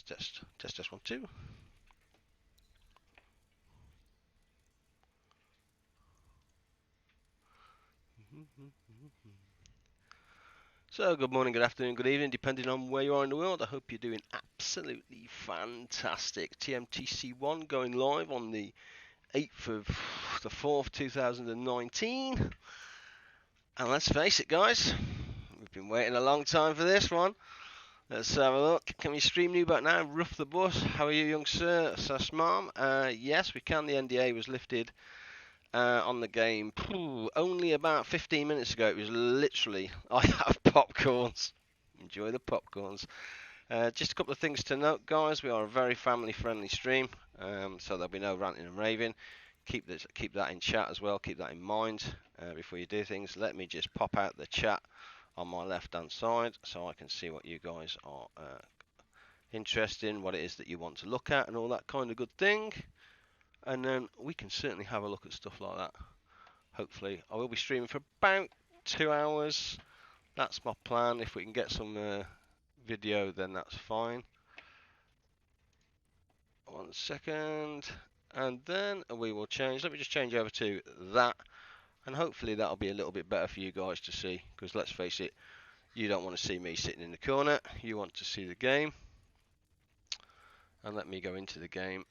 Test 1 2. So good morning, good afternoon, good evening, depending on where you are in the world. I hope you're doing absolutely fantastic. TMTC1 going live on the 8th of the 4th, 2019. And let's face it, guys, we've been waiting a long time for this one. Let's have a look. Can we stream UBOAT now? Rough the bus. How are you, young sir? Mom? Yes, we can. The NDA was lifted on the game only about 15 minutes ago. It was literally, I have popcorns. Enjoy the popcorns. Just a couple of things to note, guys. We are a very family-friendly stream, so there'll be no ranting and raving. Keep that in chat as well. Keep that in mind before you do things. Let me just pop out the chat on my left-hand side so I can see what you guys are interested in, what it is that you want to look at, and all that kind of good thing. And then we can certainly have a look at stuff like that. Hopefully, I will be streaming for about 2 hours. That's my plan. If we can get some video, then that's fine. 1 second. And then we will change. Let me just change over to that. And hopefully that'll be a little bit better for you guys to see. Because let's face it, you don't want to see me sitting in the corner. You want to see the game. And let me go into the game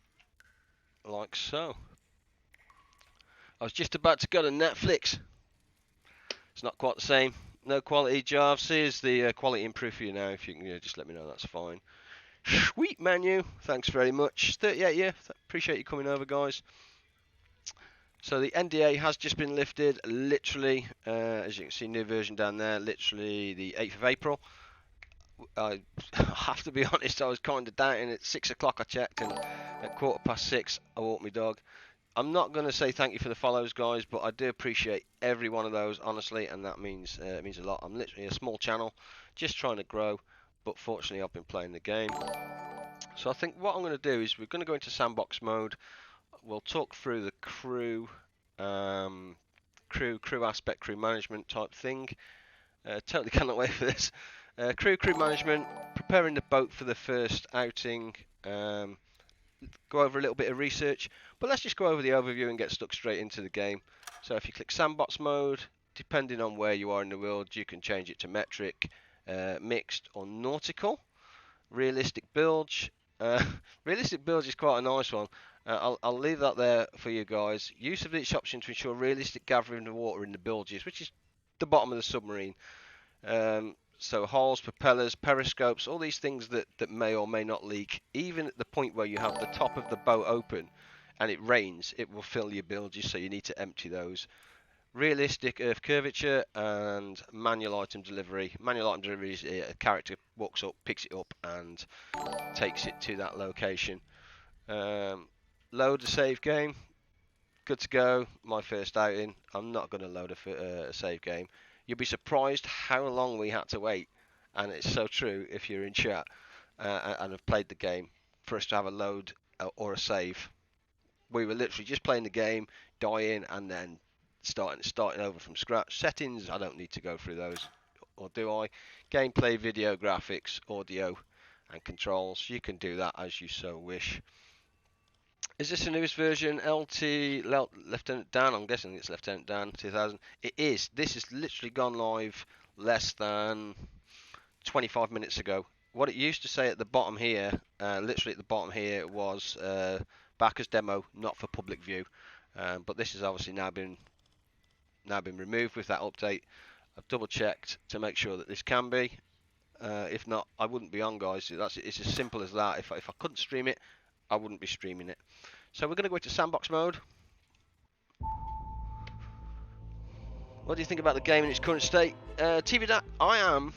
like so. I was just about to go to Netflix. It's not quite the same. No quality. Jarvis, here's the quality improve for you now. If you can just let me know, that's fine. Sweet menu. Thanks very much. 38, yeah. Appreciate you coming over, guys. So the NDA has just been lifted. Literally, as you can see, new version down there. Literally the 8th of April. I have to be honest, I was kind of doubting. At 6 o'clock I checked, and at 6:15 I walked my dog. I'm not going to say thank you for the follows, guys, but I do appreciate every one of those, honestly, and that means it means a lot. I'm literally a small channel, just trying to grow, but fortunately I've been playing the game. So I think what I'm going to do is we're going to go into sandbox mode. We'll talk through the crew aspect, crew management type thing. Totally cannot wait for this. Crew management, preparing the boat for the first outing, go over a little bit of research, but let's just go over the overview and get stuck straight into the game. So if you click sandbox mode, depending on where you are in the world, you can change it to metric, mixed or nautical. Realistic bilge. Realistic bilge is quite a nice one. I'll leave that there for you guys. Use of each option to ensure realistic gathering of water in the bilges, which is the bottom of the submarine. So hulls, propellers, periscopes, all these things that may or may not leak. Even at the point where you have the top of the boat open and it rains, it will fill your bilges, so you need to empty those. Realistic earth curvature and manual item delivery. Manual item delivery is a character walks up, picks it up and takes it to that location. Load a save game. Good to go. My first outing. I'm not going to load a save game. You'll be surprised how long we had to wait, and it's so true if you're in chat and have played the game, for us to have a load or a save. We were literally just playing the game, dying, and then starting over from scratch. Settings, I don't need to go through those, or do I? Gameplay, video, graphics, audio, and controls. You can do that as you so wish. Is this the newest version? Lieutenant Dan? I'm guessing it's Lieutenant Dan 2000. It is. This has literally gone live less than 25 minutes ago. What it used to say at the bottom here, literally at the bottom here, was back as demo, not for public view. But this has obviously now been removed with that update. I've double checked to make sure that this can be. If not, I wouldn't be on, guys. It's as simple as that. If I couldn't stream it, I wouldn't be streaming it. So we're going to go into sandbox mode. What do you think about the game in its current state? TVDAT, I am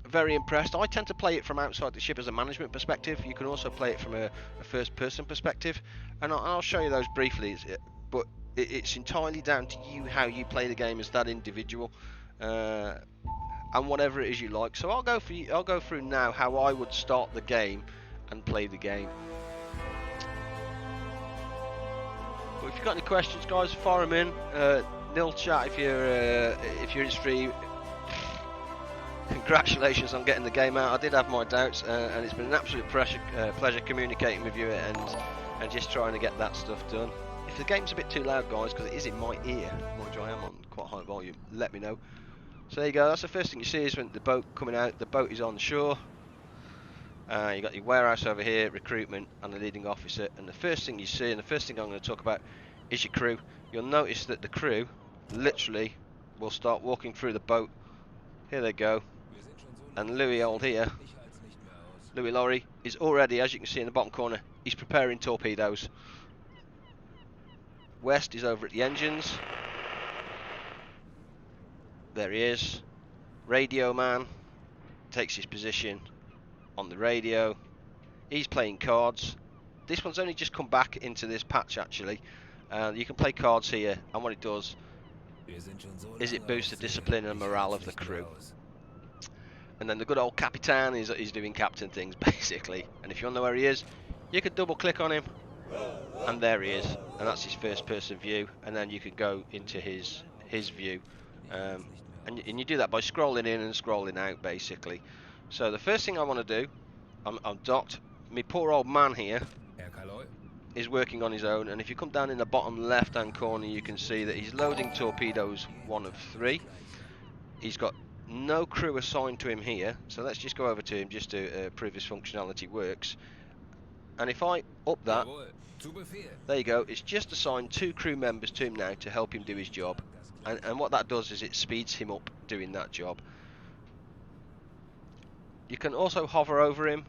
very impressed. I tend to play it from outside the ship as a management perspective. You can also play it from a first person perspective, and I'll show you those briefly, but it's entirely down to you how you play the game as that individual, and whatever it is you like. So I'll go through now how I would start the game and play the game. But if you've got any questions, guys, fire them in. Nil chat if you're in stream. Congratulations on getting the game out. I did have my doubts, and it's been an absolute pleasure communicating with you and just trying to get that stuff done. If the game's a bit too loud, guys, because it is in my ear, mind you, I am on quite high volume, let me know. So there you go, that's the first thing you see is when the boat coming out. The boat is on shore. You got your warehouse over here, recruitment, and the leading officer. And the first thing you see, and the first thing I'm going to talk about, is your crew. You'll notice that the crew literally will start walking through the boat. Here they go. And Louis old here, Louis Laurie, is already, as you can see in the bottom corner, he's preparing torpedoes. West is over at the engines. There he is. Radio man takes his position on the radio. He's playing cards. This one's only just come back into this patch actually. You can play cards here, and what it does is it boosts the discipline and morale of the crew. And then the good old Capitan is doing captain things basically. And if you want to know where he is, you could double click on him, and there he is. And that's his first person view. And then you can go into his view, and you do that by scrolling in and scrolling out basically. So the first thing I want to do, I'm docked. My poor old man here is working on his own, and if you come down in the bottom left hand corner, you can see that he's loading torpedoes 1 of 3. He's got no crew assigned to him here, so let's just go over to him just to prove his functionality works. And if I up that, there you go, it's just assigned 2 crew members to him now to help him do his job. And what that does is it speeds him up doing that job. You can also hover over him,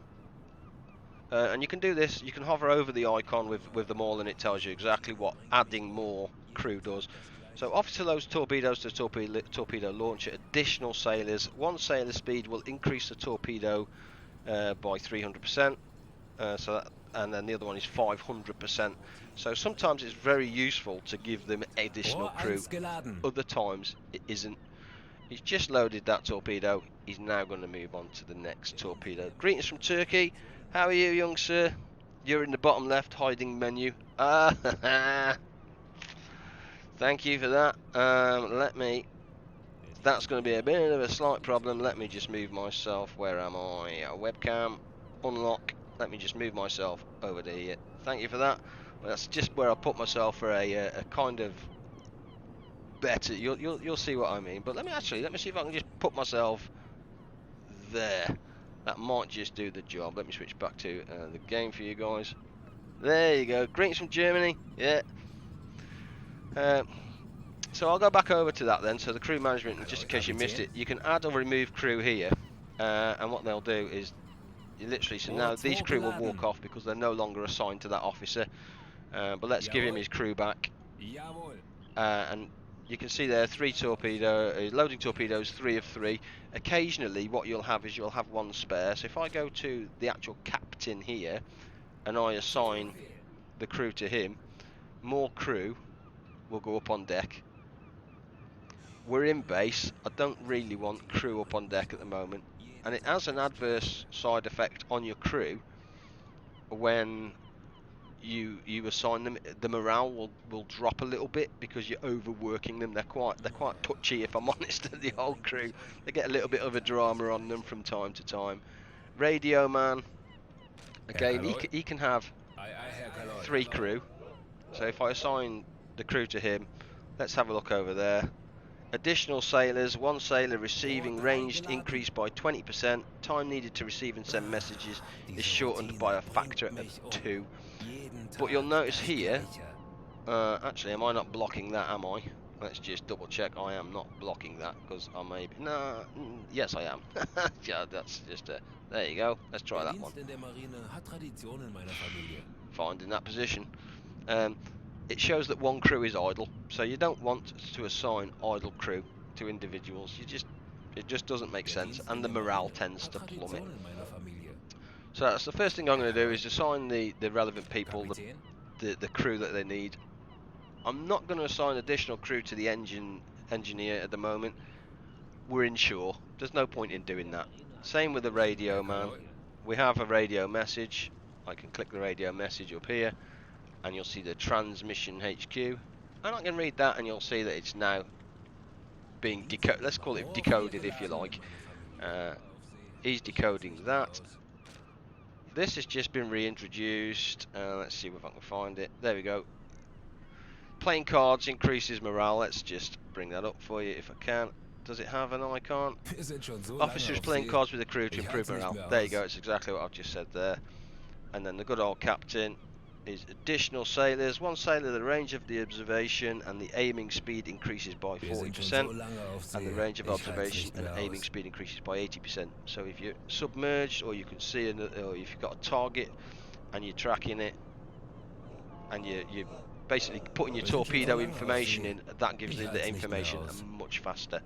and you can do this, you can hover over the icon with them all, and it tells you exactly what adding more crew does. So officer loads torpedoes to torpedo launcher, additional sailors. 1 sailor speed will increase the torpedo by 300%, and then the other one is 500%. So sometimes it's very useful to give them additional crew, other times it isn't. He's just loaded that torpedo, he's now going to move on to the next torpedo. Greetings from Turkey, how are you, young sir? You're in the bottom left hiding menu. Thank you for that. That's going to be a bit of a slight problem. Let me just move myself. Where am I? Webcam, unlock. Let me just move myself over to here. Thank you for that. Well, that's just where I put myself for a kind of better. You'll see what I mean. But let me see if I can just put myself there. That might just do the job. Let me switch back to the game for you guys. There you go. Greetings from Germany. Yeah. So I'll go back over to that then. So the crew management, just in case you missed it, you can add or remove crew here, and what they'll do is you literally, so now these crew will walk off because they're no longer assigned to that officer. But let's give him his crew back, and you can see there 3 loading torpedoes, 3 of 3. Occasionally what you'll have is you'll have 1 spare. So if I go to the actual captain here and I assign the crew to him, more crew will go up on deck. We're in base. I don't really want crew up on deck at the moment, and it has an adverse side effect on your crew when you assign them. The morale will drop a little bit because you're overworking them. They're quite touchy, if I'm honest. The whole crew, they get a little bit of a drama on them from time to time. Radio man, again, he can have 3 crew. So if I assign the crew to him, let's have a look over there. Additional sailors, 1 sailor receiving ranged increased by 20%. Time needed to receive and send messages is shortened by a factor of 2. But you'll notice here, actually, am I not blocking that, am I? Let's just double check. I am not blocking that because I may be. No, yes I am. Yeah, that's just there you go. Let's try that one. Find in that position. It shows that 1 crew is idle, so you don't want to assign idle crew to individuals. It just doesn't make sense, and the morale tends to plummet. So that's the first thing I'm going to do, is assign the relevant people the crew that they need. I'm not going to assign additional crew to the engineer at the moment. We're inshore. There's no point in doing that. Same with the radio man. We have a radio message. I can click the radio message up here, and you'll see the transmission HQ, and I can read that, and you'll see that it's now being decoded. Let's call it decoded if you like. He's decoding that. This has just been reintroduced. Let's see if I can find it. There we go. Playing cards increases morale. Let's just bring that up for you if I can. Does it have an icon? Officers playing cards with the crew to improve morale. There you go. It's exactly what I've just said there. And then the good old captain is additional sailors. One sailor, the range of the observation and the aiming speed increases by 40%, and the range of observation and aiming speed increases by 80%. So if you're submerged, or you can see, or if you've got a target and you're tracking it, and you're basically putting your torpedo information in, that gives you the information much faster.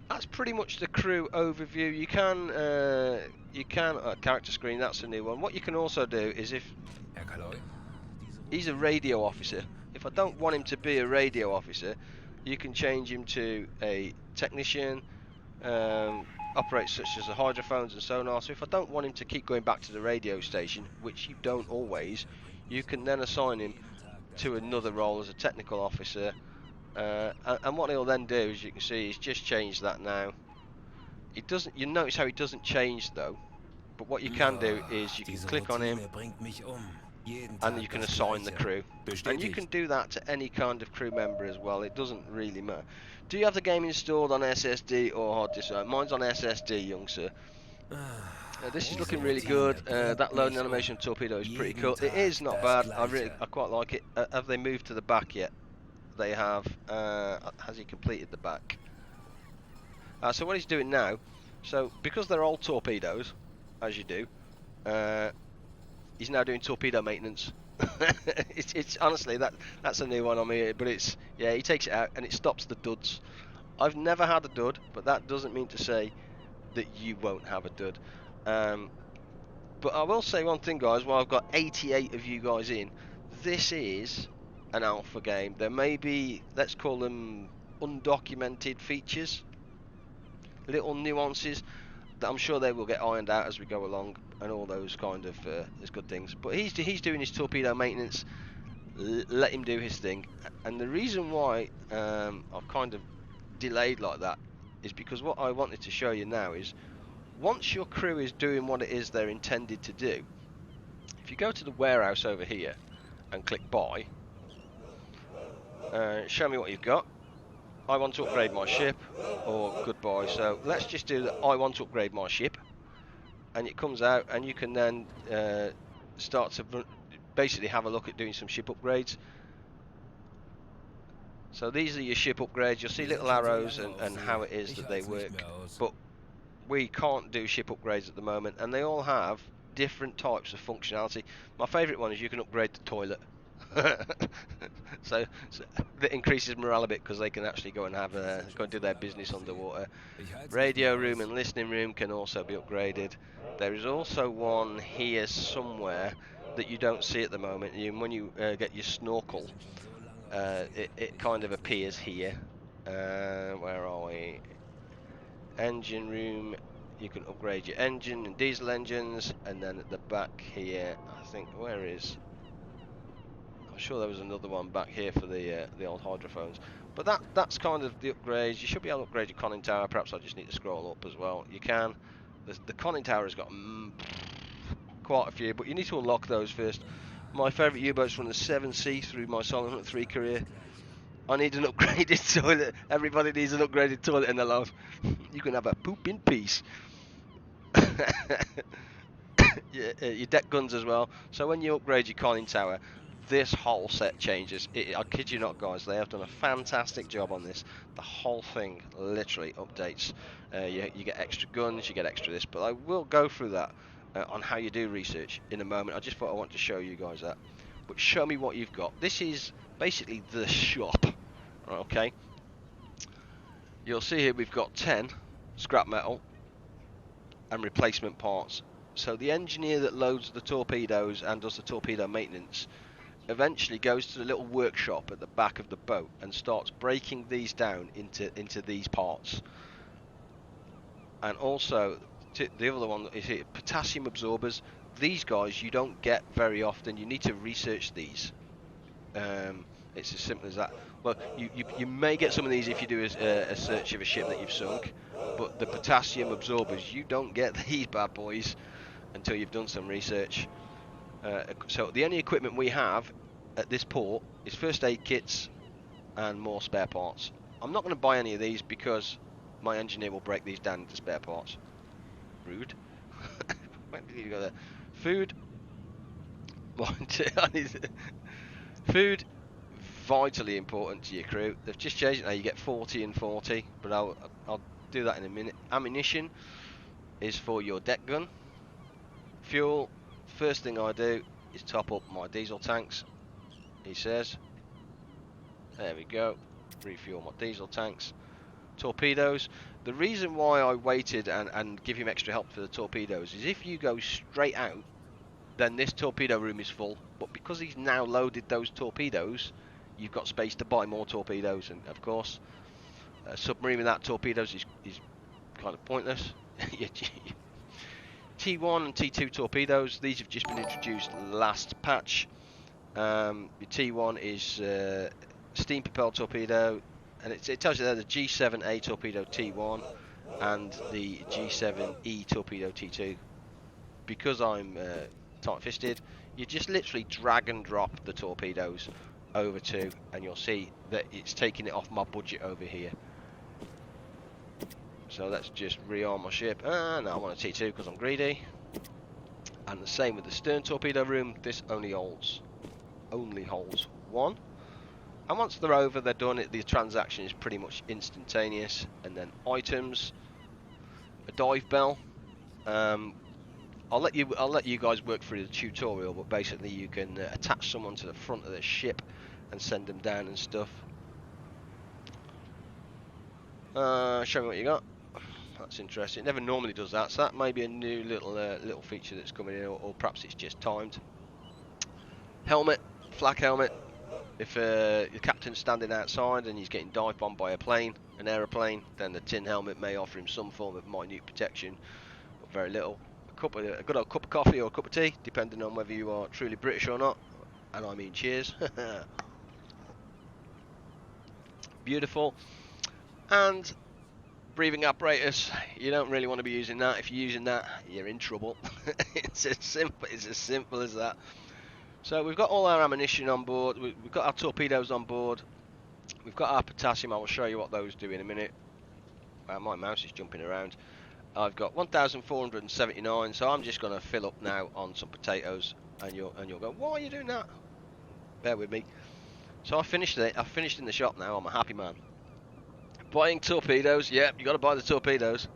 That's pretty much the crew overview. You can character screen, that's a new one. What you can also do is, if he's a radio officer, if I don't want him to be a radio officer, you can change him to a technician, operates such as the hydrophones and sonar. So if I don't want him to keep going back to the radio station, which you don't always, you can then assign him to another role as a technical officer. And what he'll then do, as you can see, is just change that now. It doesn't. You notice how he doesn't change though. But what you can do is you can click on him, and you can assign the crew. And you can do that to any kind of crew member as well. It doesn't really matter. Do you have the game installed on SSD or hard disk? Mine's on SSD, young sir. This is looking really good. That loading animation of Torpedo is pretty cool. It is not bad. I quite like it. Have they moved to the back yet? They have. Has he completed the back? So what he's doing now, so because they're all torpedoes, as you do, he's now doing torpedo maintenance. it's honestly, that's a new one on me, but it's, yeah, he takes it out and it stops the duds. I've never had a dud, but that doesn't mean to say that you won't have a dud. But I will say one thing, guys, while I've got 88 of you guys in, this is an alpha game. There may be, let's call them undocumented features, little nuances that I'm sure they will get ironed out as we go along, and all those kind of those good things. But he's doing his torpedo maintenance. Let him do his thing. And the reason why I've kind of delayed like that is because what I wanted to show you now is, once your crew is doing what it is they're intended to do, if you go to the warehouse over here and click buy, show me what you've got. I want to upgrade my ship, or goodbye. So let's just do that. I want to upgrade my ship, and it comes out, and you can then start to basically have a look at doing some ship upgrades. So these are your ship upgrades. You'll see little arrows and how it is that they work, but we can't do ship upgrades at the moment, and they all have different types of functionality. My favourite one is you can upgrade the toilet. so that increases morale a bit, because they can actually go and have go and do their business underwater. Radio room and listening room can also be upgraded. There is also one here somewhere that you don't see at the moment. When you get your snorkel, it kind of appears here. Where are we? Engine room. You can upgrade your engine and diesel engines, and then at the back here, I think, where is? I'm sure there was another one back here for the old hydrophones. But that's kind of the upgrades. You should be able to upgrade your conning tower. Perhaps I just need to scroll up as well. You can. The conning tower has got quite a few, but you need to unlock those first. My favourite U-boats from the 7C through my Silent Hunt 3 career. I need an upgraded toilet. Everybody needs an upgraded toilet in their life. You can have a poop in peace. Your deck guns as well. So when you upgrade your conning tower, this whole set changes. I kid you not, guys, they have done a fantastic job on this. The whole thing literally updates. You get extra guns, you get extra this, but I will go through that on how you do research in a moment. I just thought I wanted to show you guys that. But show me what you've got. This is basically the shop. Okay. You'll see here we've got 10 scrap metal and replacement parts. So the engineer that loads the torpedoes and does the torpedo maintenance eventually goes to the little workshop at the back of the boat and starts breaking these down into these parts. And also the other one is here, potassium absorbers. These guys you don't get very often. You need to research these. It's as simple as that. Well, you may get some of these if you do a search of a ship that you've sunk, but the potassium absorbers, you don't get these bad boys until you've done some research. So the only equipment we have at this port is first aid kits and more spare parts. I'm not going to buy any of these because my engineer will break these down into spare parts. Rude. Where did you go there? Food. Food, vitally important to your crew. They've just changed it now. You get 40 and 40, but I'll do that in a minute. Ammunition is for your deck gun. Fuel. First thing I do is top up my diesel tanks. He says. There we go. Refuel my diesel tanks. Torpedoes. The reason why I waited and give him extra help for the torpedoes is if you go straight out, then this torpedo room is full. But because he's now loaded those torpedoes, you've got space to buy more torpedoes. And of course, a submarine without torpedoes is kind of pointless. T1 and T2 torpedoes, these have just been introduced last patch. Your T1 is steam propelled torpedo, and it tells you there the G7A torpedo T1 and the G7E torpedo T2. Because I'm tight-fisted, you just literally drag and drop the torpedoes over to, and you'll see that it's taking it off my budget over here. So let's just rearm my ship. No, I want a T2 because I'm greedy. And the same with the stern torpedo room. This only holds one. And once they're over, they're done. The transaction is pretty much instantaneous. And then items, a dive bell. I'll let you guys work through the tutorial, but basically you can attach someone to the front of the ship and send them down and stuff. Show me what you got. That's interesting. It never normally does that, so that may be a new little feature that's coming in, or perhaps it's just timed. Helmet, flak helmet. If the captain's standing outside and he's getting dive bombed by an aeroplane, then the tin helmet may offer him some form of minute protection, but very little. A good old cup of coffee or a cup of tea, depending on whether you are truly British or not. And I mean cheers. Beautiful. And breathing apparatus, you don't really want to be using that. If you're using that, you're in trouble. It's as simple as that. So we've got all our ammunition on board, we've got our torpedoes on board, we've got our potassium. I will show you what those do in a minute. My mouse is jumping around. I've got 1,479, so I'm just going to fill up now on some potatoes, and you'll go, why are you doing that? Bear with me. So I finished it. I've finished in the shop now. I'm a happy man. Buying torpedoes. Yep, you got to buy the torpedoes.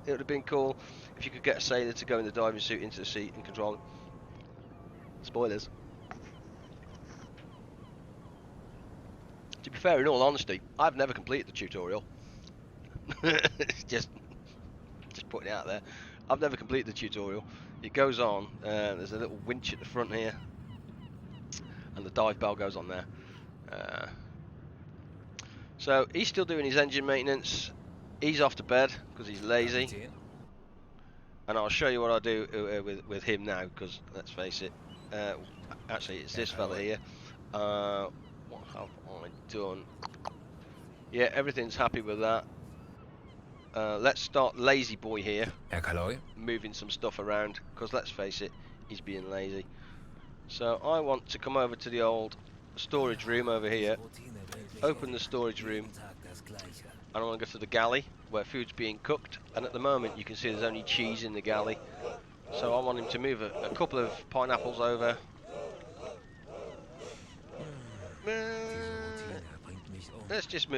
It would have been cool if you could get a sailor to go in the diving suit into the sea and control them. Spoilers. To be fair, in all honesty, I've never completed the tutorial. just putting it out there. I've never completed the tutorial. It goes on. There's a little winch at the front here, and the dive bell goes on there. So he's still doing his engine maintenance. He's off to bed because he's lazy. And I'll show you what I do with him now, because let's face it. Actually, it's this fella here. What have I done? Yeah, everything's happy with that. Let's start lazy boy here, moving some stuff around, because let's face it, he's being lazy. So I want to come over to the old storage room over here, open the storage room, and I want to go to the galley where food's being cooked. And at the moment you can see there's only cheese in the galley, so I want him to move a couple of pineapples over. Let's just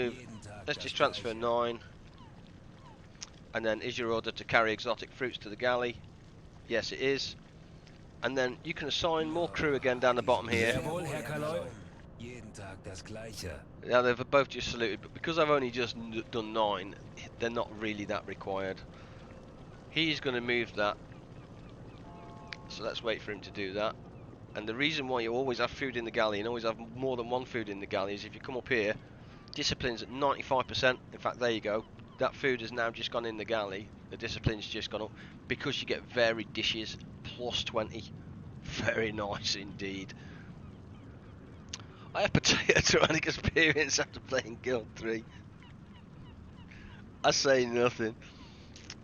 transfer 9. And then, is your order to carry exotic fruits to the galley? Yes, it is. And then you can assign more crew again down the bottom here. Now they've both just saluted, but because I've only just done 9, they're not really that required. He's going to move that, so let's wait for him to do that. And the reason why you always have food in the galley and always have more than one food in the galley is if you come up here, discipline's at 95%. In fact, there you go. That food has now just gone in the galley. The discipline's just gone up because you get varied dishes, plus 20. Very nice indeed. I have potato tyrannic experience after playing Guild 3. I say nothing.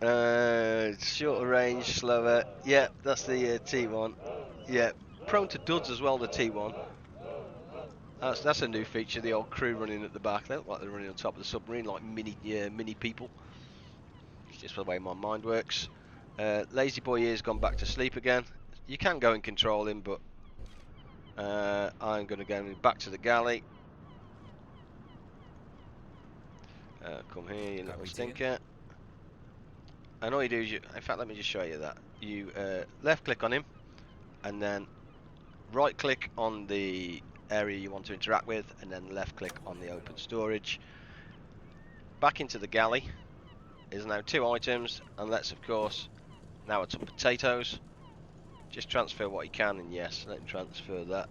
Shorter range, slower. Yeah, that's the T1. Yeah, prone to duds as well, the T1. That's a new feature, the old crew running at the back. They look like they're running on top of the submarine, like mini people. It's just the way my mind works. Lazy Boy Ear's gone back to sleep again. You can go and control him, but I'm going to go back to the galley. Come here, you little stinker. And all you do is, in fact, let me just show you that. You left click on him, and then right click on the area you want to interact with, and then left click on the open storage. Back into the galley. There's now 2 items, and let's, of course, now it's some potatoes. Just transfer what you can, and yes, let him transfer that.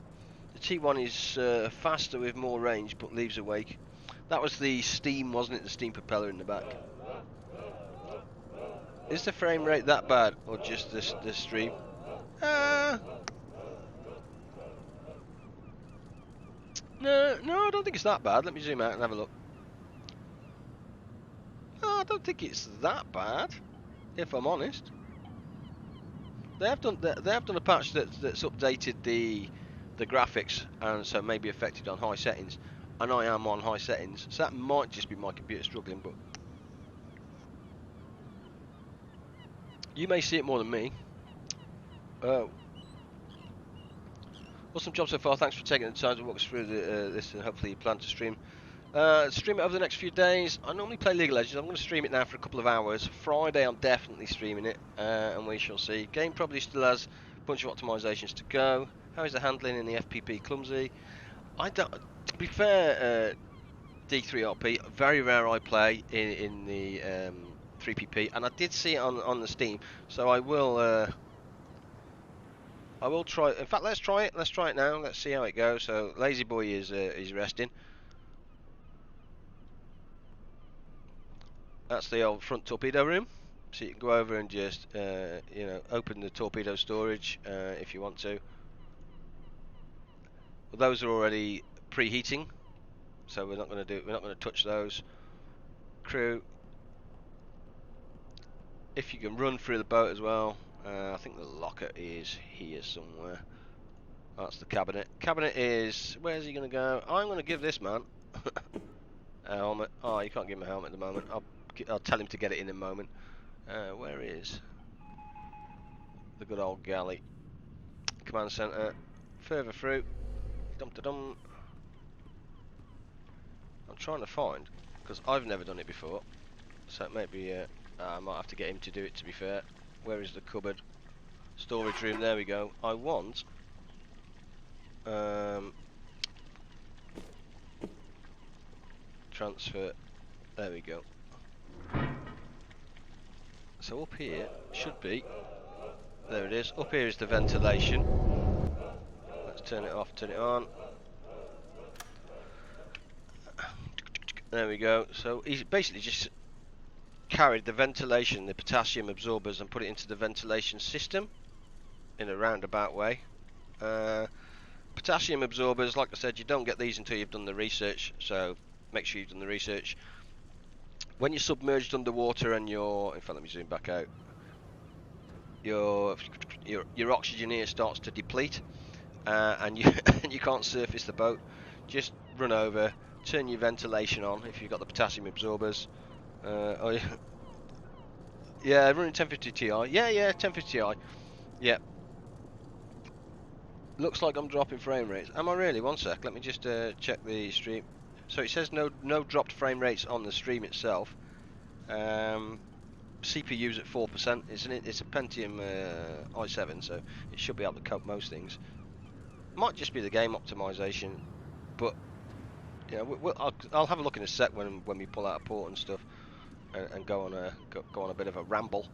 The T1 is faster with more range, but leaves awake. That was the steam, wasn't it? The steam propeller in the back. Is the frame rate that bad, or just the stream? No, I don't think it's that bad. Let me zoom out and have a look. No, I don't think it's that bad, if I'm honest. They have done a patch that's updated the graphics, and so maybe affected on high settings. And I am on high settings, so that might just be my computer struggling, but you may see it more than me. Awesome job so far. Thanks for taking the time to walk us through this, and hopefully you plan to stream. Stream it over the next few days. I normally play League of Legends. I'm going to stream it now for a couple of hours. Friday I'm definitely streaming it, and we shall see. Game probably still has a bunch of optimizations to go. How is the handling in the FPP? Clumsy. I don't. To be fair, D3RP, very rare I play in the 3PP, and I did see it on the Steam, so I will try. In fact, let's try it. Let's try it now. Let's see how it goes. So Lazy Boy is resting. That's the old front torpedo room. So you can go over and just you know, open the torpedo storage if you want to. Well, those are already preheating, so we're not going to touch those. Crew. If you can run through the boat as well. I think the locker is here somewhere. That's the cabinet. Cabinet is... Where's he going to go? I'm going to give this man a helmet. Oh, you can't give him a helmet at the moment. I'll tell him to get it in a moment. Where is the good old galley? Command center. Further through. Dum-da-dum. I'm trying to find, because I've never done it before. So maybe I might have to get him to do it, to be fair. Where is the cupboard? Storage room, there we go. I want transfer, there we go. So up here should be, there it is, up here is the ventilation. Let's turn it off, turn it on. There we go. So he's basically just carried the ventilation, the potassium absorbers, and put it into the ventilation system in a roundabout way. Potassium absorbers, like I said, you don't get these until you've done the research, so make sure you've done the research. When you're submerged underwater and you're, in fact let me zoom back out, your oxygen here starts to deplete, and you can't surface the boat, just run over, turn your ventilation on if you've got the potassium absorbers. Yeah, running 1050 Ti. Yeah, 1050 Ti. Yeah. Looks like I'm dropping frame rates. Am I really? One sec. Let me just check the stream. So it says no dropped frame rates on the stream itself. CPU's at 4%. It's a Pentium i7, so it should be able to cope most things. Might just be the game optimization, but you know, I'll have a look in a sec when we pull out a port and stuff, and go on a bit of a ramble.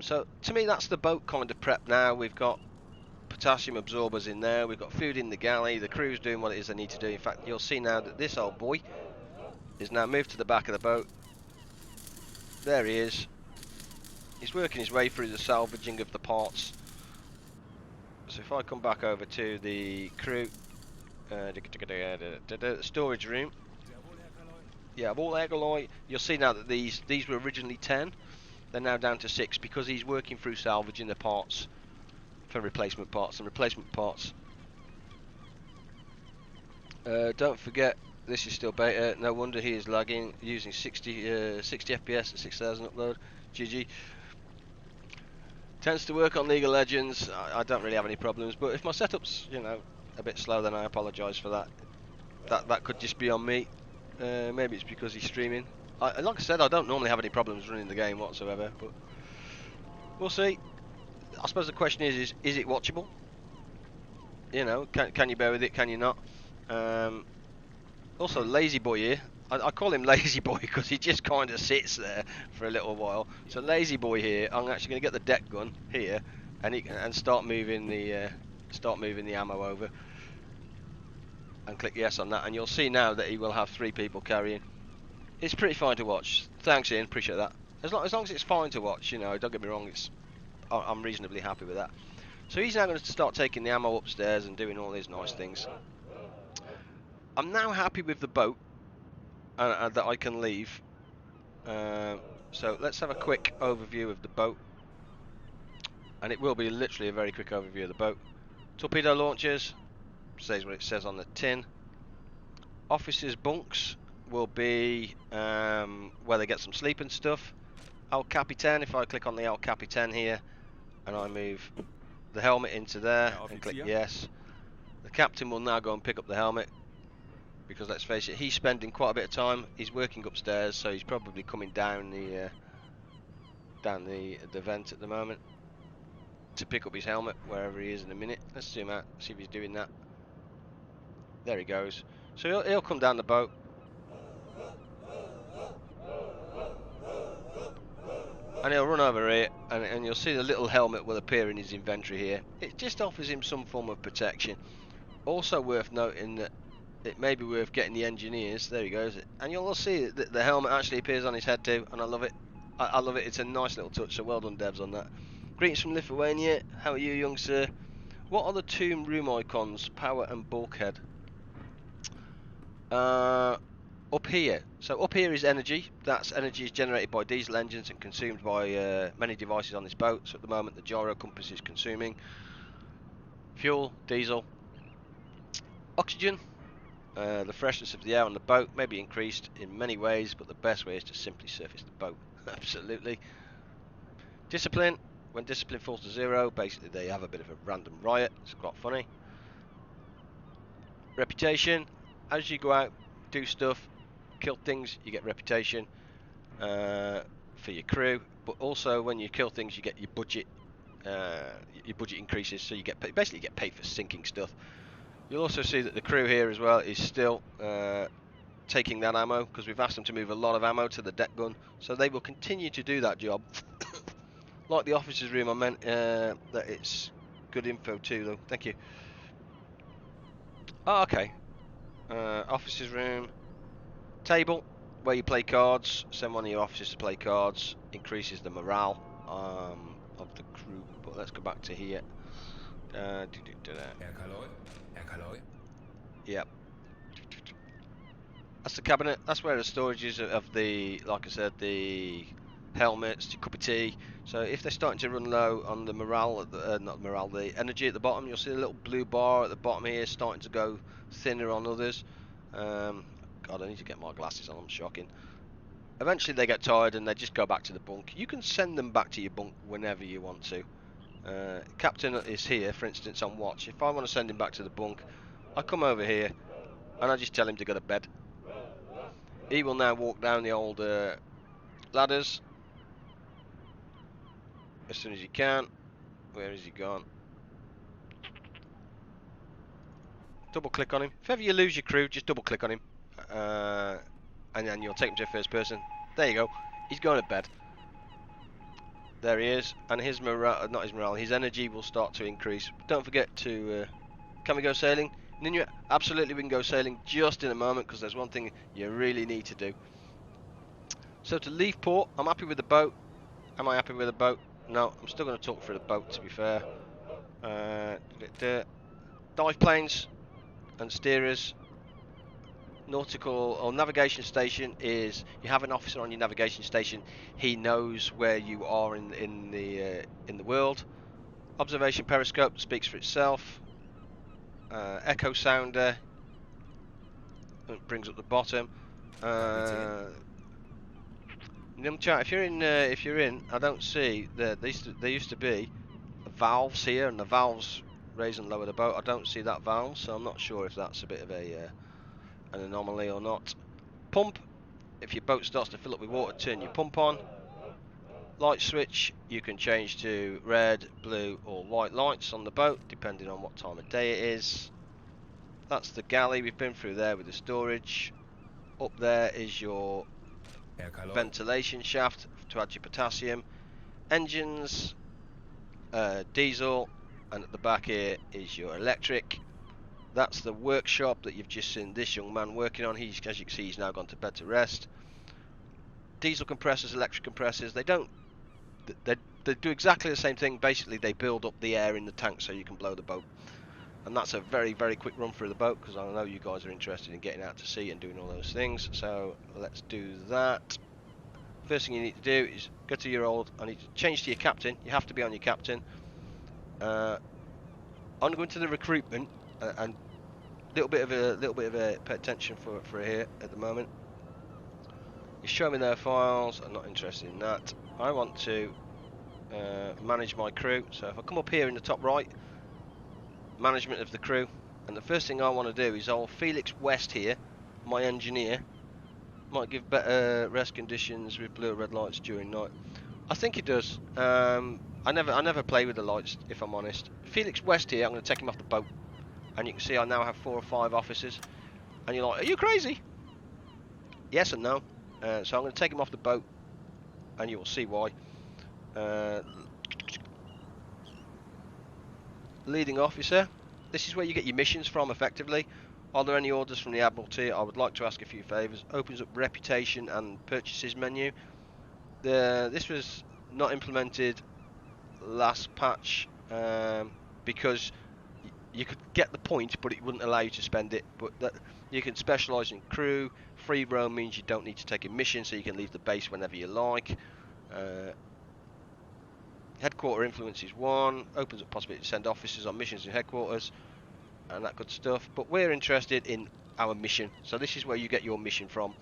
So to me, that's the boat kind of prep now. We've got potassium absorbers in there, we've got food in the galley, the crew's doing what it is they need to do. In fact, you'll see now that this old boy is now moved to the back of the boat. There he is. He's working his way through the salvaging of the parts. So if I come back over to the crew, Storage room. Yeah, all alloy. You'll see now that these were originally 10. They're now down to 6 because he's working through salvaging the parts for replacement parts. And replacement parts. Don't forget, this is still beta. No wonder he is lagging. Using 60 FPS at 6,000 upload. GG. Tends to work on League of Legends. I don't really have any problems, but if my setup's, you know, a bit slow, then I apologise for that. That could just be on me. Maybe it's because he's streaming. Like I said, I don't normally have any problems running the game whatsoever, but we'll see. I suppose the question is it watchable? You know, can you bear with it? Can you not? Also, Lazy Boy here. I call him Lazy Boy because he just kind of sits there for a little while. So Lazy Boy here, I'm actually going to get the deck gun here and start moving the ammo over. And click yes on that, and you'll see now that he will have 3 people carrying. It's pretty fine to watch. Thanks, Ian. Appreciate that. As long as it's fine to watch, you know, don't get me wrong. I'm reasonably happy with that. So he's now going to start taking the ammo upstairs and doing all these nice things. I'm now happy with the boat that I can leave. So let's have a quick overview of the boat, and it will be literally a very quick overview of the boat. Torpedo launchers. Says what it says on the tin. Officers' bunks will be where they get some sleep and stuff. El Capitan, if I click on the El Capitan here and I move the helmet into there and click yes, the captain will now go and pick up the helmet, because let's face it, he's spending quite a bit of time. He's working upstairs, so he's probably coming down the vent at the moment to pick up his helmet wherever he is in a minute. Let's zoom out, see if he's doing that. There he goes. So he'll come down the boat. And he'll run over here, and you'll see the little helmet will appear in his inventory here. It just offers him some form of protection. Also worth noting that it may be worth getting the engineers. There he goes. And you'll see that the helmet actually appears on his head too, and I love it. I love it. It's a nice little touch, so well done, devs, on that. Greetings from Lithuania. How are you, young sir? What are the 2 room icons, power and bulkhead? Up here. So up here is energy. That's energy is generated by diesel engines and consumed by many devices on this boat. So at the moment the gyro compass is consuming fuel, diesel, oxygen. The freshness of the air on the boat may be increased in many ways, but the best way is to simply surface the boat. Absolutely. Discipline. When discipline falls to 0, basically they have a bit of a random riot. It's quite funny. Reputation. As you go out, do stuff, kill things, you get reputation for your crew. But also, when you kill things, you get your budget. Your budget increases, so you get basically get paid for sinking stuff. You'll also see that the crew here as well is still taking that ammo, because we've asked them to move a lot of ammo to the deck gun, so they will continue to do that job. Like the officers' room, I meant that it's good info too, though. Thank you. Oh, okay. Officers' room, table where you play cards. Send one of your officers to play cards. Increases the morale of the crew. But let's go back to here. Yep. That's the cabinet. That's where the storage is of the, like I said, the helmets, the cup of tea. So if they're starting to run low on the morale, not morale, the energy at the bottom, you'll see a little blue bar at the bottom here starting to go thinner on others. God, I need to get my glasses on, I'm shocking. Eventually they get tired and they just go back to the bunk. You can send them back to your bunk whenever you want to. Captain is here, for instance, on watch. If I want to send him back to the bunk, I come over here and I just tell him to go to bed. He will now walk down the old ladders as soon as he can. Where is he gone? Double click on him. If ever you lose your crew, just double click on him, and then you'll take him to first person. There you go. He's going to bed. There he is, and his morale, not his morale, his energy will start to increase. Don't forget to. Can we go sailing? Ninja, absolutely, we can go sailing just in a moment, because there's one thing you really need to do. So to leave port, I'm happy with the boat. Am I happy with the boat? No, I'm still going to talk through the boat, to be fair. Dive planes. and steerers. Nautical or navigation station is you have an officer on your navigation station. He knows where you are in the world. Observation periscope speaks for itself. Echo sounder brings up the bottom. Chat, if you're in, I don't see that there used to be valves here, and the valves raise and lower the boat. I don't see that valve, so I'm not sure if that's a bit of an anomaly or not. Pump. If your boat starts to fill up with water, turn your pump on. Light switch, you can change to red, blue or white lights on the boat depending on what time of day it is. That's the galley. We've been through there with the storage. Up there is your ventilation shaft to add your potassium. Engines, diesel, and at the back here is your electric. That's the workshop that you've just seen this young man working on. As you can see, he's now gone to bed to rest. Diesel compressors, electric compressors, they do exactly the same thing. Basically, they build up the air in the tank so you can blow the boat. And that's a very, very quick run through the boat, because I know you guys are interested in getting out to sea and doing all those things. So let's do that. First thing you need to do is go to your I need to change to your captain. You have to be on your captain. I'm going to the recruitment and little bit of a pay attention for here at the moment. You show me their files. I'm not interested in that. I want to manage my crew. So if I come up here in the top right, management of the crew, and the first thing I want to do is old Felix West here, my engineer, might give better rest conditions with blue or red lights during night. I think it does. I never play with the lights, if I'm honest. Felix West here, I'm going to take him off the boat, and you can see I now have 4 or 5 officers. And you're like, are you crazy? Yes and no. So I'm going to take him off the boat, and you will see why. Leading officer. This is where you get your missions from, effectively. Are there any orders from the Admiralty? I would like to ask a few favours. Opens up reputation and purchases menu. This was not implemented last patch because you could get the point, but it wouldn't allow you to spend it. But you can specialise in crew. Free roam means you don't need to take a mission, so you can leave the base whenever you like. Headquarter influence is 1. Opens up possibility to send officers on missions in headquarters and that good stuff. But we're interested in our mission, so this is where you get your mission from.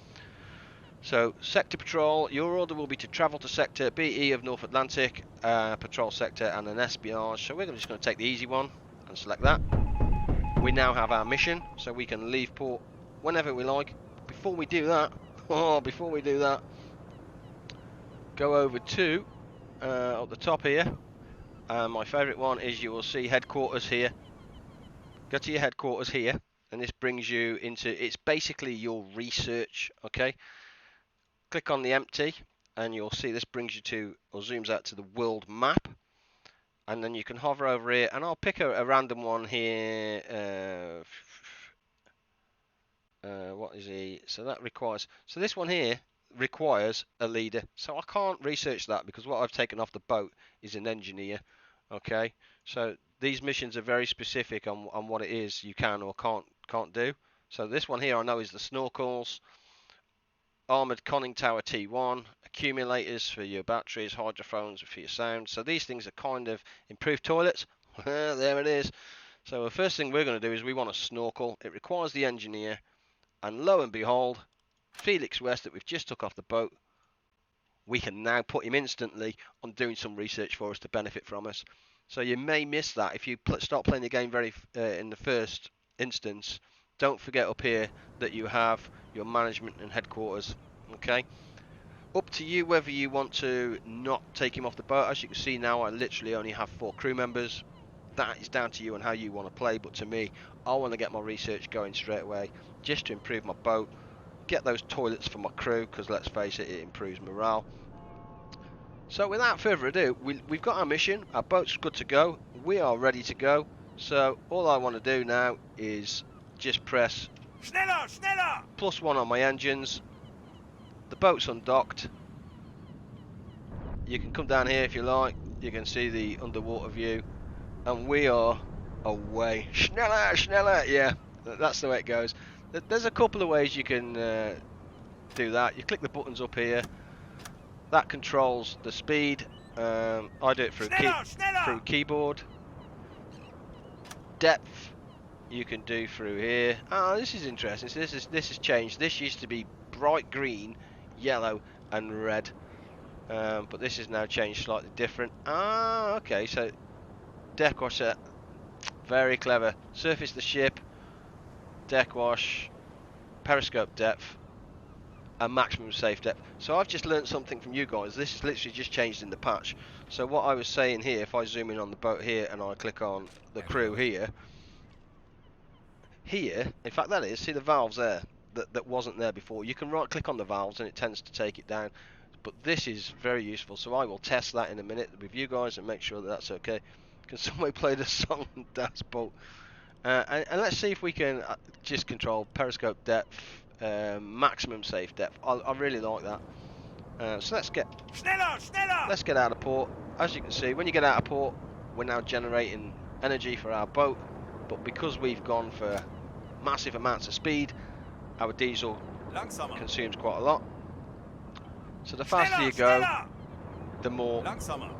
So sector patrol, your order will be to travel to sector BE of North Atlantic, patrol sector and an espionage. So we're just going to take the easy one and select that. We now have our mission, so we can leave port whenever we like. Before we do that, go over to up the top here. My favourite one is you will see headquarters here. Go to your headquarters here, and this brings you into, it's basically your research, okay? Click on the empty, and you'll see this brings you to, or zooms out to the world map. And then you can hover over here, and I'll pick a random one here. What is he? So that requires, so this one here requires a leader. So I can't research that because what I've taken off the boat is an engineer. Okay, so these missions are very specific on what it is you can or can't do. So this one here I know is the snorkels, armoured conning tower T1, accumulators for your batteries, hydrophones for your sound. So these things are kind of improved toilets. There it is. So the first thing we're going to do is we want a snorkel. It requires the engineer, and lo and behold, Felix West that we've just took off the boat, we can now put him instantly on doing some research for us to benefit from us. So you may miss that if you start playing the game in the first instance. Don't forget up here that you have your management and headquarters. Okay, up to you whether you want to not take him off the boat. As you can see now, I literally only have 4 crew members. That is down to you and how you want to play, but to me, I want to get my research going straight away just to improve my boat, get those toilets for my crew, because let's face it, it improves morale. So without further ado, we've got our mission, our boat's good to go, we are ready to go. So all I want to do now is just press Schneller, schneller! +1 on my engines. The boat's undocked. You can come down here if you like, you can see the underwater view, and we are away. Schneller, schneller, yeah. That's the way it goes. There's a couple of ways you can do that. You click the buttons up here. That controls the speed. I do it through keyboard. Depth you can do through here. Oh, this is interesting. So this has changed. This used to be bright green, yellow, and red, but this is now changed slightly different. Ah, okay. So deck wash, very clever. Surface the ship, deck wash, periscope depth, and maximum safe depth. So I've just learned something from you guys. This is literally just changed in the patch. So what I was saying here, if I zoom in on the boat here and I click on the crew here, in fact that is, see the valves there, that wasn't there before. You can right click on the valves and it tends to take it down. But this is very useful, so I will test that in a minute with you guys and make sure that that's okay. Can somebody play the song That's Boat? And let's see if we can just control periscope depth, maximum safe depth. I really like that. So let's get out of port. As you can see, when you get out of port, we're now generating energy for our boat. But because we've gone for massive amounts of speed, our diesel consumes quite a lot. So the faster you go, the more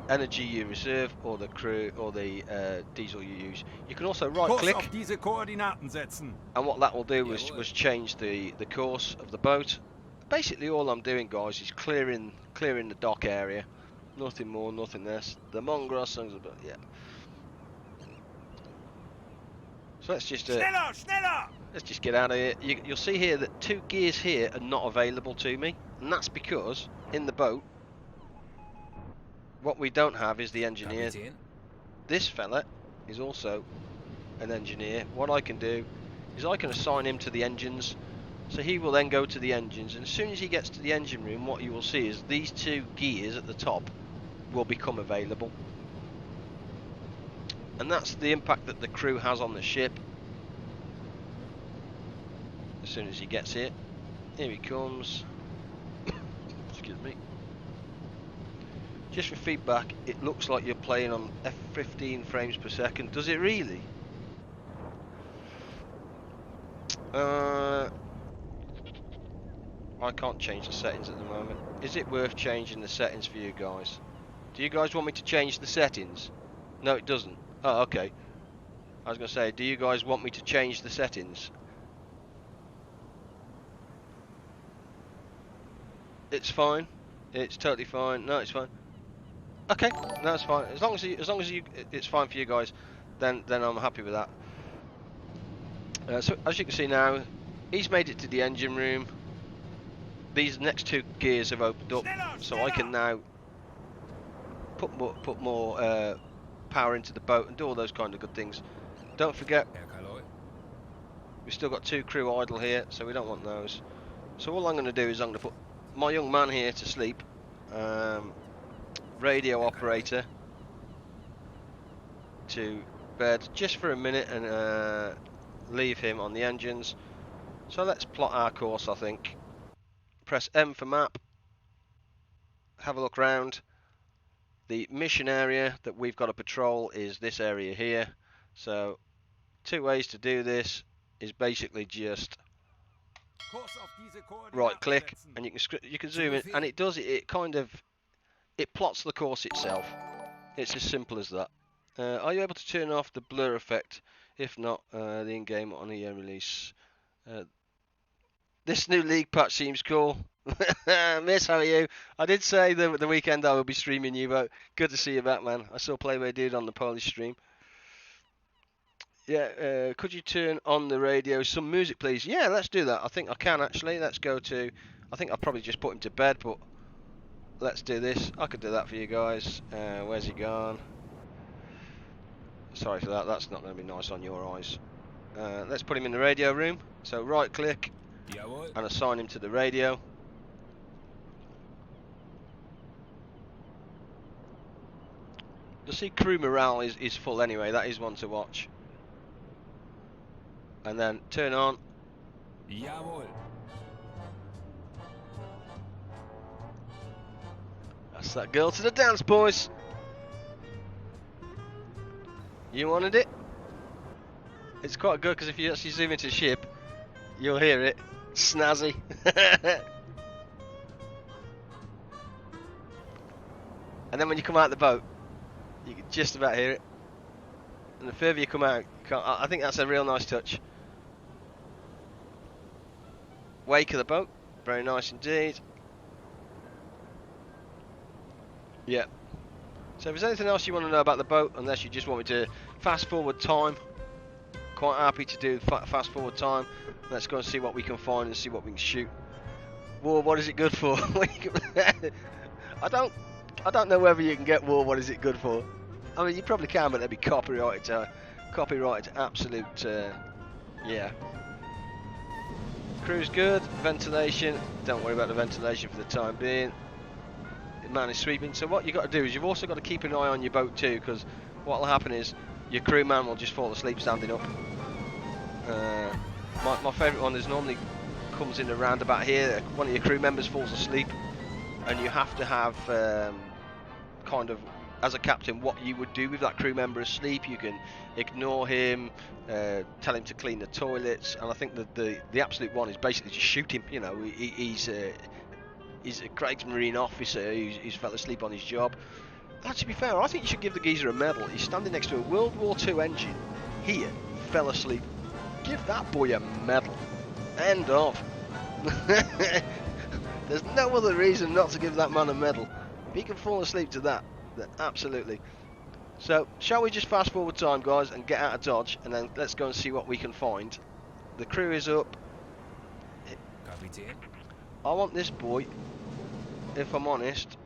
energy you reserve, or the crew, or the diesel you use. You can also right click, and what that will do was change the course of the boat. Basically all I'm doing, guys, is clearing the dock area. Nothing more, nothing less. The Mongross songs about, yeah. So let's just get out of here. You'll see here that 2 gears here are not available to me, and that's because in the boat what we don't have is the engineer. This fella is also an engineer. What I can do is I can assign him to the engines, so he will then go to the engines, and as soon as he gets to the engine room, what you will see is these 2 gears at the top will become available. And that's the impact that the crew has on the ship. As soon as he gets here he comes. Excuse me. Just for feedback, it looks like you're playing on F15 frames per second. Does it really? I can't change the settings at the moment. Is it worth changing the settings for you guys? Do you guys want me to change the settings? No, it doesn't. Oh, okay. I was going to say, do you guys want me to change the settings? It's fine. It's totally fine. No, it's fine. Okay, no, it's fine. As long as it's fine for you guys, then I'm happy with that. So as you can see now, he's made it to the engine room. These next 2 gears have opened up, so I can now put more power into the boat and do all those kind of good things. Don't forget, we've still got 2 crew idle here, so we don't want those. So all I'm going to do is I'm going to put my young man here to sleep, radio operator to bed just for a minute, and leave him on the engines. So let's plot our course. I think press M for map, have a look round. The mission area that we've got to patrol is this area here. So 2 ways to do this is basically just right click, and you can zoom in, and it does it kind of plots the course itself. It's as simple as that. Are you able to turn off the blur effect? If not, the in-game on the release. This new league patch seems cool. Miss, how are you? I did say the weekend I will be streaming UBOAT. Good to see you back, man. I saw Playway Dude on the Polish stream. Yeah, could you turn on the radio some music, please? Yeah, let's do that. I think I can, actually. Let's go to... I think I'll probably just put him to bed, but let's do this. I could do that for you guys. Where's he gone? Sorry for that. That's not going to be nice on your eyes. Let's put him in the radio room. So right-click and assign him to the radio. You'll see crew morale is full anyway. That is one to watch. And then turn on. That's that girl to the dance, boys. You wanted it? It's quite good because if you actually zoom into the ship, you'll hear it. Snazzy. And then when you come out the boat, you can just about hear it. And the further you come out, I think that's a real nice touch. Wake of the boat, very nice indeed. Yeah. So if there's anything else you want to know about the boat, unless you just want me to fast forward time, quite happy to do fast forward time. Let's go and see what we can find and see what we can shoot. War, what is it good for? I don't know whether you can get war. What is it good for? I mean, you probably can, but they'd be copyrighted. Copyrighted, absolute. Yeah. Crew's good. Ventilation. Don't worry about the ventilation for the time being. The man is sweeping. So what you've got to do is you've also got to keep an eye on your boat too, because what will happen is your crewman will just fall asleep standing up. My favourite one is normally comes in around about here. One of your crew members falls asleep, and you have to have kind of, as a captain, what you would do with that crew member asleep. You can ignore him, tell him to clean the toilets, and I think that the absolute one is basically just shoot him. You know, he's a Kriegsmarine officer who's fell asleep on his job. To be fair, I think you should give the geezer a medal. He's standing next to a World War II engine. Here, fell asleep. Give that boy a medal. End of. There's no other reason not to give that man a medal. If he can fall asleep to that, then absolutely. So, shall we just fast forward time, guys, and get out of Dodge, and then let's go and see what we can find. The crew is up. I want this boy, if I'm honest,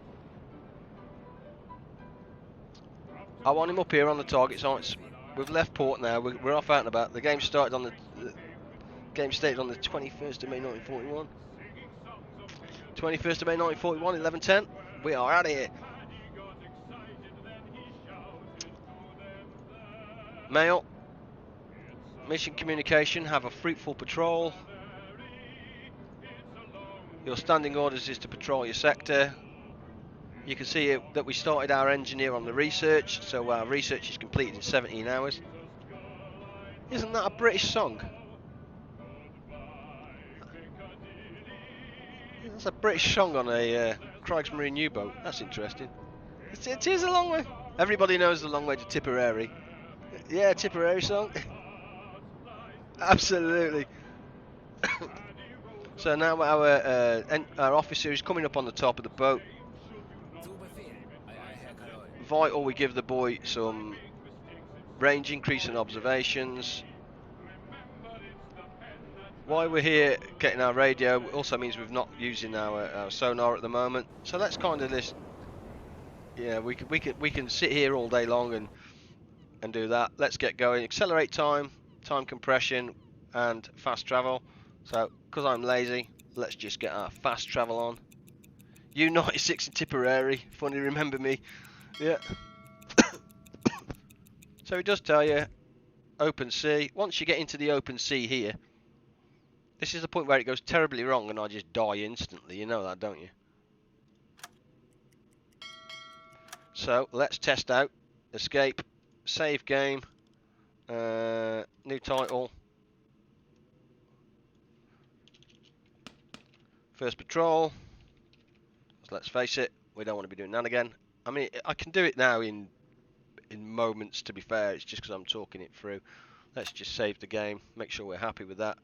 I want him up here on the target sites. We've left port now. We're off out and about. The game started on the game stated on the 21st of May 1941. 21st of May 1941, 11:10. We are out of here. Mail. Mission communication. Have a fruitful patrol. Your standing orders is to patrol your sector. You can see that we started our engineer on the research, so our research is completed in 17 hours. Isn't that a British song? That's a British song on a Kriegsmarine U-boat. That's interesting. It is a long way. Everybody knows the long way to Tipperary. Yeah, Tipperary song. Absolutely. So now our officer is coming up on the top of the boat. Vital, we give the boy some range increase in observations. Why we're here getting our radio also means we're not using our sonar at the moment. So let's kind of list. Yeah, we can sit here all day long and do that. Let's get going. Accelerate time compression, and fast travel. So because I'm lazy, let's just get our fast travel on. U96 in Tipperary. Funny, remember me. Yeah. So it does tell you open sea. Once you get into the open sea here, this is the point where it goes terribly wrong and I just die instantly. You know that, don't you? So let's test out. Escape. Save game. New title. First patrol. So let's face it, we don't want to be doing that again. I mean, I can do it now in moments, to be fair. It's just because I'm talking it through. Let's just save the game, make sure we're happy with that.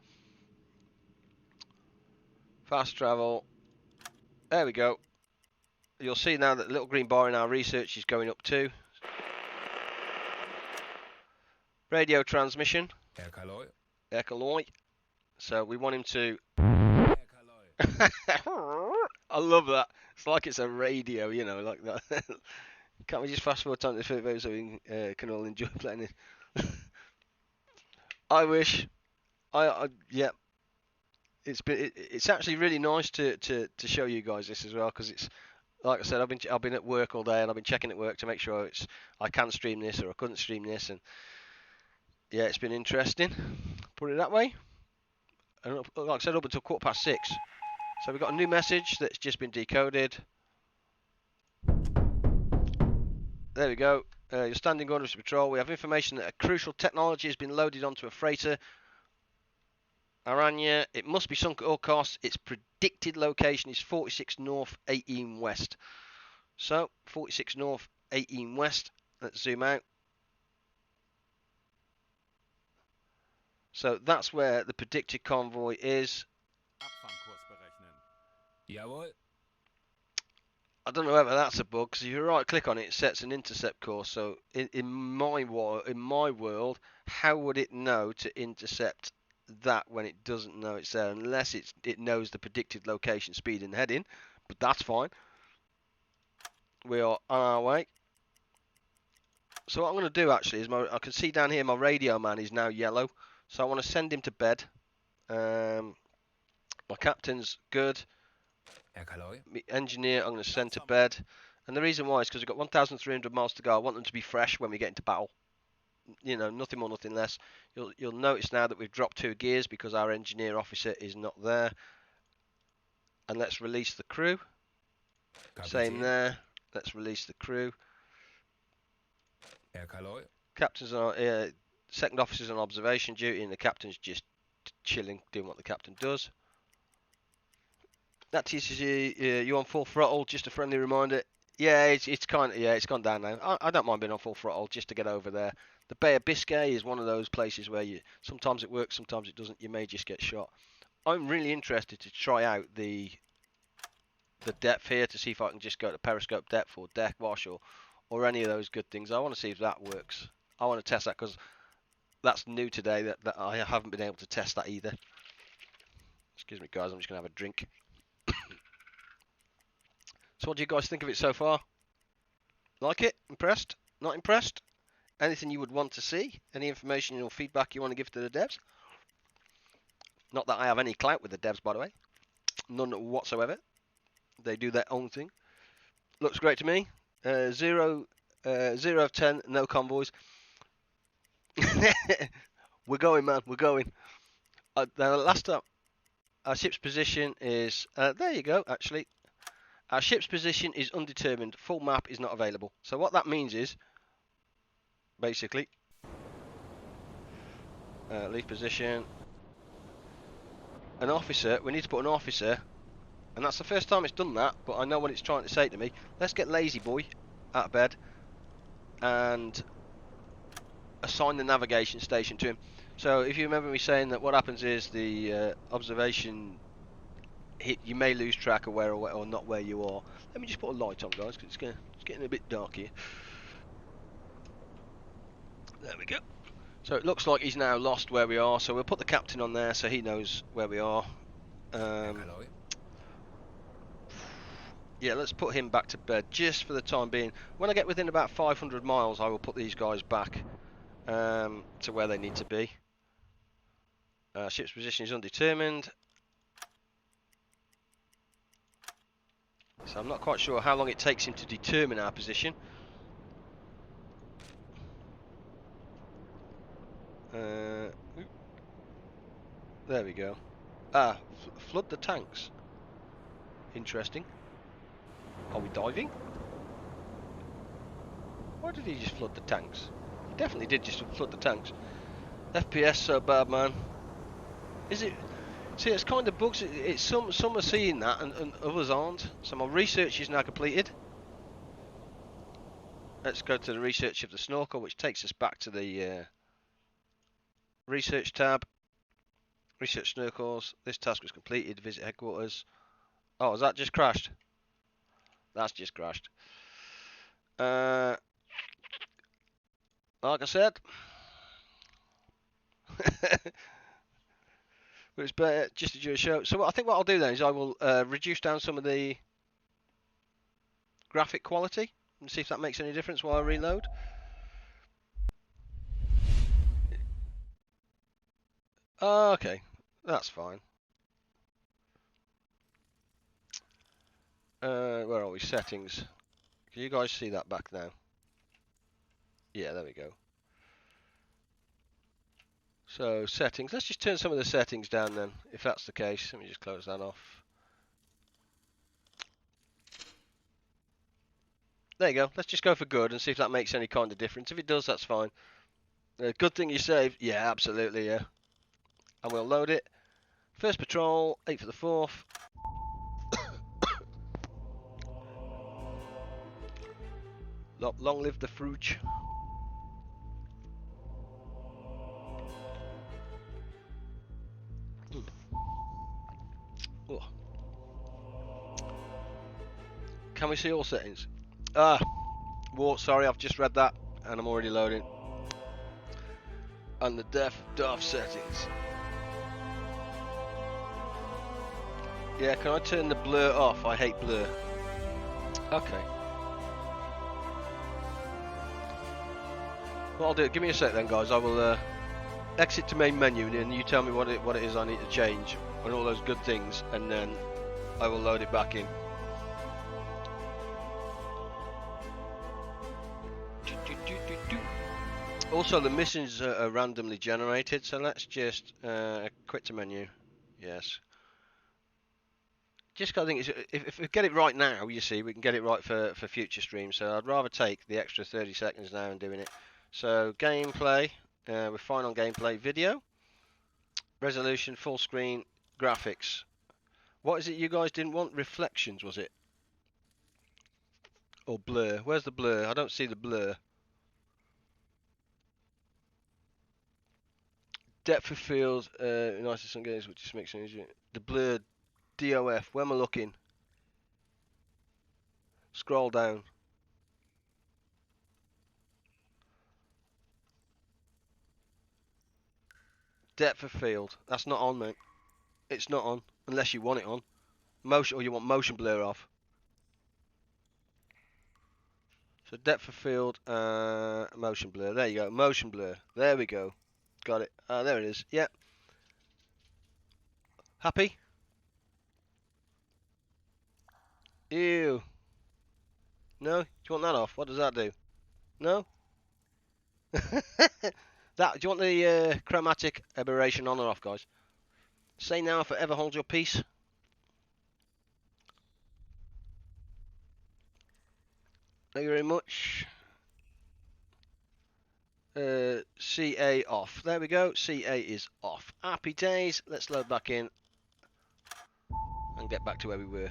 Fast travel. There we go. You'll see now that the little green bar in our research is going up too. Radio transmission. Erkaloi. So we want him to... I love that. It's like it's a radio, you know, like that. Can't we just fast forward time to the video so we can all enjoy playing it? I wish. Yeah. It's actually really nice to show you guys this as well, because it's, like I said, I've been at work all day and I've been checking at work to make sure I can stream this or I couldn't stream this, and yeah, it's been interesting. Put it that way. And like I said, up until 6:15. So we've got a new message that's just been decoded. There we go. Your standing orders to patrol. We have information that a crucial technology has been loaded onto a freighter. Aranya, it must be sunk at all costs. Its predicted location is 46 north, 18 west. So, 46 north, 18 west. Let's zoom out. So that's where the predicted convoy is. Jawohl. I don't know whether that's a bug, because if you right click on it, it sets an intercept course. So in my world, how would it know to intercept that when it doesn't know it's there? Unless it knows the predicted location, speed, and heading. But that's fine. We are on our way. So what I'm going to do actually is, I can see down here my radio man is now yellow. So I want to send him to bed. My captain's good. The engineer I'm going to send to bed. And the reason why is because we've got 1,300 miles to go. I want them to be fresh when we get into battle. You know, nothing more, nothing less. You'll notice now that we've dropped 2 gears because our engineer officer is not there. And let's release the crew. Same there. Let's release the crew. Captain's on, second officer's on observation duty, and the captain's just chilling, doing what the captain does. That teaches you on full throttle. Just a friendly reminder. Yeah, it's kind of, yeah, it's gone down now. I don't mind being on full throttle just to get over there. The Bay of Biscay is one of those places where sometimes it works, sometimes it doesn't. You may just get shot. I'm really interested to try out the depth here to see if I can just go to periscope depth or deck wash or any of those good things. I want to see if that works. I want to test that because that's new today. That I haven't been able to test that either. Excuse me, guys. I'm just gonna have a drink. So what do you guys think of it so far? Like it? Impressed? Not impressed? Anything you would want to see? Any information or feedback you want to give to the devs? Not that I have any clout with the devs, by the way. None whatsoever. They do their own thing. Looks great to me. 0 of 10, no convoys. We're going, man. We're going. The last time, our ship's position is... there you go, actually. Our ship's position is undetermined. Full map is not available. So what that means is, basically, leave position. An officer, we need to put an officer, and that's the first time it's done that, but I know what it's trying to say to me. Let's get Lazy Boy out of bed and assign the navigation station to him. So if you remember me saying that what happens is the observation... you may lose track of where or not where you are. Let me just put a light on, guys, because it's getting a bit dark here. There we go. So it looks like he's now lost where we are. So we'll put the captain on there so he knows where we are. Yeah, let's put him back to bed just for the time being. When I get within about 500 miles, I will put these guys back to where they need to be. Ship's position is undetermined. So I'm not quite sure how long it takes him to determine our position. There we go. Flood the tanks. Interesting. Are we diving? Why did he just flood the tanks? He definitely did just flood the tanks. FPS so bad, man. Is it... See, it's kind of bugs. Some are seeing that and others aren't. So my research is now completed. Let's go to the research of the snorkel, which takes us back to the research tab. Research snorkels. This task was completed. Visit headquarters. Oh, has that just crashed? That's just crashed. Like I said. But it's better just to do a show. So I think what I'll do then is I will reduce down some of the graphic quality and see if that makes any difference while I reload. Okay, that's fine. Where are we? Settings. Can you guys see that back now? Yeah, there we go. So settings, let's just turn some of the settings down then, if that's the case. Let me just close that off. There you go. Let's just go for good and see if that makes any kind of difference. If it does, that's fine. Good thing you saved. Yeah, absolutely, yeah. And we'll load it. First patrol, 8 for the 4th. Long live the fruit. Oh. Can we see all settings? War, sorry, I've just read that and I'm already loading. And the DAF settings. Yeah, can I turn the blur off? I hate blur. Okay. Well, I'll do it. Give me a sec then, guys. I will exit to main menu and then you tell me what it is I need to change and all those good things, and then I will load it back in. Also, the missions are randomly generated, so let's just quit to menu. Yes. Just gotta think, if we get it right now, you see, we can get it right for future streams. So I'd rather take the extra 30 seconds now and doing it. So gameplay, we're fine on gameplay. Video, resolution, full screen, graphics. What is it you guys didn't want? Reflections, was it? Or blur? Where's the blur? I don't see the blur. Depth of field, nice some games, which just makes it easier. The blur, DOF. Where am I looking? Scroll down. Depth of field. That's not on, mate. It's not on unless you want it on. Motion, or you want motion blur off. So depth of field, motion blur. There you go. Motion blur. There we go. Got it. There it is. Yep. Happy? Ew. No? Do you want that off? What does that do? No? Do you want the chromatic aberration on or off, guys? Say now, forever hold your peace. Thank you very much. CA off. There we go. CA is off. Happy days. Let's load back in and get back to where we were.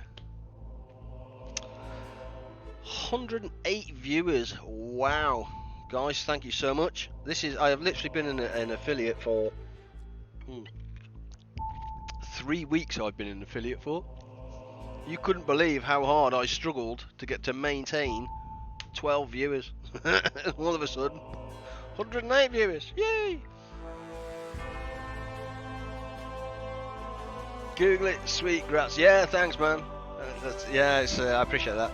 108 viewers. Wow. Guys, thank you so much. I have literally been an affiliate for 3 weeks. I've been an affiliate for. You couldn't believe how hard I struggled to get to maintain 12 viewers. All of a sudden, 108 viewers. Yay! Google it, sweet grats. Yeah, thanks, man. I appreciate that.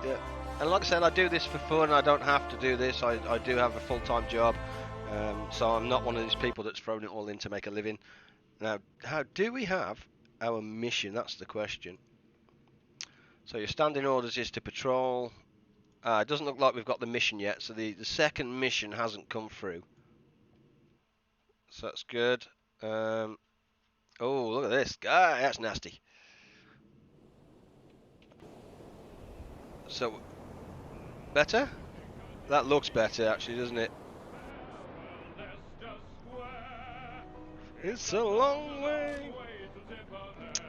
Yeah. And like I said, I do this for fun. I don't have to do this. I do have a full-time job, so I'm not one of these people that's thrown it all in to make a living. Now, how do we have our mission? That's the question. So your standing orders is to patrol. It doesn't look like we've got the mission yet, so the second mission hasn't come through. So that's good. Oh, look at this. That's nasty. So, better? That looks better, actually, doesn't it? It's a long way.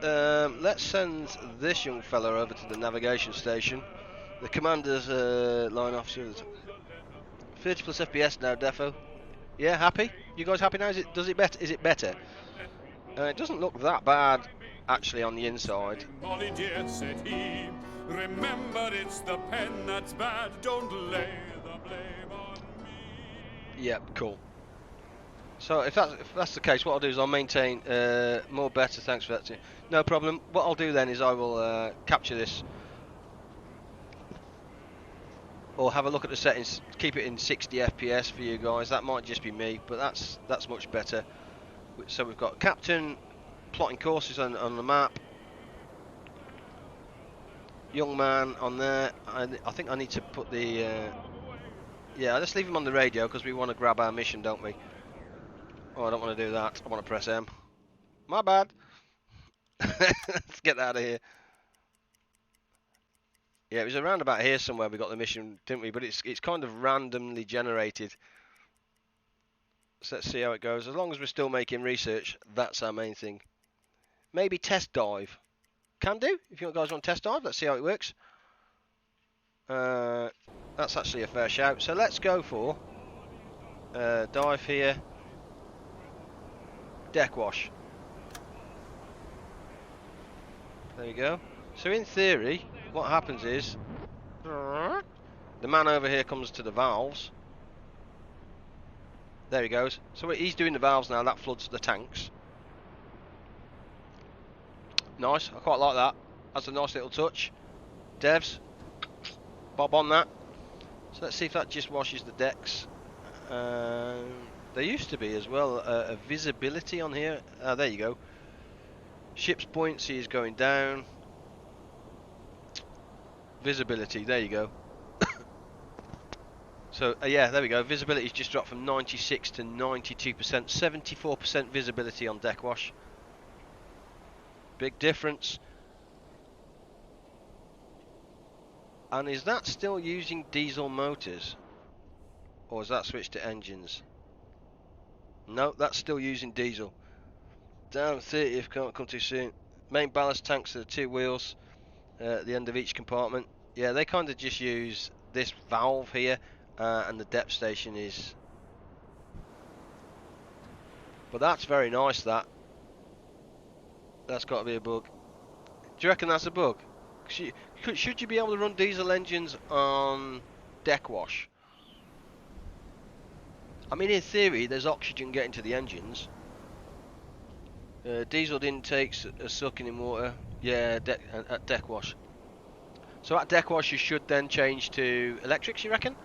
Let's send this young fella over to the navigation station. The commander's line officer. 30 plus FPS now, defo. Yeah, happy? You guys happy now? Is it better? Is it better? It doesn't look that bad, actually, on the inside. Molly dear, said he, remember it's the pen that's bad, don't lay the blame on me. Yep, cool. So if that's the case, what I'll do is I'll maintain more better. Thanks for that. No problem. What I'll do then is I will capture this, or have a look at the settings. Keep it in 60 FPS for you guys. That might just be me, but that's much better. So we've got Captain plotting courses on the map. Young man on there. I think I need to put the yeah, let's leave him on the radio because we want to grab our mission, don't we? Oh, I don't want to do that. I want to press M. My bad. Let's get out of here. Yeah, it was around about here somewhere we got the mission, didn't we? But it's kind of randomly generated. So let's see how it goes. As long as we're still making research, that's our main thing. Maybe test dive. Can do. If you guys want to test dive, let's see how it works. That's actually a fair shout. So let's go for dive here. Deck wash. There you go. So in theory, what happens is the man over here comes to the valves. There he goes. So he's doing the valves now. That floods the tanks. Nice. I quite like that. That's a nice little touch. Devs, bob on that. So let's see if that just washes the decks. There used to be as well a visibility on here. There you go. Ship's buoyancy is going down. Visibility, there you go. So yeah, there we go. Visibility's just dropped from 96 to 92%. 74% visibility on deck wash. Big difference. And is that still using diesel motors? Or has that switched to engines? No, that's still using diesel. Down 30 if can't come too soon. Main ballast tanks are the two wheels at the end of each compartment. Yeah, they kind of just use this valve here, and the depth station is. But that's very nice. That's got to be a bug. Do you reckon that's a bug? Should you be able to run diesel engines on deck wash? I mean, in theory, there's oxygen getting to the engines. Diesel intakes are sucking in water. Yeah, at deck wash. So at deck wash, you should then change to electrics, you reckon?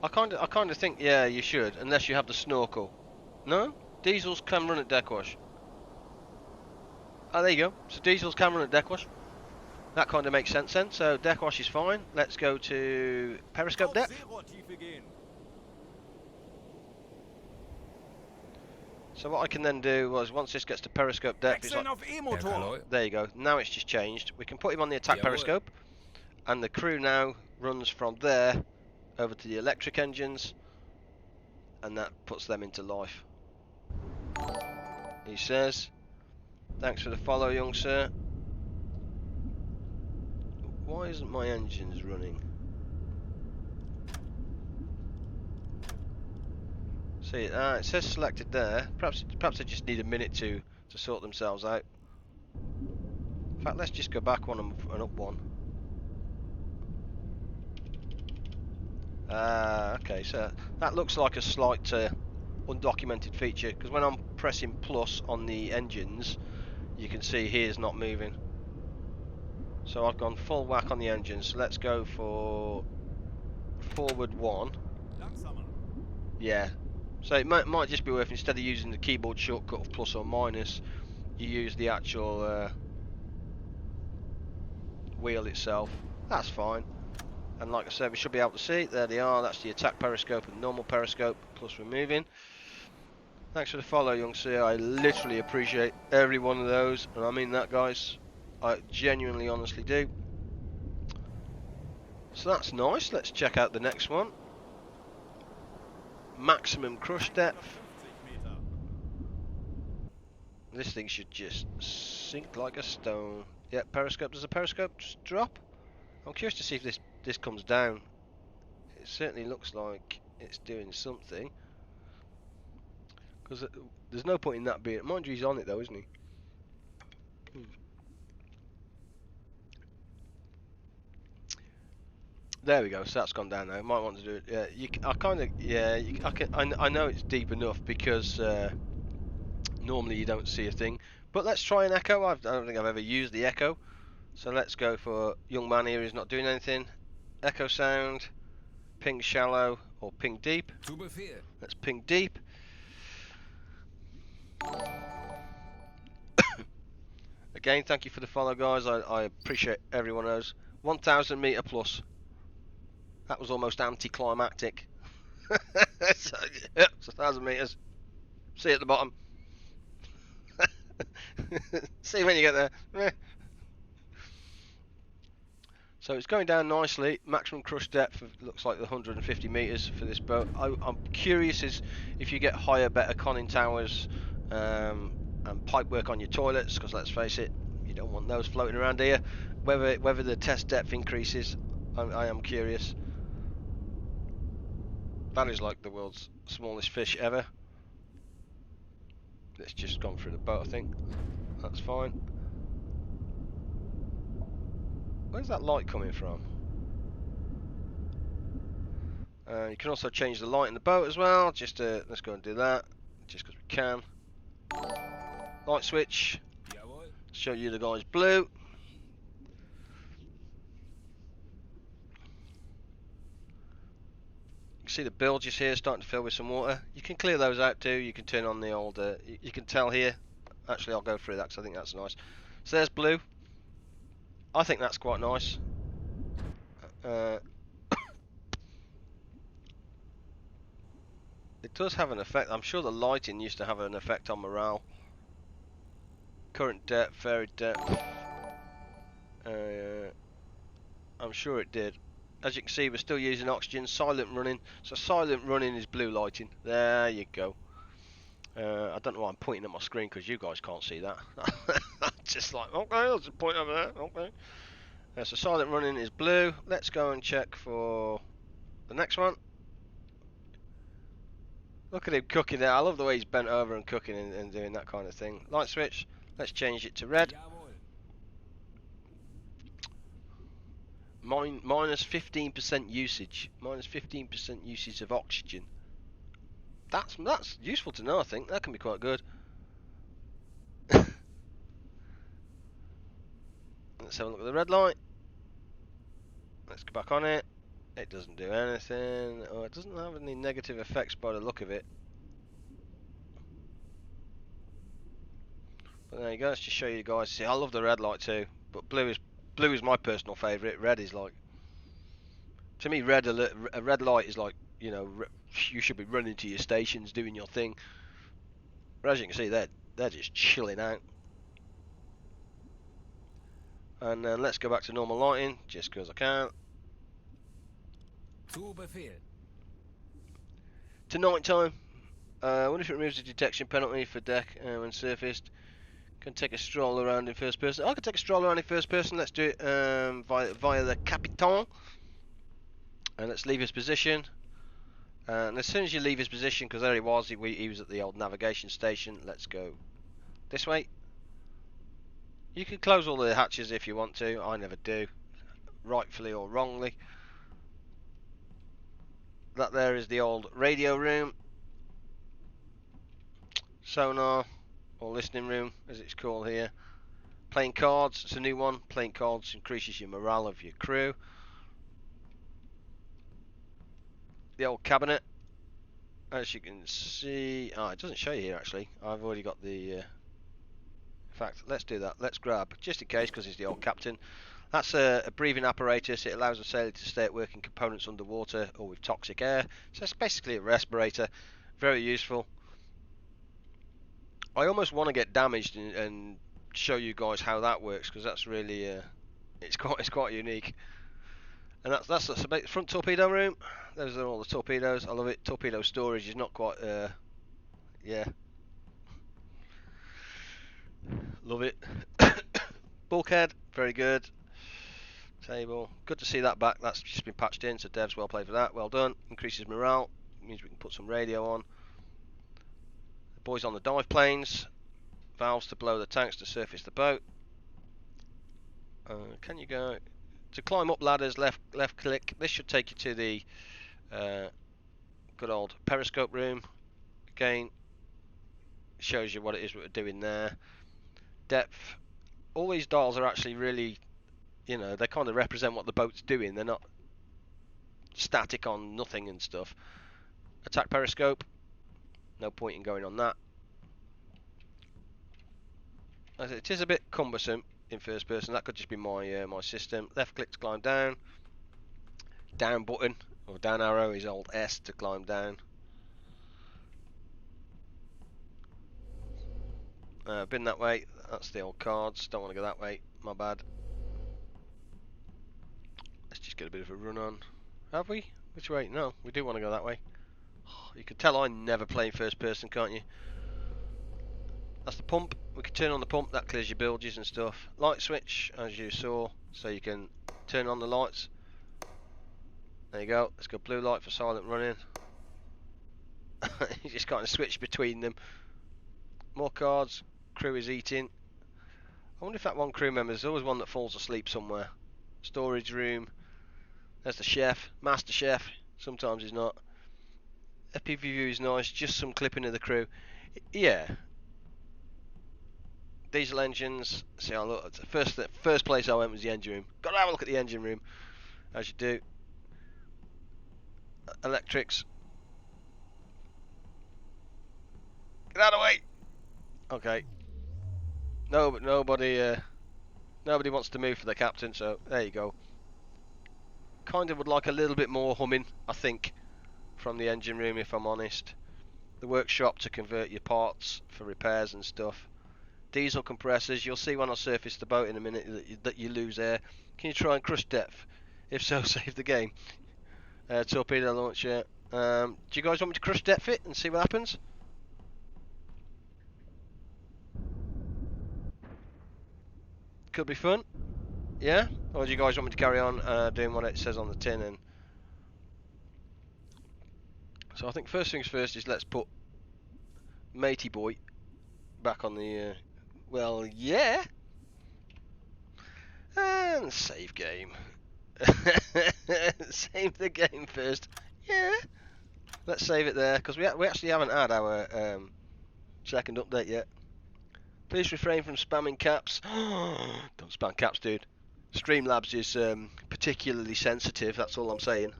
I kind of think, yeah, you should, unless you have the snorkel. No, diesels can run at deck wash. Oh, there you go. So diesels can run at deck wash. That kind of makes sense then. So deck wash is fine. Let's go to periscope depth. So what I can then do was, once this gets to periscope depth, it's like, there you go. Now it's just changed. We can put him on the attack periscope, and the crew now runs from there over to the electric engines, and that puts them into life. He says, "Thanks for the follow, young sir." Why isn't my engines running? See, it says selected there. Perhaps they just need a minute to sort themselves out. In fact, let's just go back one and up one. Okay, so that looks like a slight undocumented feature, because when I'm pressing plus on the engines, you can see here's not moving. So I've gone full whack on the engines. So let's go for forward one. Yeah. So it might just be worth, instead of using the keyboard shortcut of plus or minus, you use the actual wheel itself. That's fine. And like I said, we should be able to see. There they are. That's the attack periscope and normal periscope. Plus we're moving. Thanks for the follow, young sir. I literally appreciate every one of those, and I mean that, guys. I genuinely, honestly do. So that's nice. Let's check out the next one. Maximum crush depth. This thing should just sink like a stone. Yep, periscope. Does the periscope just drop? I'm curious to see if this comes down. It certainly looks like it's doing something. Because there's no point in that being. Mind you, he's on it though, isn't he? There we go. So that's gone down now. Might want to do it. Yeah, I kind of. Yeah, I know it's deep enough, because normally you don't see a thing. But let's try an echo. I don't think I've ever used the echo. So let's go for young man here who's not doing anything. Echo sound. Ping shallow or ping deep. Let's ping deep. Again, thank you for the follow, guys. I appreciate every one of those. 1,000 meter plus. That was almost anticlimactic. So, yeah, it's 1,000 meters. See you at the bottom. See when you get there. Meh. So it's going down nicely. Maximum crush depth of, looks like 150 meters for this boat. I'm curious is if you get higher, better conning towers and pipe work on your toilets, because let's face it, you don't want those floating around here. Whether the test depth increases, I am curious. That is like the world's smallest fish ever. It's just gone through the boat, I think. That's fine. Where's that light coming from? You can also change the light in the boat as well. Let's go and do that, just because we can. Light switch. Show you the guy's blue. You can see the bilges here starting to fill with some water. You can clear those out too. You can turn on the old. You can tell here. Actually, I'll go through that because I think that's nice. So there's blue. I think that's quite nice. It does have an effect. I'm sure the lighting used to have an effect on morale. Current depth, varied depth. I'm sure it did. As you can see, we're still using oxygen, silent running. So silent running is blue lighting. There you go. I don't know why I'm pointing at my screen because you guys can't see that. Just like, okay, I'll just point over there. Okay. So silent running is blue. Let's go and check for the next one. Look at him cooking there. I love the way he's bent over and cooking and doing that kind of thing. Light switch. Let's change it to red. Minus 15% usage. Minus 15% usage of oxygen. That's useful to know, I think. That can be quite good. Let's have a look at the red light. Let's go back on it. It doesn't do anything. Oh, it doesn't have any negative effects by the look of it. But there you go. Let's just show you guys. See, I love the red light too, but blue is my personal favourite. Red is like, to me, a red light is like, you know, you should be running to your stations, doing your thing. But as you can see, they're just chilling out. And then let's go back to normal lighting, just because I can. To night time. I wonder if it removes the detection penalty for deck when surfaced. Can take a stroll around in first person. I can take a stroll around in first person. Let's do it via the Capitan. And let's leave his position. And as soon as you leave his position, because there he was, he was at the old navigation station. Let's go this way. You can close all the hatches if you want to. I never do, rightfully or wrongly. That there is the old radio room, sonar, or listening room as it's called here. Playing cards, it's a new one. Playing cards increases your morale of your crew. The old cabinet, as you can see. Oh, it doesn't show you here actually. I've already got the. In fact, let's do that. Let's grab, just in case, because he's the old captain. That's a breathing apparatus. It allows a sailor to stay at work in components underwater or with toxic air. So it's basically a respirator. Very useful. I almost want to get damaged and show you guys how that works, because that's really it's quite unique. And that's the front torpedo room. Those are all the torpedoes. I love it. Torpedo storage is not quite yeah, love it. Bulkhead, very good. Table, good to see that back. That's just been patched in, so devs, well played for that. Well done. Increases morale. Means we can put some radio on. The boys on the dive planes. Valves to blow the tanks to surface the boat. Can you go to climb up ladders? Left click. This should take you to the good old periscope room. Again, shows you what it is we're doing there. Depth. All these dials are actually really, you know, they kind of represent what the boat's doing. They're not static on nothing and stuff. Attack periscope. No point in going on that. It is a bit cumbersome in first person. That could just be my my system. Left click to climb down. Down button or down arrow is Alt S to climb down. Been that way. That's the old cards. Don't want to go that way. My bad. Let's just get a bit of a run on. Have we? Which way? No, we do want to go that way. You can tell I never play first person, can't you? That's the pump. We can turn on the pump. That clears your bilges and stuff. Light switch, as you saw, so you can turn on the lights. There you go. Let's go blue light for silent running. You just kind of switch between them. More cards. Crew is eating. I wonder if that one crew member, there's always one that falls asleep somewhere. Storage room. There's the chef. Master chef. Sometimes he's not. FPV view is nice. Just some clipping of the crew. Yeah. Diesel engines. See, I look. First place I went was the engine room. Got to have a look at the engine room, as you do. Electrics. Get out of the way. Okay. No, but nobody wants to move for the captain. So there you go. Kind of would like a little bit more humming, I think, from the engine room, if I'm honest. The workshop to convert your parts for repairs and stuff. Diesel compressors. You'll see when I surface the boat in a minute that you lose air. Can you try and crush depth? If so, save the game. Torpedo launcher. Do you guys want me to crush depth it and see what happens? Could be fun. Yeah? Or do you guys want me to carry on doing what it says on the tin? And so I think first things first is let's put Matey Boy back on the... well, yeah. And save game. Save the game first. Yeah. Let's save it there, because we actually haven't had our second update yet. Please refrain from spamming caps. Don't spam caps, dude. Streamlabs is particularly sensitive, that's all I'm saying.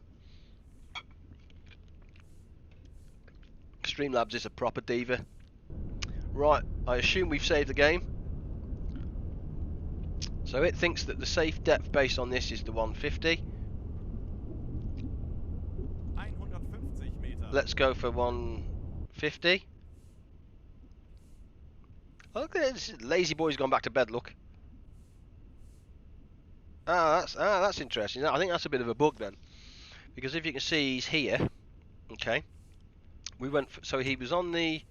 Streamlabs is a proper diva. Right, I assume we've saved the game. So it thinks that the safe depth based on this is the 150. 150 meter. Let's go for 150. Look at this. Lazy boy's gone back to bed, look. That's interesting. I think that's a bit of a bug then. Because if you can see, he's here. Okay. We went for, so he was on the...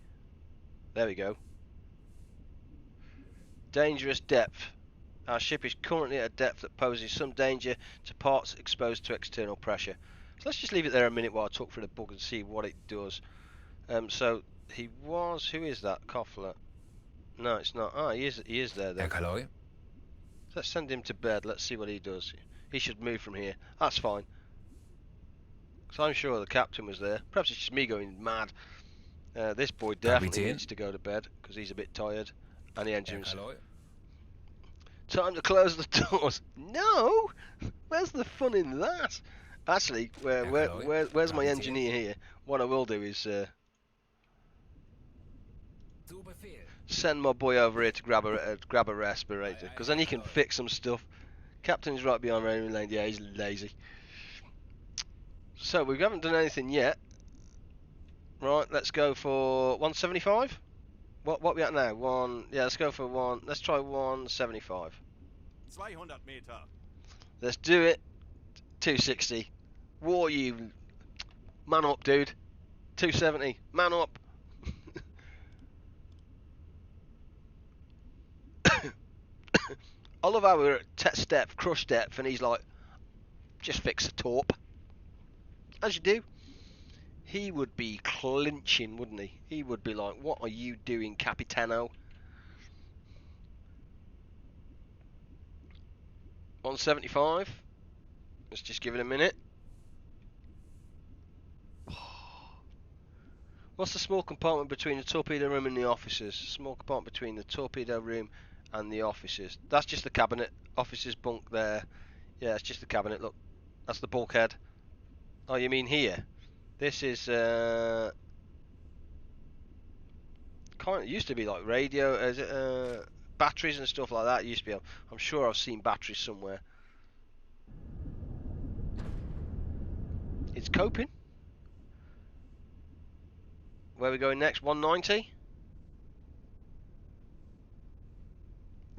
There we go. Dangerous depth. Our ship is currently at a depth that poses some danger to parts exposed to external pressure. So let's just leave it there a minute while I talk through the bug and see what it does. So he was... Who is that? Koffler. No, it's not. Ah, he is there then. Let's send him to bed. Let's see what he does. He should move from here. That's fine. So I'm sure the captain was there. Perhaps it's just me going mad. This boy definitely needs to go to bed because he's a bit tired. And the engine's... Time to close the doors. No! Where's the fun in that? Actually, where's my engineer here? What I will do is... send my boy over here to grab a respirator, because then he can fix some stuff. Captain's right behind Raymond Lane. Yeah, he's lazy. So we haven't done anything yet. Right, let's go for 175. What we at now? Yeah, let's go for one. Let's try 175. 200 meter. Let's do it. 260. War you. Man up, dude. 270. Man up. I love how we're at test depth, crush depth, and he's like, just fix the torp. As you do. He would be clinching, wouldn't he? He would be like, what are you doing, Capitano? 175. Let's just give it a minute. What's the small compartment between the torpedo room and the officers? Small compartment between the torpedo room and the officers. That's just the cabinet. Officers bunk there. Yeah, it's just the cabinet. Look, that's the bulkhead. Oh, you mean here? This is kind of used to be like radio, batteries and stuff like that. It used to be. I'm sure I've seen batteries somewhere. It's coping. Where are we going next? 190.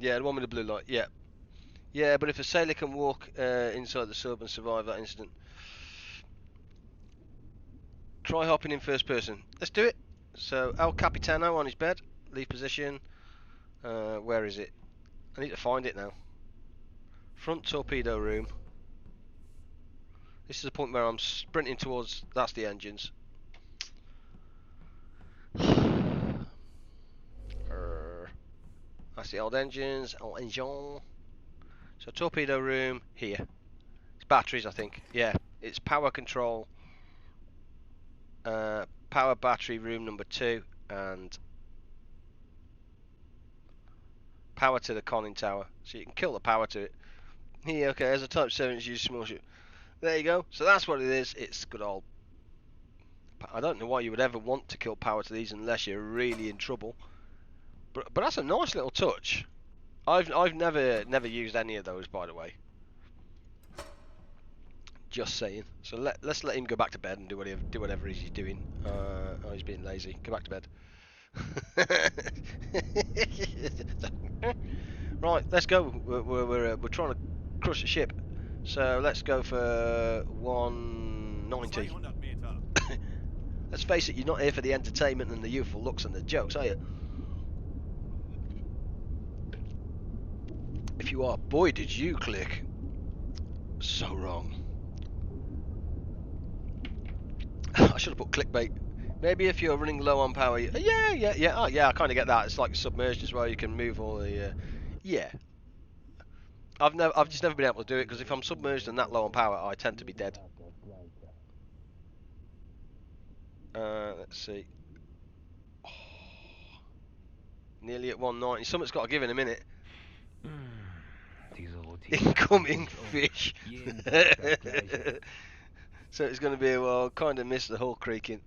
Yeah, the one with the blue light. Yeah. Yeah, but if a sailor can walk inside the sub and survive that incident, try hopping in first person. Let's do it. So El Capitano on his bed, leave position. Where is it? I need to find it now. Front torpedo room. This is the point where I'm sprinting towards. That's the engines. That's the old engines. Old engine. So torpedo room here. It's batteries, I think. Yeah, it's power control. Power battery room number 2 and power to the conning tower. So you can kill the power to it. Here, okay, as a Type 7 it's used small ship. There you go. So that's what it is. It's good old. I don't know why you would ever want to kill power to these unless you're really in trouble. But that's a nice little touch. I've never used any of those, by the way. Just saying. So let's let him go back to bed and do whatever he's doing. Oh, he's being lazy. Go back to bed. Right, let's go. We're trying to crush the ship. So let's go for 190. Let's face it, you're not here for the entertainment and the youthful looks and the jokes, are you? If you are, boy, did you click so wrong. I should have put clickbait. Maybe if you're running low on power, yeah. Oh, yeah, I kind of get that. It's like submerged as well. You can move all the, yeah. I've just never been able to do it because if I'm submerged and that low on power, I tend to be dead. Let's see. Oh, nearly at 190. Something's got to give in a minute. Incoming fish. So it's going to be, well, kind of miss the hull creaking.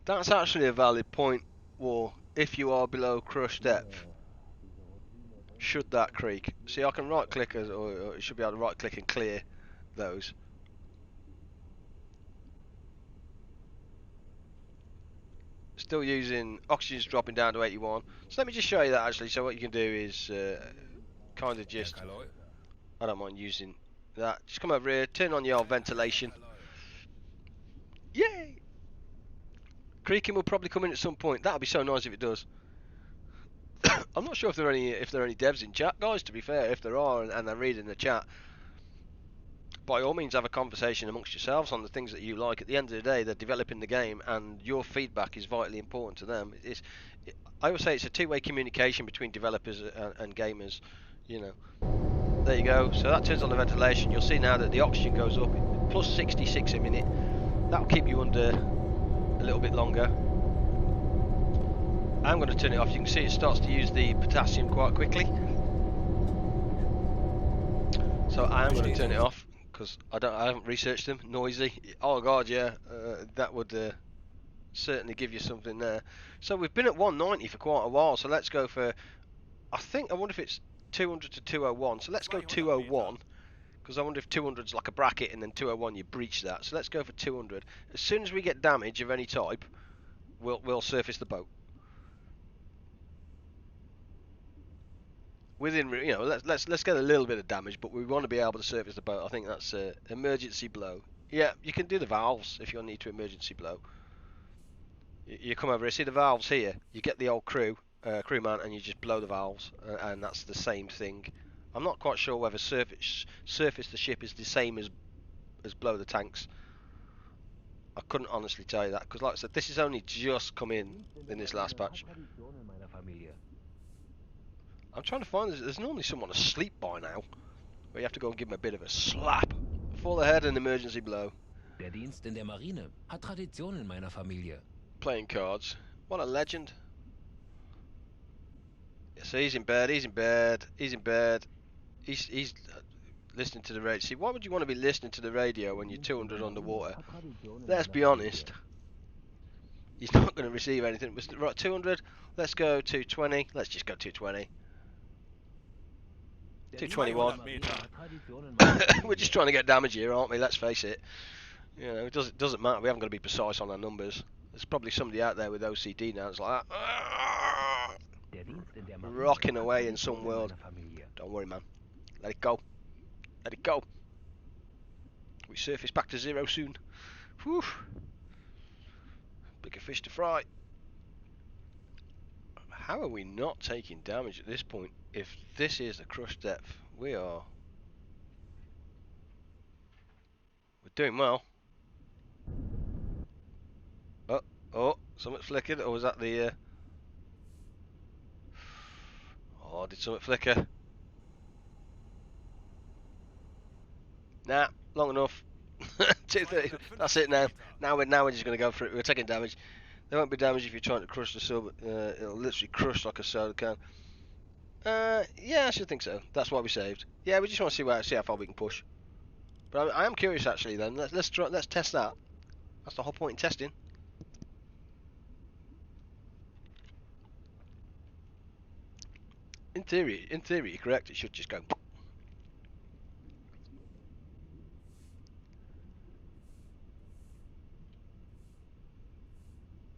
That's actually a valid point, War. If you are below crush depth, should that creak? See, I can right click, or it should be able to right click and clear those. Still using oxygen's dropping down to 81. So let me just show you that actually. So what you can do is kind of just, I don't mind using that. Just come over here, turn on your ventilation. Yay! Creaking will probably come in at some point. That'll be so nice if it does. I'm not sure if there are any devs in chat, guys. To be fair, if there are and they're reading the chat, by all means have a conversation amongst yourselves on the things that you like. At the end of the day, they're developing the game, and your feedback is vitally important to them. I always say it's a two-way communication between developers and gamers. You know. There you go. So that turns on the ventilation. You'll see now that the oxygen goes up plus 66 a minute. That'll keep you under a little bit longer. I'm going to turn it off. You can see it starts to use the potassium quite quickly. So I am going to turn it off because I haven't researched them. Noisy. Oh god, yeah. That would certainly give you something there. So we've been at 190 for quite a while. So let's go for. I wonder if it's 200 to 201. So let's go 201. Because I wonder if 200's like a bracket and then 201 you breach that. So let's go for 200. As soon as we get damage of any type, we'll surface the boat. Within, you know, let's get a little bit of damage, but we want to be able to surface the boat. I think that's emergency blow. Yeah, you can do the valves if you need to emergency blow. You come over here, see the valves here. You get the old crewman, and you just blow the valves, and that's the same thing. I'm not quite sure whether surface the ship is the same as blow the tanks. I couldn't honestly tell you that because, like I said, this has only just come in this last batch. I'm trying to find there's normally someone asleep by now, where you have to go and give him a bit of a slap before the head and emergency blow. Der Dienst in der Marine hat Tradition in meiner Familie. Playing cards. What a legend. So he's in bed. He's listening to the radio. See, why would you want to be listening to the radio when you're 200 underwater? Let's be honest. He's not going to receive anything. Right, 200. Let's go 220. Let's just go 220. 221. We're just trying to get damage here, aren't we? Let's face it. You know, it doesn't matter. We haven't got to be precise on our numbers. There's probably somebody out there with OCD now that's like that. der Marine rocking hat away in some Tradition world. meiner Familie. Don't worry, man. Let it go. Let it go. We surface back to zero soon. Whew. Bigger fish to fry. How are we not taking damage at this point? If this is the crush depth, we're doing well. Oh, something flickered, or was that the oh, did something flicker? Nah, long enough. 230. That's it now. Now we're just gonna go for it. We're taking damage. There won't be damage if you're trying to crush the sub. It'll literally crush like a soda can. Yeah, I should think so. That's why we saved. Yeah, we just want to see how far we can push. But I am curious actually. Then let's test that. That's the whole point in testing. In theory, you're correct. It should just go.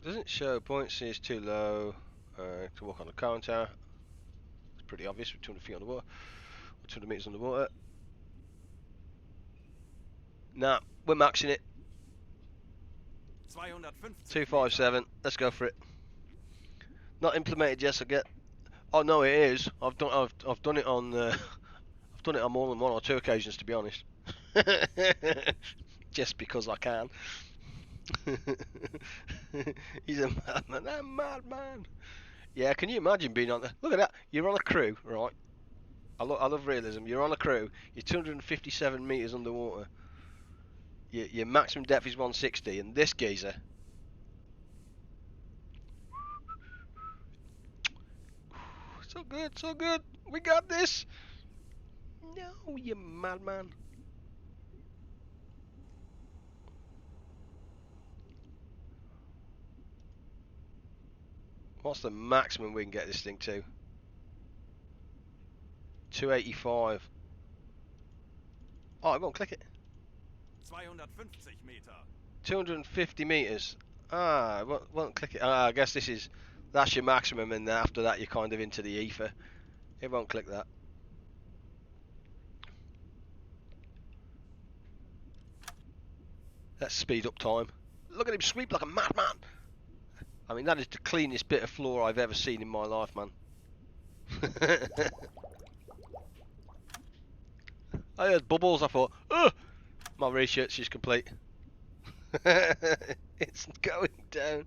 Doesn't show points is too low to walk on the counter. It's pretty obvious. We're 200 feet on the water, or 200 meters on the water. Nah, we're maxing it. 257. Let's go for it. Not implemented yet. I get. Oh no, it is. I've done it on. I've done it on more than one or two occasions, to be honest. Just because I can. He's a madman. I'm a madman. Yeah, can you imagine being on the... Look at that. You're on a crew, right? I love realism. You're on a crew. You're 257 meters underwater. Your maximum depth is 160, and this geezer... So good, so good. We got this. No, you madman. What's the maximum we can get this thing to? 285. Oh, it won't click it. 250 Meter. 250 meters. Ah, it won't click it. Ah, I guess that's your maximum, and after that you're kind of into the ether. It won't click that. Let's speed up time. Look at him sweep like a madman. I mean, that is the cleanest bit of floor I've ever seen in my life, man. I heard bubbles. I thought, ugh, my research is complete. It's going down.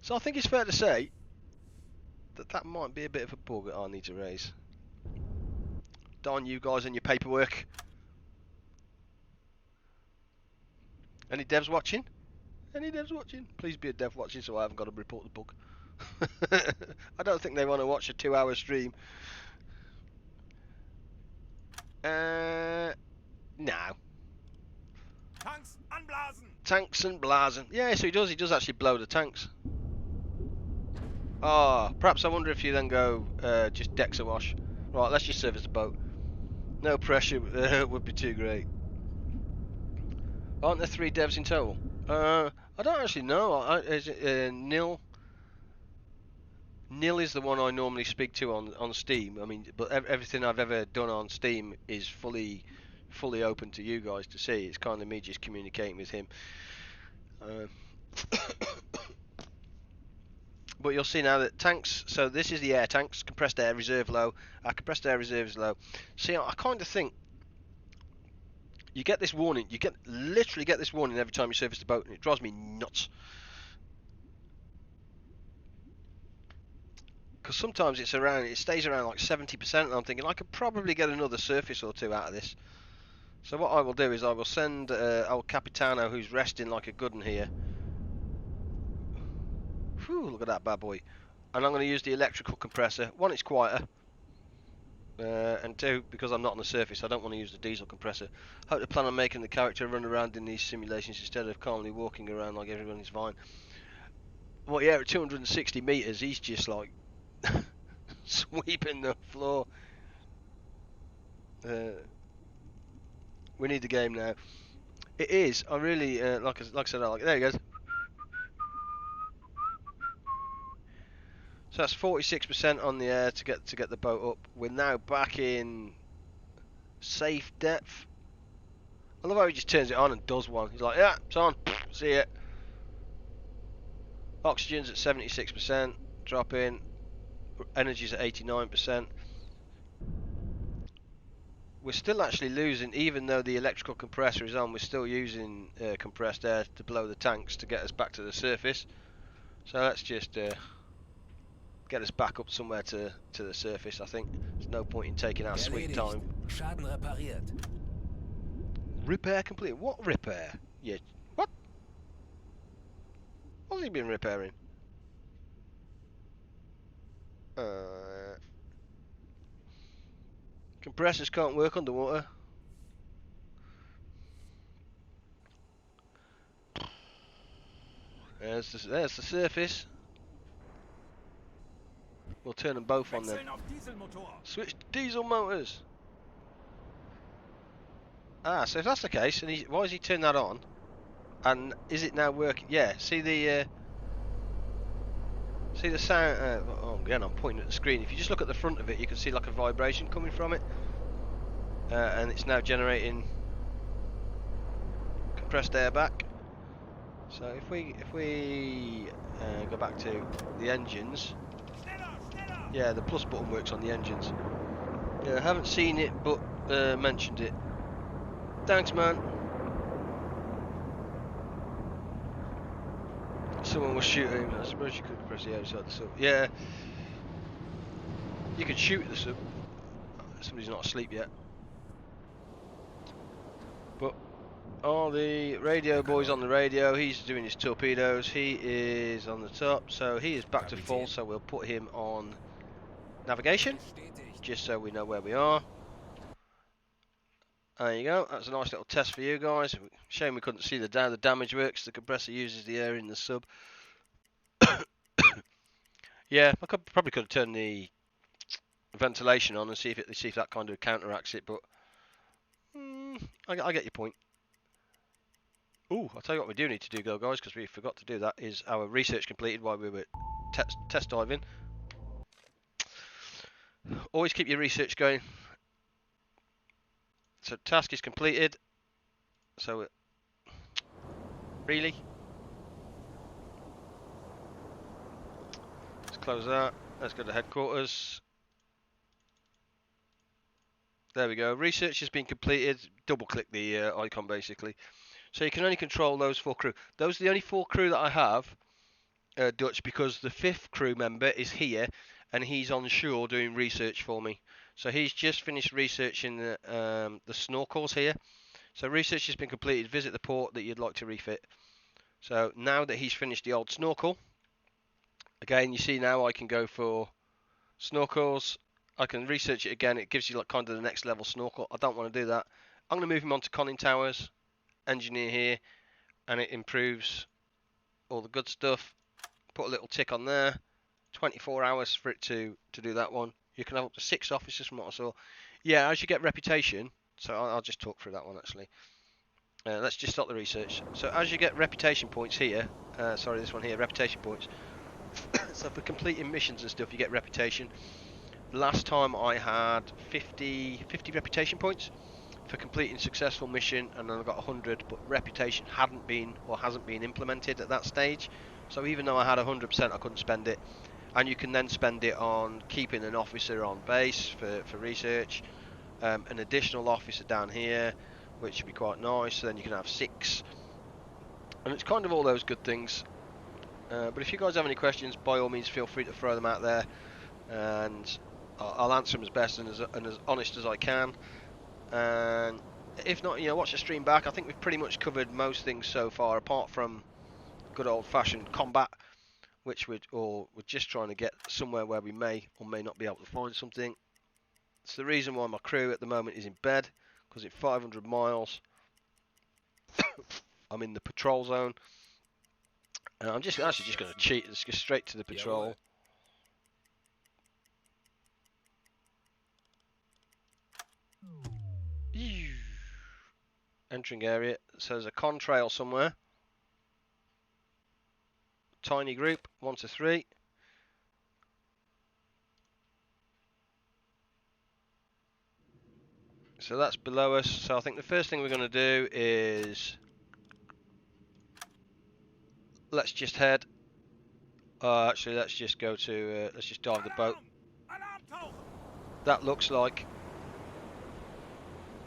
So I think it's fair to say that might be a bit of a bug that I need to raise. Darn you guys and your paperwork. Any devs watching? Any devs watching? Please be a dev watching so I haven't got to report the bug. I don't think they want to watch a 2-hour stream. No. Tanks anblasen. Tanks and blazen. Yeah, so he does actually blow the tanks. Ah, perhaps I wonder if you then go just decks awash. Right, let's just service the boat. No pressure would be too great. Aren't there 3 devs in total? I don't actually know. Is it Nil? Nil is the one I normally speak to on Steam. I mean, but everything I've ever done on Steam is fully open to you guys to see. It's kind of me just communicating with him. But you'll see now that tanks, so this is the air tanks, compressed air, reserve low. Compressed air, reserve is low. See, I kind of think you get this warning, literally get this warning every time you service the boat, and it drives me nuts. Because sometimes it stays around like 70%, and I'm thinking I could probably get another surface or two out of this. So what I will do is I will send old Capitano, who's resting like a good one here. Whew, look at that bad boy. And I'm going to use the electrical compressor. One, it's quieter. And 2, because I'm not on the surface, I don't want to use the diesel compressor. Hope to plan on making the character run around in these simulations instead of calmly walking around like everyone is fine. Well, yeah, at 260 meters, he's just like sweeping the floor. We need the game now. It is. I really like I said. There he goes. So that's 46% on the air to get the boat up. We're now back in safe depth. I love how he just turns it on and does one. He's like, yeah, it's on. See it. Oxygen's at 76%. Drop in. Energy's at 89%. We're still actually losing, even though the electrical compressor is on, we're still using compressed air to blow the tanks to get us back to the surface. So let's just get us back up somewhere to the surface, I think. There's no point in taking our sweet time. Schaden repariert. Repair complete. What repair? Yeah. What? What's he been repairing? Compressors can't work underwater. There's the surface. We'll turn them both on then. Switch to diesel motors. Ah, so if that's the case, and why has he turned that on? And is it now working? Yeah. See the sound. Oh, again, I'm pointing at the screen. If you just look at the front of it, you can see like a vibration coming from it, and it's now generating compressed air back. So if we go back to the engines, yeah, the plus button works on the engines. Yeah, I haven't seen it, but mentioned it. Thanks, man. Someone was shooting. I suppose you could press the outside the sub. Yeah, you could shoot the sub. Somebody's not asleep yet. But all the radio boys on the radio. He's doing his torpedoes. He is on the top, so he is back to full. So we'll put him on navigation, just so we know where we are. There you go. That's a nice little test for you guys. Shame we couldn't see the damage works. The compressor uses the air in the sub. Yeah, I probably could have turned the ventilation on and see if that kind of counteracts it, but I get your point. Ooh, I'll tell you what we do need to do, guys, because we forgot to do that, is our research completed while we were test diving. Always keep your research going. So task is completed. So really, let's close that. Let's go to headquarters. There we go. Research has been completed. Double click the icon basically. So you can only control those 4 crew. Those are the only 4 crew that I have, Dutch, because the 5th crew member is here and he's on shore doing research for me. So he's just finished researching the snorkels here. So research has been completed. Visit the port that you'd like to refit. So now that he's finished the old snorkel, again, you see now I can go for snorkels. I can research it again. It gives you like kind of the next level snorkel. I don't want to do that. I'm going to move him on to conning towers, engineer here, and it improves all the good stuff. Put a little tick on there. 24 hours for it to do that one. You can have up to 6 officers from what I saw. Yeah, as you get reputation, so I'll just talk through that one actually. Let's just stop the research. So as you get reputation points here, sorry, this one here, reputation points. So for completing missions and stuff, you get reputation. Last time I had 50 reputation points for completing successful mission, and then I got 100, but reputation hadn't been or hasn't been implemented at that stage. So even though I had 100%, I couldn't spend it. And you can then spend it on keeping an officer on base for research, an additional officer down here, which would be quite nice. So then you can have 6, and it's kind of all those good things. But if you guys have any questions, by all means feel free to throw them out there, and I'll answer them as best and as honest as I can. And if not, watch the stream back. I think we've pretty much covered most things so far, apart from good old-fashioned combat, which we're just trying to get somewhere where we may or may not be able to find something. It's the reason why my crew at the moment is in bed, because it's 500 miles. I'm in the patrol zone, and I'm just actually just going to cheat. Let's go straight to the patrol. Entering area. So there's a contrail somewhere. Tiny group, 1 to 3. So that's below us. So I think the first thing we're going to do is let's just head. Actually, let's just go to. Let's just dive the boat. That looks like.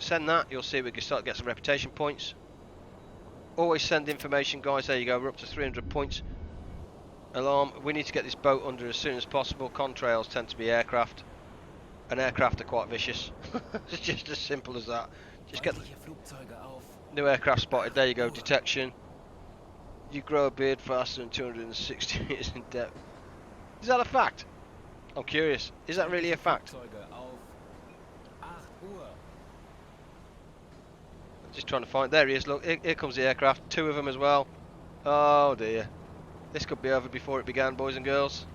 Send that. You'll see we can start to get some reputation points. Always send information, guys. There you go. We're up to 300 points. Alarm. We need to get this boat under as soon as possible. Contrails tend to be aircraft, and aircraft are quite vicious. It's just as simple as that. Just get new aircraft spotted. There you go. Detection. You grow a beard faster than 260 meters in depth. Is that a fact? I'm curious. Is that really a fact? Just trying to find. There he is. Look, here comes the aircraft. 2 of them as well. Oh dear. This could be over before it began, boys and girls.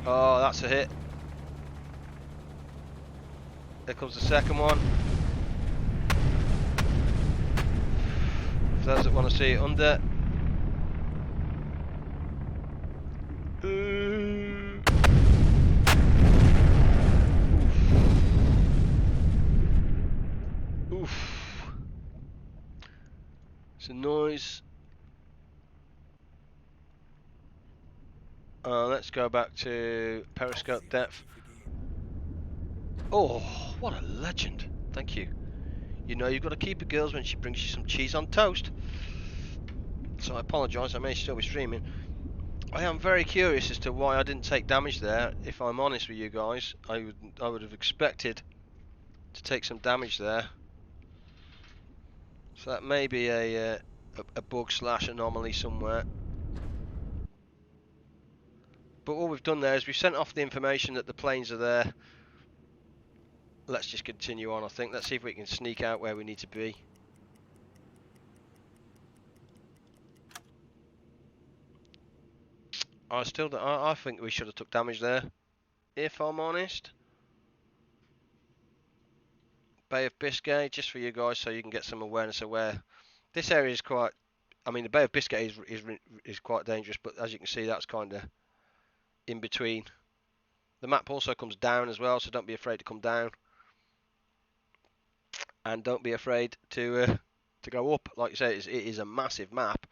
Oh, that's a hit. Here comes the second one. For those that want to see it under. Oof. It's a noise. Let's go back to periscope depth. Oh, what a legend. Thank you. You know you've got to keep a girls when she brings you some cheese on toast. So I apologise, I may still be streaming. I am very curious as to why I didn't take damage there. If I'm honest with you guys, I would have expected to take some damage there. So that may be a bug / anomaly somewhere. But what we've done there is we've sent off the information that the planes are there. Let's just continue on, I think. Let's see if we can sneak out where we need to be. I think we should have took damage there, if I'm honest. Bay of Biscay, just for you guys, so you can get some awareness of where this area is quite. I mean, the Bay of Biscay is quite dangerous, but as you can see, that's kind of in between. The map also comes down as well, so don't be afraid to come down, and don't be afraid to go up. Like you say, it is a massive map,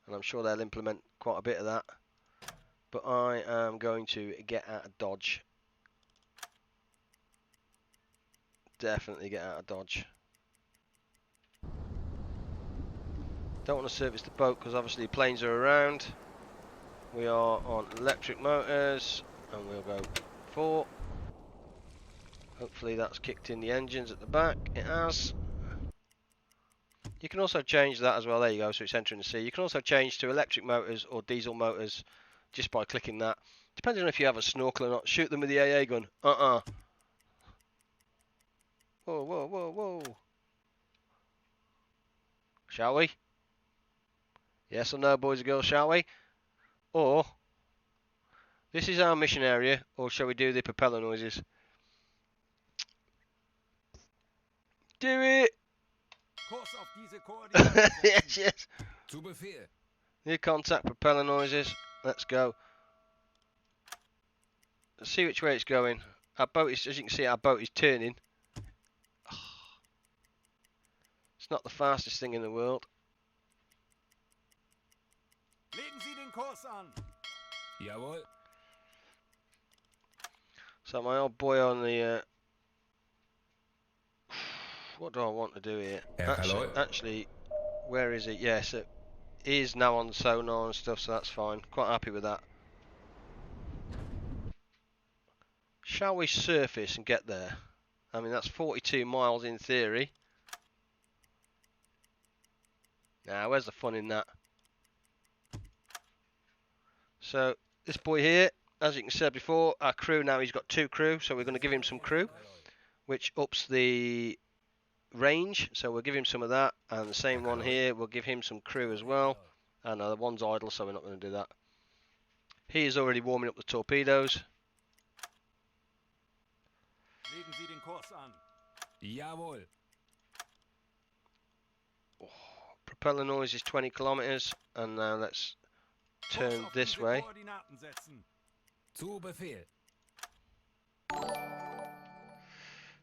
and I'm sure they'll implement quite a bit of that. But I am going to get out of Dodge. Definitely get out of Dodge. Don't want to service the boat because obviously planes are around. We are on electric motors and we'll go 4. Hopefully that's kicked in the engines at the back. It has. You can also change that as well. There you go, so it's entering the sea. You can also change to electric motors or diesel motors just by clicking that. Depending on if you have a snorkel or not. Shoot them with the AA gun. Whoa, whoa, whoa, whoa. Shall we? Yes or no, boys and girls, shall we? Or, this is our mission area, or shall we do the propeller noises? Do it! Yes, yes. Zu Befehl. New contact, propeller noises. Let's go. Let's see which way it's going. Our boat is, as you can see, our boat is turning. It's not the fastest thing in the world. Legen Sie den Kurs an. Jawohl. So my old boy on the... what do I want to do here? Actually, where is it? Yes, it is now on sonar and stuff, so that's fine. Quite happy with that. Shall we surface and get there? I mean, that's 42 miles in theory. Now, where's the fun in that? So, this boy here, as you can see before, our crew now, he's got 2 crew, so we're going to give him some crew, which ups the range, so we'll give him some of that, and the same one here, we'll give him some crew as well, and the one's idle, so we're not going to do that. He is already warming up the torpedoes. Legen Sie den Kurs an. Jawohl. Oh, propeller noise is 20 kilometers, and now let's turn this way. Zu Befehl.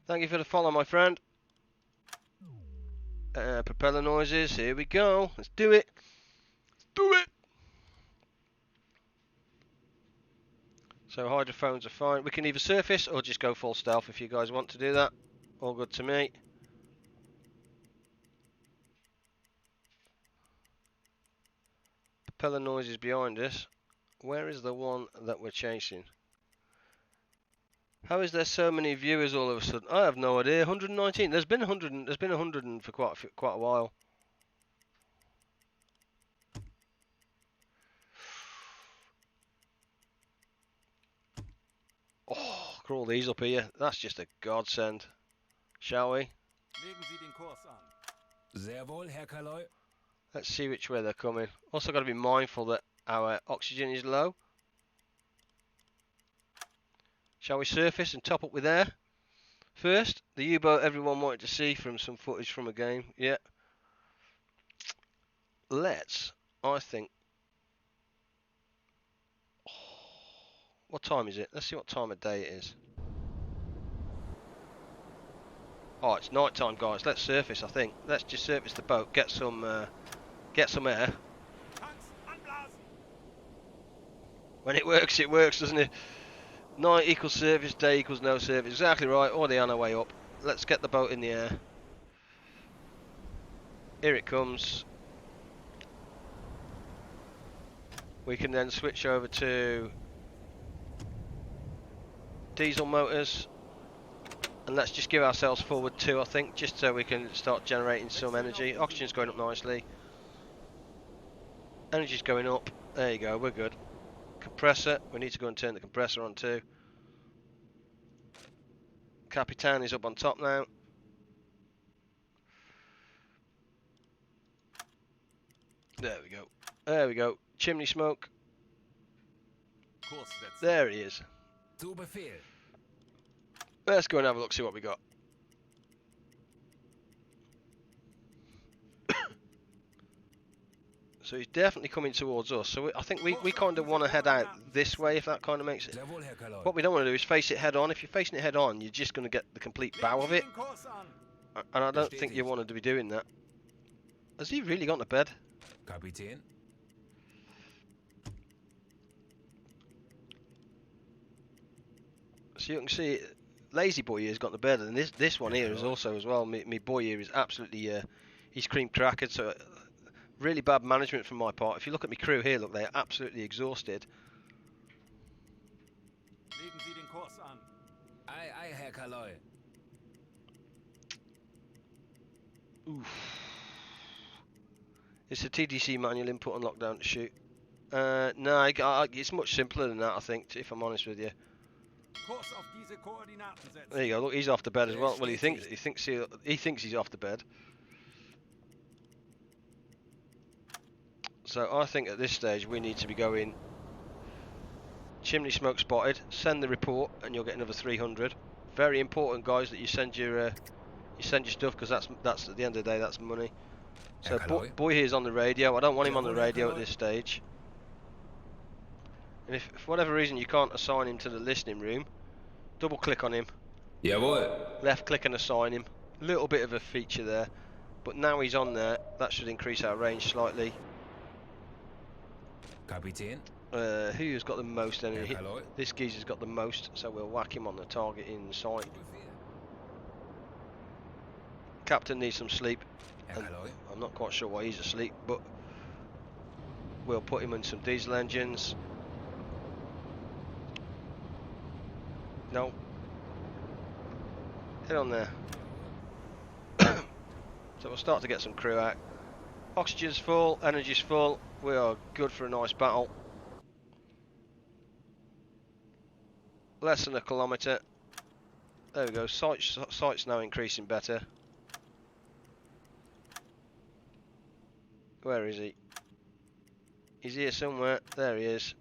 Thank you for the follow, my friend. Propeller noises. Here we go. Let's do it. Let's do it. So hydrophones are fine. We can either surface or just go full stealth if you guys want to do that. All good to me. Propeller noises behind us. Where is the one that we're chasing? How is there so many viewers all of a sudden? I have no idea. 119. There's been 100. There's been 100 for quite a while. Oh, crawl these up here. That's just a godsend. Shall we? Legen Sie den Kurs an. Sehr wohl, Herr Kaloy. Let's see which way they're coming. Also got to be mindful that our oxygen is low. Shall we surface and top up with air? First, the U-boat everyone wanted to see from some footage from a game. Yeah. Let's, I think... Oh, what time is it? Let's see what time of day it is. Oh, it's night time, guys. Let's surface, I think. Let's just surface the boat, get some air. Tanks anblasen. When it works, doesn't it? Night equals surface, day equals no surface. Exactly right. Already on our way up. Let's get the boat in the air. Here it comes. We can then switch over to diesel motors. And let's just give ourselves forward 2, I think, just so we can start generating some energy. Oxygen's going up nicely. Energy's going up. There you go, we're good. Compressor, we need to go and turn the compressor on too. Capitan is up on top now. There we go. There we go. Chimney smoke. Kurs setzen. There he is. Zu Befehl. Let's go and have a look, see what we got. So he's definitely coming towards us. So I think we kind of want to head out this way, if that kind of makes it. Sehr wohl, Herr Kaloy. What we don't want to do is face it head on. If you're facing it head on, you're just going to get the complete bow of it. Den Kurs an. And I don't think you wanted to be doing that. Has he really gone to bed? Kapitän. So you can see, Lazy Boy here has got to bed, and this one here is also as well. Me boy here is absolutely, he's cream crackered. So really bad management from my part. If you look at my crew here, look, they're absolutely exhausted. Legen Sie den Kurs an. Ei, ei, Herr Kaloy. Oof. It's a TDC manual input and lockdown to shoot. No, it's much simpler than that, I think, if I'm honest with you. Kurs auf diese Koordinaten setzen. There you go. Look, he's off to bed as well. Well, he thinks he's off to bed. So I think at this stage we need to be going. Chimney smoke spotted. Send the report, and you'll get another 300. Very important, guys, that you send your stuff, because that's at the end of the day that's money. So boy here's on the radio. I don't want him on the radio at this stage. And if for whatever reason you can't assign him to the listening room, double click on him. Jawohl. Left click and assign him. Little bit of a feature there, but now he's on there. That should increase our range slightly. Kapitän. Who's got the most energy? Herr Kaloy. This geezer's got the most, so we'll whack him on the target in sight. Zu Befehl. Captain needs some sleep. Herr Kaloy. I'm not quite sure why he's asleep, but we'll put him in some diesel engines. No. Get on there. So we'll start to get some crew out. Oxygen's full, energy's full. We are good for a nice battle. Less than a kilometre. There we go. Sight's now increasing better. Where is he? He's here somewhere. There he is.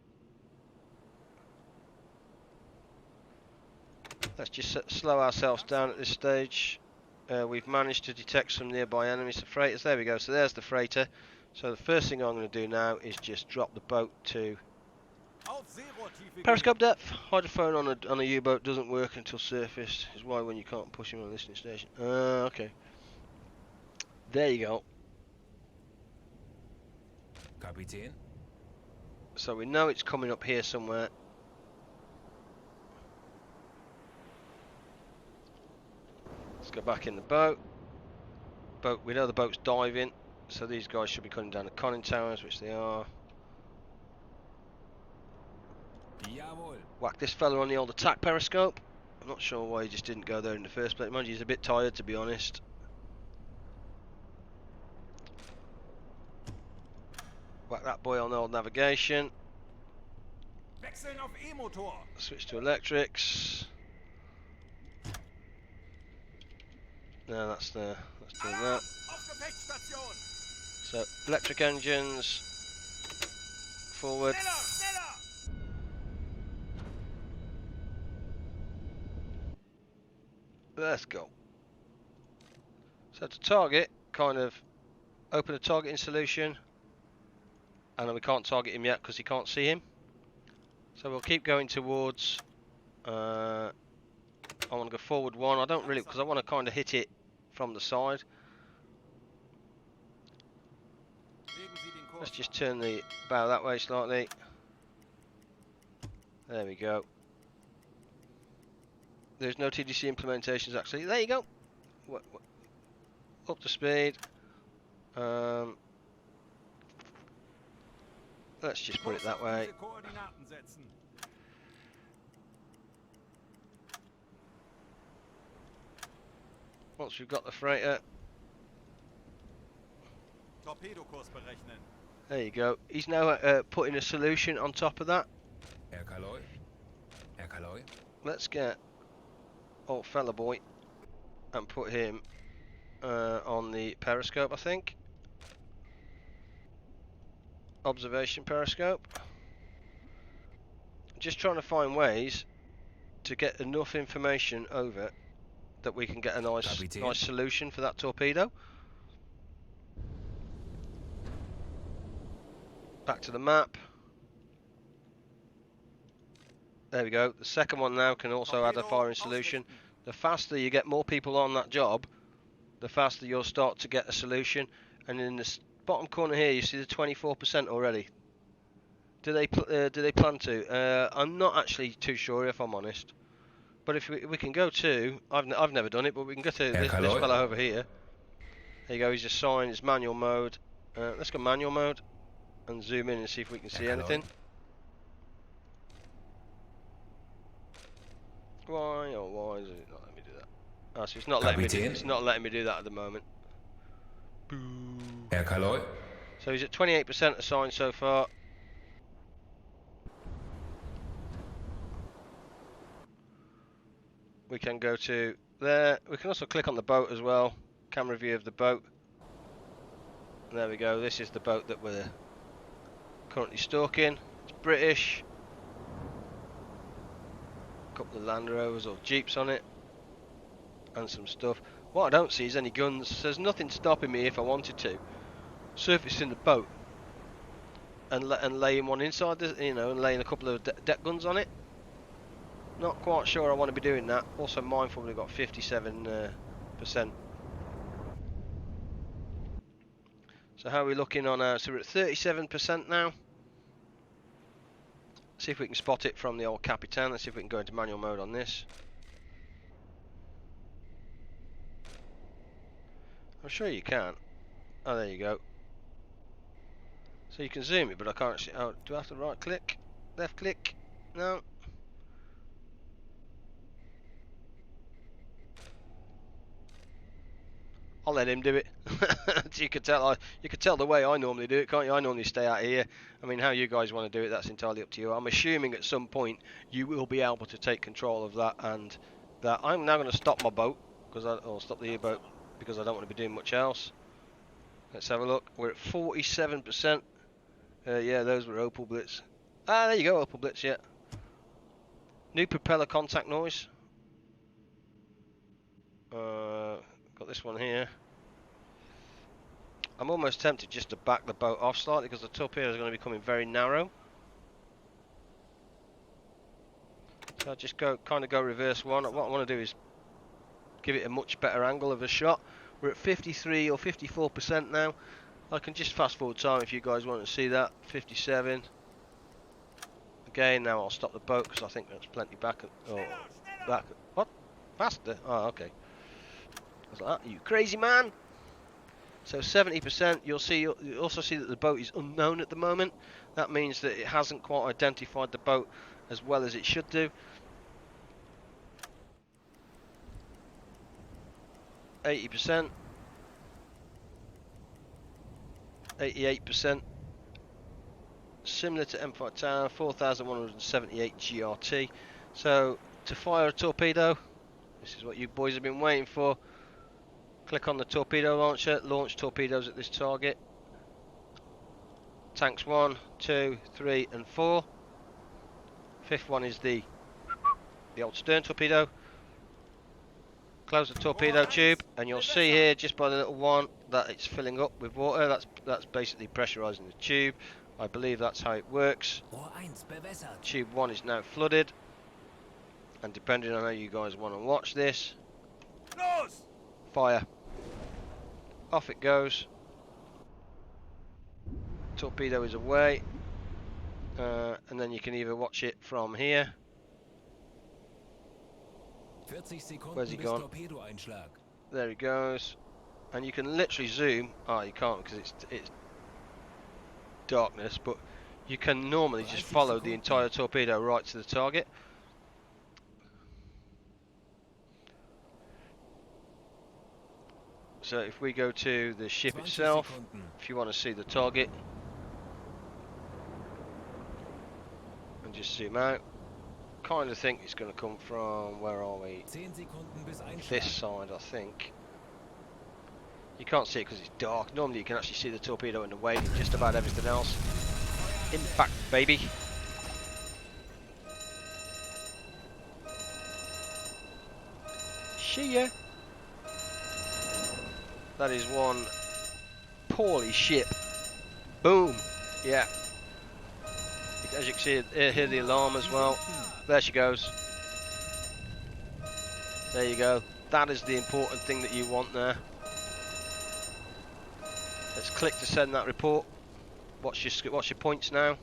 Let's just slow ourselves down at this stage. We've managed to detect some nearby enemies, the freighters. There we go. So there's the freighter. So the first thing I'm going to do now is just drop the boat to Periscope depth. Hydrophone on a U-boat doesn't work until surfaced. Is why when you can't push him on a listening station. Okay. There you go. Kapitän? So we know it's coming up here somewhere. Let's go back in the boat. We know the boat's diving, so these guys should be coming down the conning towers, which they are. Jawohl. Whack this fella on the old attack periscope. I'm not sure why he just didn't go there in the first place. Mind you, he's a bit tired, to be honest. Whack that boy on the old navigation. Wechseln auf E-Motor. Switch to electrics. No, that's doing that. Auf Gefechtsstation. So electric engines forward. Schneller, schneller. Let's go. So to target, kind of open a targeting solution, and then we can't target him yet because he can't see him. So we'll keep going towards. I want to go forward one. I don't really, because I want to kind of hit it from the side. Let's just turn the bow that way slightly. There we go. There's no TDC implementations actually. There you go. Up to speed. Let's just put it that way. Once we've got the freighter. Torpedo Kurs berechnen. There you go. He's now putting a solution on top of that. Herr Kaloy? Herr Kaloy? Let's get old fella boy and put him on the periscope, I think. Observation periscope. Just trying to find ways to get enough information over that we can get a nice solution for that torpedo. Back to the map. There we go. The second one now can also add a firing solution. The faster you get more people on that job, the faster you'll start to get a solution. And in the bottom corner here, you see the 24% already. Do they plan to? I'm not actually too sure, if I'm honest. But if we can go to, I've never done it, but we can go to this fella over here. There you go. He's assigned. It's manual mode. Let's go manual mode and zoom in and see if we can see anything. Why is it not letting me do that? Oh, so it's not letting me do that at the moment. Boo. Herr Kaloy? So he's at 28% assigned so far. We can go to there. We can also click on the boat as well. Camera view of the boat. And there we go. This is the boat that we're currently stalking. It's British. A couple of Land Rovers or Jeeps on it. And some stuff. What I don't see is any guns. There's nothing stopping me if I wanted to surfacing the boat and laying one inside the, and laying a couple of deck guns on it. Not quite sure I want to be doing that. Also mindful we've got 57%. So how are we looking on so we're at 37% now. See if we can spot it from the old Capitan. Let's see if we can go into manual mode on this. I'm sure you can. Oh, there you go. So you can zoom it, but I can't actually. Oh, do I have to right click? Left click? No. I'll let him do it. You could tell the way I normally do it, can't you? I normally stay out here. I mean, how you guys want to do it, that's entirely up to you. I'm assuming at some point you will be able to take control of that, and that I'm now going to stop my boat or stop the U-boat because I don't want to be doing much else. Let's have a look. We're at 47%. Yeah, those were Opal Blitz. Ah, there you go, Opal Blitz. Yeah. New propeller contact noise. Got this one here. I'm almost tempted just to back the boat off slightly because the torpedo is going to be coming very narrow. So I just kind of go reverse one. What I want to do is give it a much better angle of a shot. We're at 53 or 54% now. I can just fast forward time if you guys want to see that. 57. Again, now I'll stop the boat because I think there's plenty back. Back. What? Faster? Oh, okay. I was like, you crazy man. So 70%. You'll also see that the boat is unknown at the moment. That means that it hasn't quite identified the boat as well as it should do. 80%. 88%. Similar to M5 Tower, 4,178 GRT. So to fire a torpedo, this is what you boys have been waiting for. Click on the torpedo launcher, launch torpedoes at this target. Tanks 1, 2, 3 and 4. Fifth one is the old stern torpedo. Close the torpedo tube and you'll see here just by the little one that it's filling up with water. That's basically pressurizing the tube. I believe that's how it works. Tube 1 is now flooded, and depending on how you guys want to watch this, fire. Off it goes. Torpedo is away, and then you can either watch it from here. Where's he gone? There he goes. And you can literally zoom. Oh, you can't because it's darkness, but you can normally just follow the entire torpedo right to the target. So if we go to the ship itself, if you want to see the target, and just zoom out, kind of think it's going to come from, where are we? This side, I think. You can't see it because it's dark. Normally you can actually see the torpedo in the wake and just about everything else. Impact, baby. See ya. That is one poorly ship. Boom. Yeah. As you can see, hear the alarm as well. There she goes. There you go. That is the important thing that you want there. Let's click to send that report. What's your points now?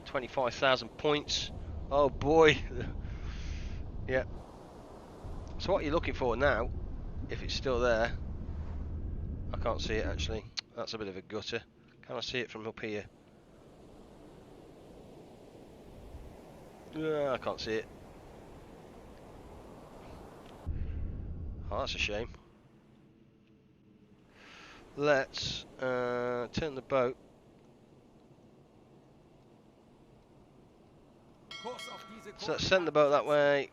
25,000 points. Oh boy. Yeah. So what you're looking for now, if it's still there, I can't see it actually. That's a bit of a gutter. Can I see it from up here? I can't see it. Oh, that's a shame. Let's turn the boat. So let's send the boat that way.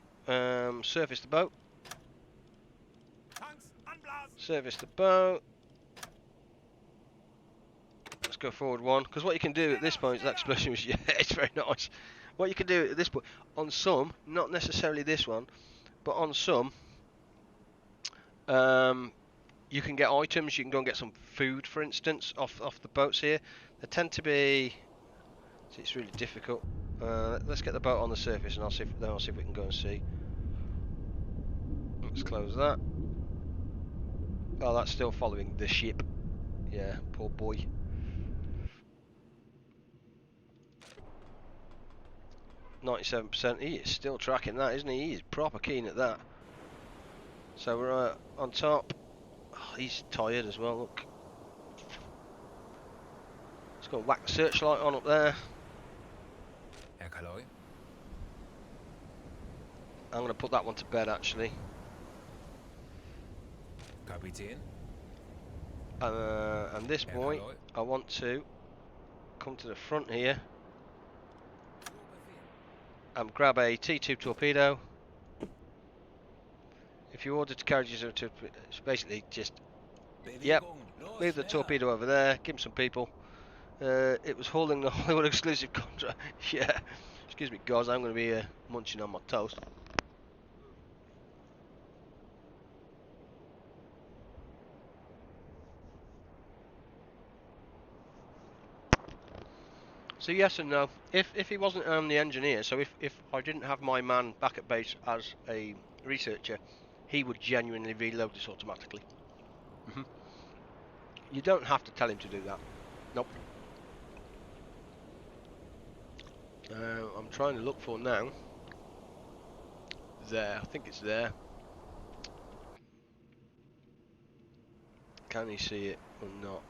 Surface the boat. Service the boat. Let's go forward one. Because what you can do at this point is that explosion was, yeah, it's very nice. What you can do at this point, on some, not necessarily this one, but on some, you can get items. You can go and get some food, for instance, off the boats here. They tend to be. So it's really difficult. Let's get the boat on the surface, and I'll see if we can go and see. Let's close that. Oh, that's still following the ship. Yeah, poor boy. %. He is still tracking that, isn't he? He is proper keen at that. So we're on top. Oh, he's tired as well. Look. Let's go whack the searchlight on up there. I'm going to put that one to bed actually. And this boy, I want to come to the front here and grab a T2 torpedo. If you order to carriages, it's basically just, yep, move the torpedo over there, give him some people. It was holding the Hollywood exclusive contract. Yeah, excuse me guys, I'm going to be munching on my toast. So yes and no. If he wasn't the engineer, so if I didn't have my man back at base as a researcher, he would genuinely reload this automatically. You don't have to tell him to do that. Nope. I'm trying to look for now. There, I think it's there. Can he see it or not?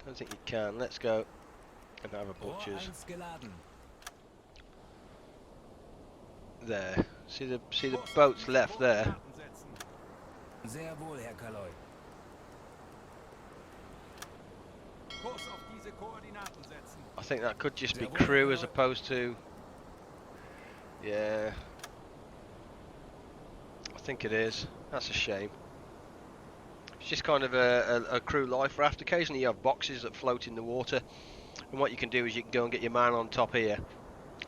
Don't think you can. Let's go and have a butcher's. There. See the boats left there. Sehr wohl, Herr Kaloi. I think that could just be crew as opposed to. Yeah. I think it is. That's a shame. It's just kind of a crew life raft. Occasionally you have boxes that float in the water, and what you can do is you can go and get your man on top here,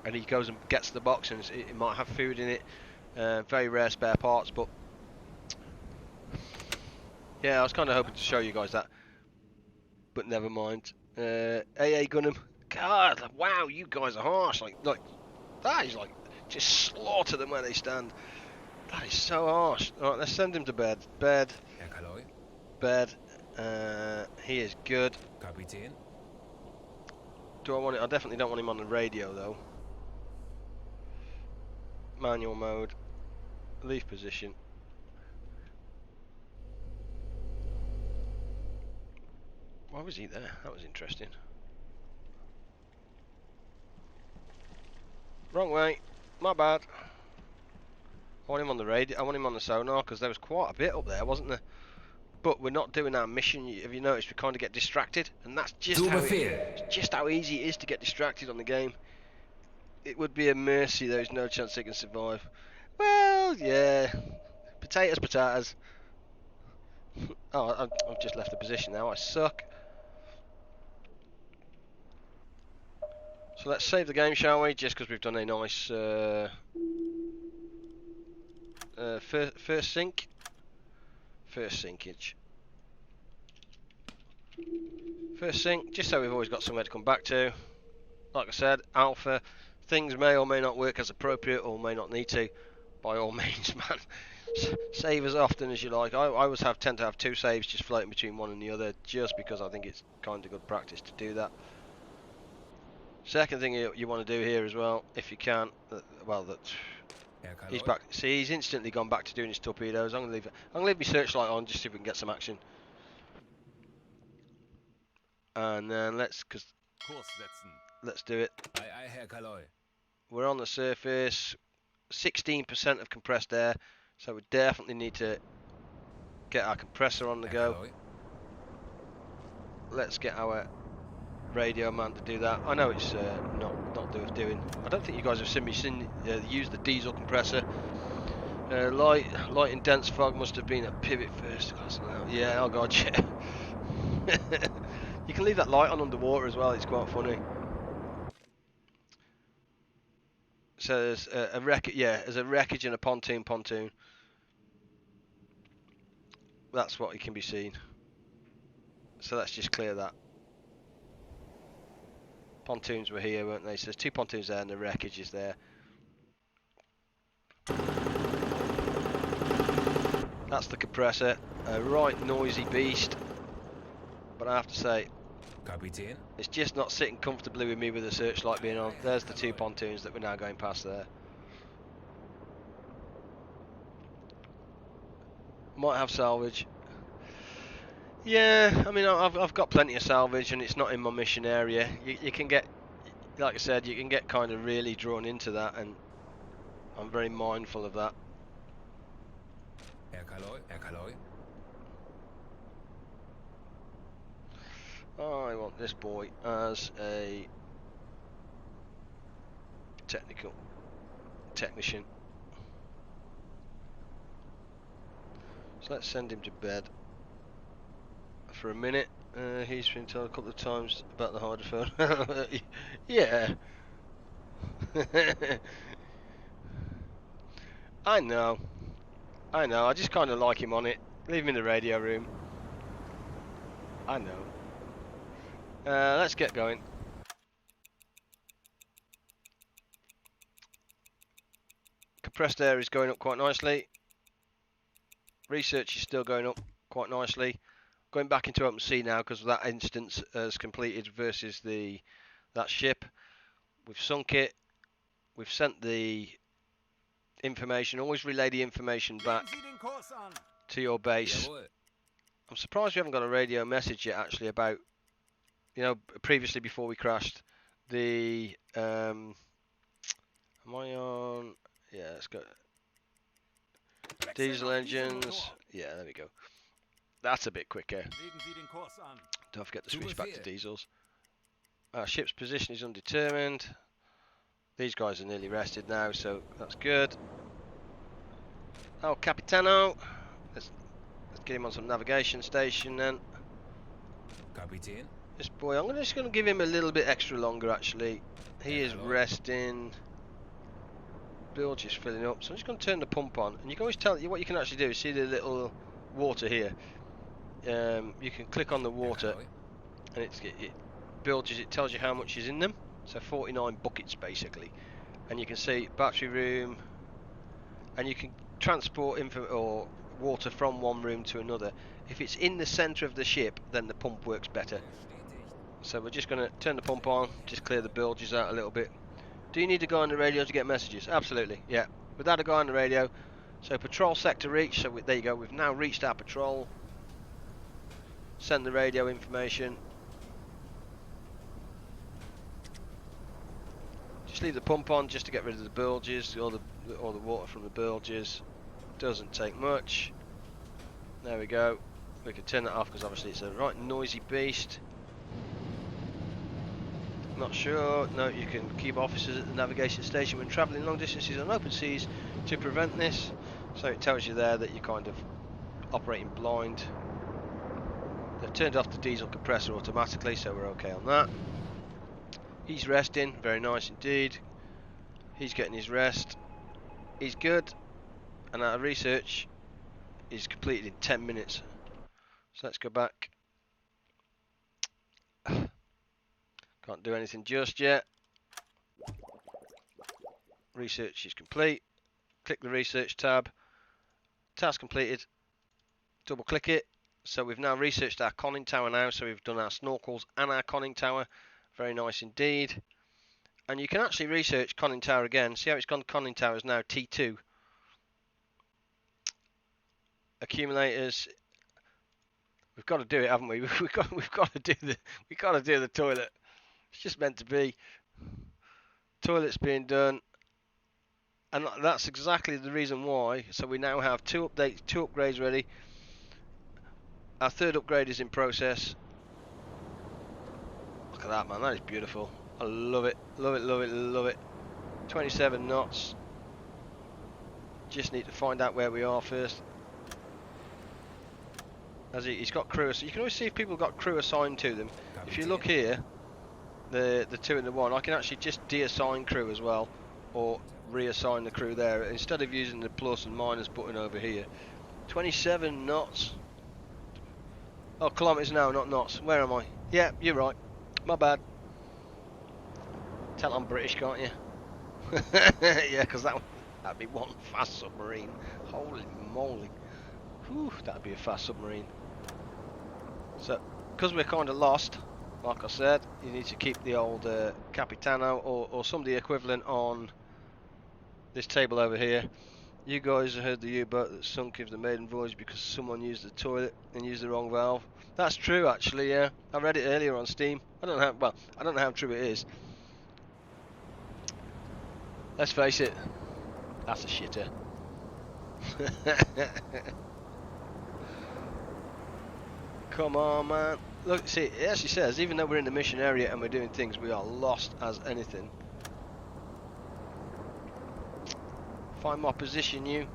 and he goes and gets the box, and it might have food in it. Very rare spare parts, but yeah, I was kind of hoping to show you guys that, but never mind. AA Gunham, God, wow, you guys are harsh. Like that is like just slaughter them where they stand. That is so harsh. Alright, let's send him to bed. Bed. Bed. He is good. Kapitän. Do I want it? I definitely don't want him on the radio though. Manual mode. Leave position. Why was he there? That was interesting. Wrong way. My bad. I want him on the radio. I want him on the sonar because there was quite a bit up there, wasn't there? But we're not doing our mission. Have you noticed we kind of get distracted? And that's just how easy it is to get distracted on the game. It would be a mercy there's no chance they can survive. Well, yeah. Potatoes, potatoes. Oh, I've just left the position now. I suck. So let's save the game, shall we? Just because we've done a nice first sink. First sinkage. First sink, just so we've always got somewhere to come back to. Like I said, alpha, things may or may not work as appropriate or may not need to. By all means, man, save as often as you like. I always tend to have two saves just floating between one and the other, just because I think it's kind of good practice to do that. Second thing you want to do here as well, if you can, he's back. See, he's instantly gone back to doing his torpedoes. I'm gonna leave my searchlight on just so we can get some action. And then let's do it. Aye, aye, Herr Kaloi. We're on the surface, 16% of compressed air, so we definitely need to get our compressor on the go. Let's get our radio man to do that. I know it's not worth doing. I don't think you guys have seen me use the diesel compressor. Light and dense fog must have been a pivot first class. Yeah, oh god, yeah. You can leave that light on underwater as well. It's quite funny. So there's a wreckage. Yeah, there's a wreckage and a pontoon. That's what can be seen. So let's just clear that. Pontoons were here, weren't they? So there's two pontoons there and the wreckage is there. That's the compressor. A right noisy beast. But I have to say, Kapitän. It's just not sitting comfortably with me with the searchlight being on. There's the two pontoons that we're now going past there. Might have salvage. Yeah, I mean I've got plenty of salvage and it's not in my mission area. You can get, like I said, you can get kind of really drawn into that, and I'm very mindful of that. Herr Kaloi. I want this boy as a technician. So let's send him to bed for a minute. He's been told a couple of times about the hydrophone. Yeah. I know. I just kind of like him on it. Leave him in the radio room. I know. Let's get going. compressed air is going up quite nicely. Research is still going up quite nicely. Going back into open sea now because that instance has completed versus that ship. We've sunk it. We've sent the information. Always relay the information back to your base. Jawohl. I'm surprised we haven't got a radio message yet actually about, you know, previously before we crashed, the am I on? Yeah, let's go. Diesel engines. Yeah, there we go. That's a bit quicker. Don't forget to switch back to diesels. Our ship's position is undetermined. These guys are nearly rested now, so that's good. Oh, Capitano. Let's get him on some navigation station then. Kapitän. This boy, I'm just going to give him a little bit extra longer actually. He is resting. Bilge is filling up, so I'm just going to turn the pump on. And you can always tell what you can actually do is see the little water here. You can click on the water and it bilges, it tells you how much is in them. So 49 buckets basically. And you can see battery room, and you can transport info or water from one room to another. If it's in the center of the ship, then the pump works better. So we're just going to turn the pump on, just clear the bilges out a little bit. Do you need to go on the radio to get messages? Absolutely, yeah. Without a guy on the radio. So patrol sector reach, so there you go, we've now reached our patrol. Send the radio information. Just leave the pump on just to get rid of the bilges, all the water from the bilges. Doesn't take much. There we go. We can turn that off because obviously it's a right noisy beast. Not sure. No, you can keep officers at the navigation station when travelling long distances on open seas to prevent this. So it tells you there that you're kind of operating blind. They've turned off the diesel compressor automatically, so we're okay on that. He's resting, very nice indeed. He's getting his rest. He's good, and our research is completed in 10 minutes. So let's go back. Can't do anything just yet. Research is complete. Click the research tab. Task completed. Double click it. So we've now researched our conning tower now. So we've done our snorkels and our conning tower. Very nice indeed. And you can actually research conning tower again. See how it's gone? Conning tower is now T2. Accumulators. We've got to do it, haven't we? We've got to do the toilet. It's just meant to be. Toilet's being done, and that's exactly the reason why. So we now have two upgrades ready. Our third upgrade is in process. Look at that, man. That is beautiful. I love it. Love it, love it, love it. 27 knots. Just need to find out where we are first. As he's got crew, so you can always see if people got crew assigned to them. If you look here, the 2 and the 1, I can actually just deassign crew as well, or reassign the crew there instead of using the plus and minus button over here. 27 knots. Oh, kilometers an hour, not knots. Where am I? Yeah, you're right. My bad. Tell I'm British, can't you? Yeah, because that'd be one fast submarine. Holy moly. Whew, that'd be a fast submarine. So, because we're kind of lost, like I said, you need to keep the old Capitano or some of the equivalent on this table over here. You guys have heard the U-boat that sunk of the maiden voyage because someone used the toilet and used the wrong valve. That's true, actually. Yeah, I read it earlier on Steam. I don't know how true it is. Let's face it, that's a shitter. Come on, man. Look, see, it actually says, even though we're in the mission area and we're doing things, we are lost as anything. Find my position, you.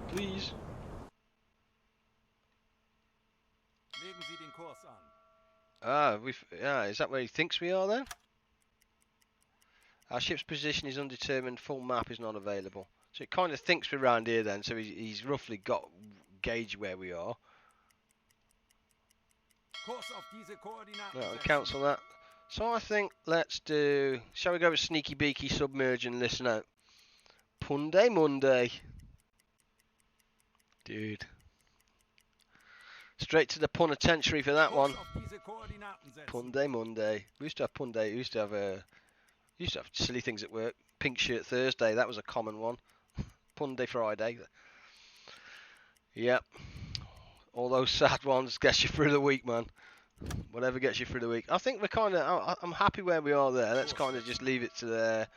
Please. Legen Sie den Kurs an. Ah, is that where he thinks we are then? Our ship's position is undetermined, full map is not available. So it kind of thinks we're around here then, so he's roughly got gauge where we are. Kurs auf diese Koordinaten No, setzen. cancel that. So I think let's do. Shall we go with sneaky beaky, submerge, and listen out? Punday Monday, dude. Straight to the punitentiary for that one. Kurs auf diese Koordinaten setzen. Punday Monday. We used to have Punday. We used to have silly things at work. Pink shirt Thursday. That was a common one. Punday Friday. Yep. All those sad ones gets you through the week, man. Whatever gets you through the week. I think we're kind of. I'm happy where we are there. Let's kind of just leave it to there.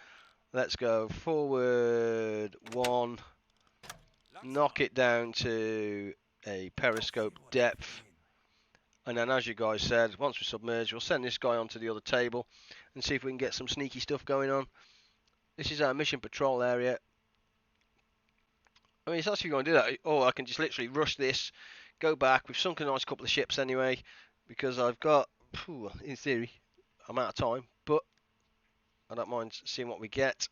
Let's go forward one. Knock it down to a periscope depth. And then, as you guys said, once we submerge, we'll send this guy onto the other table and see if we can get some sneaky stuff going on. This is our mission patrol area. I mean, it's actually going to do that. Or I can just literally rush this, go back. We've sunk a nice couple of ships anyway, because I've got, in theory, I'm out of time, but I don't mind seeing what we get.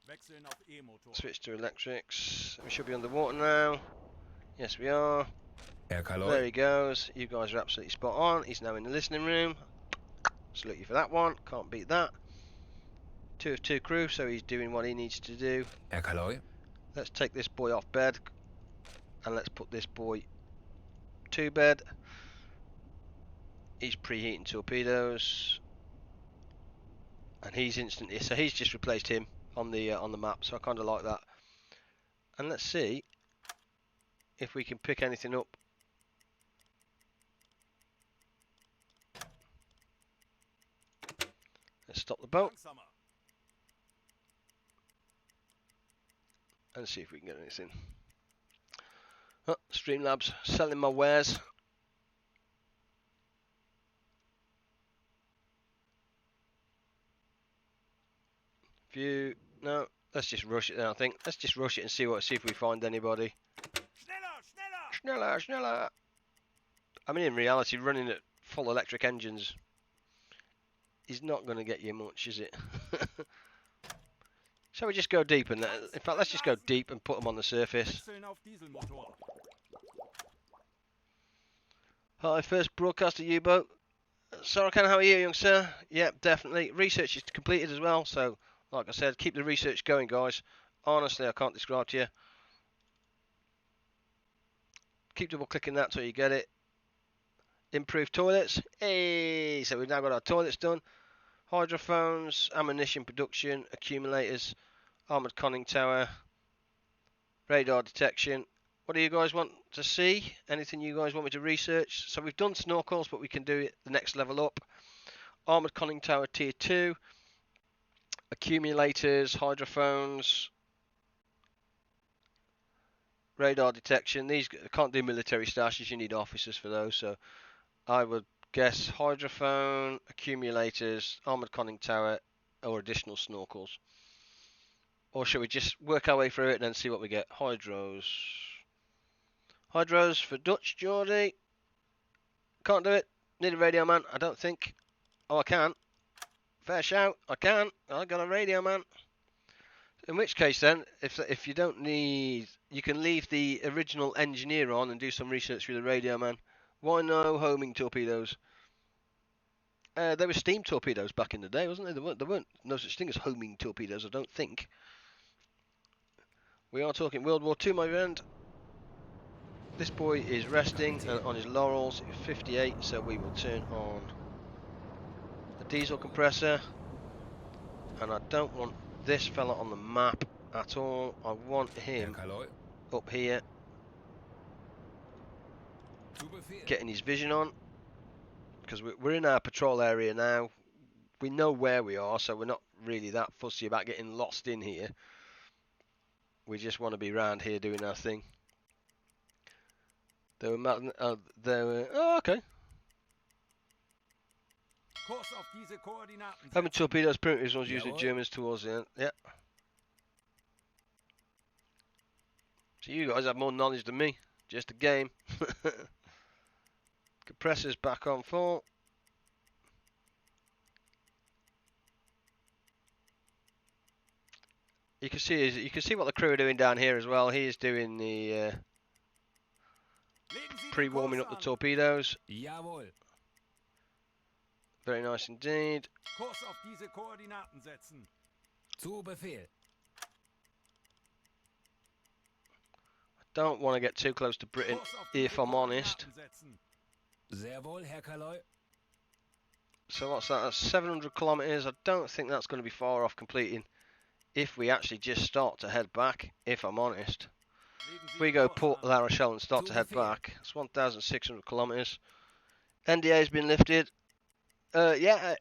Wechseln auf E-Motor. Switch to electrics. We should be underwater now. Yes, we are. Herr There Kaloi. he goes. You guys are absolutely spot on. He's now in the listening room. Salute you for that one. Can't beat that. 2 of 2 crew, so he's doing what he needs to do. Herr Kaloi. Let's take this boy off bed. And let's put this boy to bed. He's preheating torpedoes. And he's instantly... So he's just replaced him on the map. So I kind of like that. And let's see if we can pick anything up. Let's stop the boat Langsamer. and see if we can get anything. Oh, Streamlabs selling my wares. View. No, let's just rush it then. I think let's just rush it and see if we find anybody. Schneller, schneller. Schneller. I mean, in reality, running at full electric engines is not going to get you much, is it? Shall we just go deep? In fact, let's just go deep and put them on the surface. Wechseln auf Dieselmotor. Hi, first broadcaster U-boat. Sorokan, how are you, young sir? Yep, definitely. Research is completed as well, so like I said, keep the research going, guys. Honestly, I can't describe to you. Keep double clicking that till you get it. Improved toilets. Hey, so we've now got our toilets done. Hydrophones, ammunition production, accumulators, armoured conning tower, radar detection. What do you guys want to see? Anything you guys want me to research? So we've done snorkels, but we can do it the next level up. Armoured conning tower tier 2, accumulators, hydrophones, radar detection. These can't do military stashes, you need officers for those, so I would guess hydrophone, accumulators, armoured conning tower, or additional snorkels. Or should we just work our way through it and then see what we get? Hydros. Hydros for Dutch, Geordie. Can't do it. Need a radio man, I don't think. Oh, I can. Fair shout, I can. I got a radio man. In which case then, if you don't need... You can leave the original engineer on and do some research with the radio man. Why no homing torpedoes? There were steam torpedoes back in the day, wasn't there? There weren't no such thing as homing torpedoes, I don't think. We are talking World War II, my friend. This boy is resting on his laurels at 58, so we will turn on the diesel compressor. And I don't want this fella on the map at all. I want Herr him Kaloi. up here, Zu Befehl. getting his vision on, because we're in our patrol area now. We know where we are, so we're not really that fussy about getting lost in here. We just want to be round here doing our thing. Oh, okay. Kurs auf diese Koordinaten Having setzen. torpedoes primitives was used with Jawohl. Germans towards the end. Yeah. So you guys have more knowledge than me. Just a game. Compressors back on full. You can see what the crew are doing down here as well. He is doing the Legen Sie den pre-warming Kurs up the an. torpedoes. Jawohl. Very nice indeed. Kurs auf diese Koordinaten setzen. Zu Befehl. Don't want to get too close to Britain, Kurs auf diese if I'm honest. Koordinaten setzen. Sehr wohl, Herr Kaloi. So what's that? That's 700 kilometres. I don't think that's going to be far off completing if we actually just start to head back, if I'm honest. Legen Sie If we den go Kurs Port an. La Rochelle and start to head Befehl. back, it's 1,600 kilometres. NDA has been lifted. Yeah.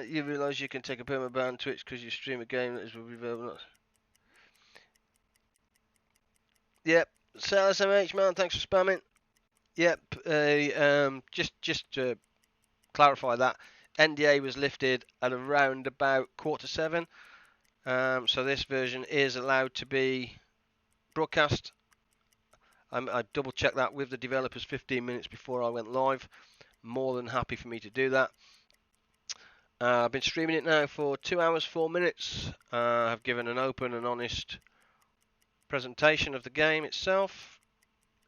You realise you can take a permanent ban on Twitch because you stream a game that is reverb. Yep. Sales MH man, thanks for spamming. Yep. Just to clarify that, NDA was lifted at around about 7:15. So this version is allowed to be broadcast. I double checked that with the developers 15 minutes before I went live. More than happy for me to do that. I've been streaming it now for 2 hours 4 minutes. I've given an open and honest presentation of the game itself.